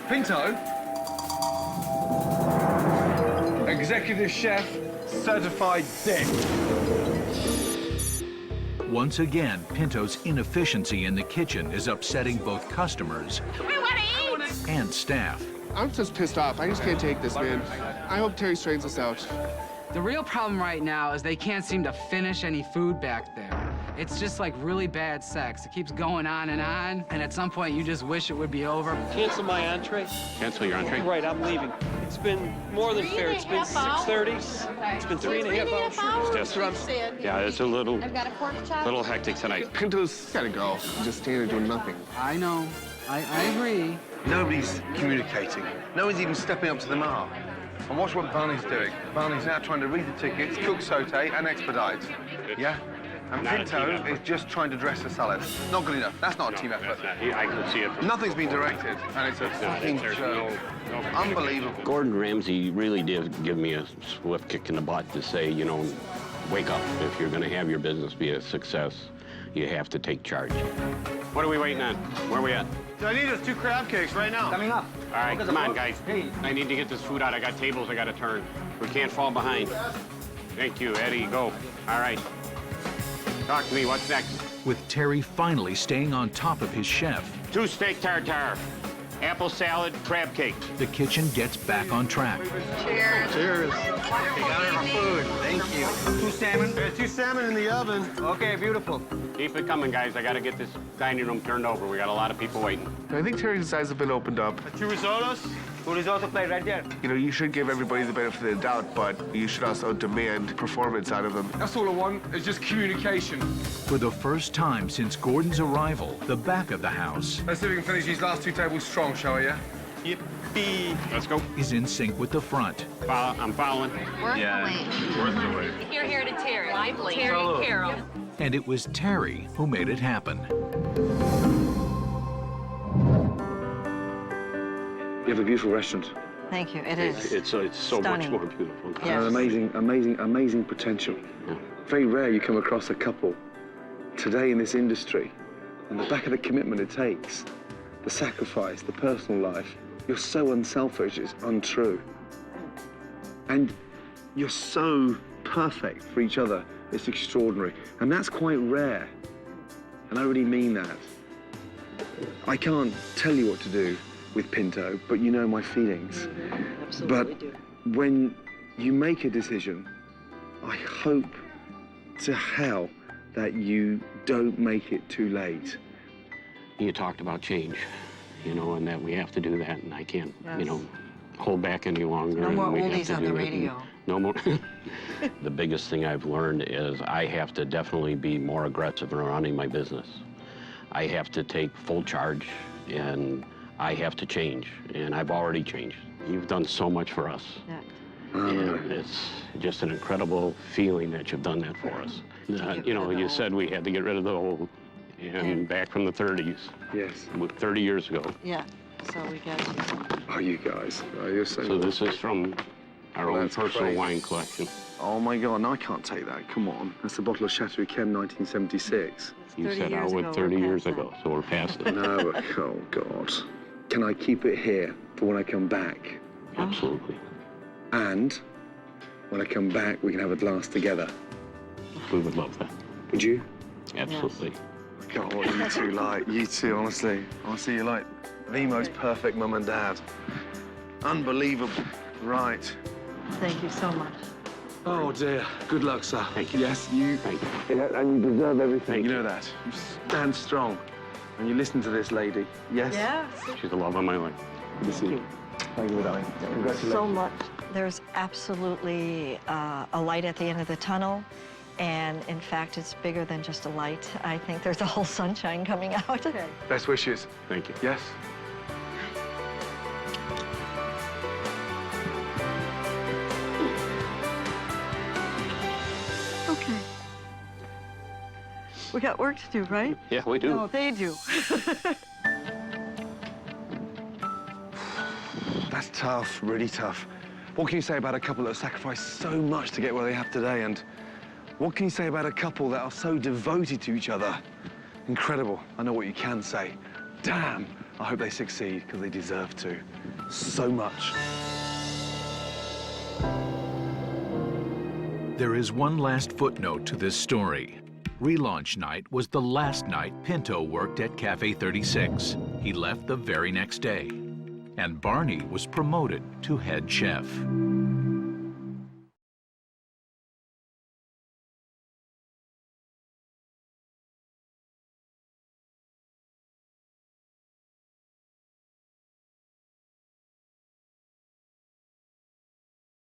Pinto? Executive chef, certified dick. Once again, Pinto's inefficiency in the kitchen is upsetting both customers and staff. I'm just pissed off. I just can't take this, man. I hope Terry straightens us out. The real problem right now is they can't seem to finish any food back there. It's just like really bad sex. It keeps going on, and at some point you just wish it would be over. Cancel my entree. Cancel your entree? Right, I'm leaving. It's been more than fair. It's been 6:30. It's been 3.5 hours. Yeah, it's a little I've got a pork chop. little hectic tonight. Pinto's gotta go. Just standing there doing nothing. I know. I agree. Nobody's communicating. No one's even stepping up to the mark. And watch what Barney's doing. Barney's now trying to read the tickets, cook, saute, and expedite. Yeah? And Not a Pinto team effort. is just trying to dress the salad. Not good enough. That's not a team effort. I can see it. Nothing's been directed, and it's a fucking joke. Unbelievable. Gordon Ramsay really did give me a swift kick in the butt to say, you know, wake up. If you're going to have your business be a success, you have to take charge. What are we waiting on? Where are we at? So I need us 2 crab cakes right now. Coming up. All right, come on, guys. I need to get this food out. I got tables I got to turn. We can't fall behind. Thank you, Eddie. Go. All right. Talk to me. What's next? With Terry finally staying on top of his chef, 2 steak tartare, apple salad, crab cake. the kitchen gets back on track. Cheers. Cheers. We got our food. Thank you. 2 salmon. There's 2 salmon in the oven. Okay, beautiful. Keep it coming, guys. I got to get this dining room turned over. We got a lot of people waiting. I think Terry's eyes have been opened up. 2 risottos. 2 risotto plate right there. You know, you should give everybody the benefit of the doubt, but you should also demand performance out of them. That's all I want, is just communication. For the first time since Gordon's arrival, the back of the house Let's see if we can finish these last 2 tables strong, shall we, yeah? Yippee. Let's go. is in sync with the front. I'm following. Worth the wait. Worth the wait. You're here to Terry. Lively. Terry and Carol. And it was Terry who made it happen. You have a beautiful restaurant. Thank you. It is. It's so Stunning. much more beautiful. Yes. Amazing potential. Yeah. Very rare you come across a couple today in this industry, on the back of the commitment it takes, the sacrifice, the personal life. You're so unselfish, it's untrue. And you're so perfect for each other, it's extraordinary. And that's quite rare. And I really mean that. I can't tell you what to do with Pinto, but you know my feelings. Absolutely do. When you make a decision, I hope to hell that you don't make it too late. You talked about change, you know, and that we have to do that, and I can't, Yes. you know, hold back any longer. No and more we have oldies to on do the it, radio. and No more. The biggest thing I've learned is I have to definitely be more aggressive in running my business. I have to take full charge, and I have to change, and I've already changed. You've done so much for us. Yeah. And it's just an incredible feeling that you've done that for us. You know, you said we had to get rid of the old, and back from the 30s. Yes. 30 years ago. Yeah. So we got you. Oh, you guys. You're so... So this is from our own That's personal crazy. wine collection. Oh, my God, no, I can't take that. Come on. That's a bottle of Chateau Yquem 1976. You said I would 30 years ago, so we're past it. No, but, oh, God. Can I keep it here for when I come back? Absolutely. And when I come back, we can have a glass together. We would love that. Would you? Absolutely. God, what you two like. You two, honestly. Honestly, you're like the most perfect mum and dad. Unbelievable. Right. Thank you so much. Oh, dear. Good luck, sir. Thank you. Yes, you... Thank you. Yeah, and you deserve everything. You know that. You stand strong. And you listen to this lady. Yes? Yes. She's the love of my life. Good to see you. Thank you, darling. Congratulations. So much. There's absolutely a light at the end of the tunnel. And in fact, it's bigger than just a light. I think there's a whole sunshine coming out. Okay. Best wishes. Thank you. Yes? Okay. We got work to do, right? Yeah, we do. No, they do. That's tough, really tough. What can you say about a couple that have sacrificed so much to get where they have today? And what can you say about a couple that are so devoted to each other? Incredible. I know what you can say. Damn, I hope they succeed, because they deserve to. So much. There is one last footnote to this story. Relaunch night was the last night Pinto worked at Cafe 36. He left the very next day. And Barney was promoted to head chef.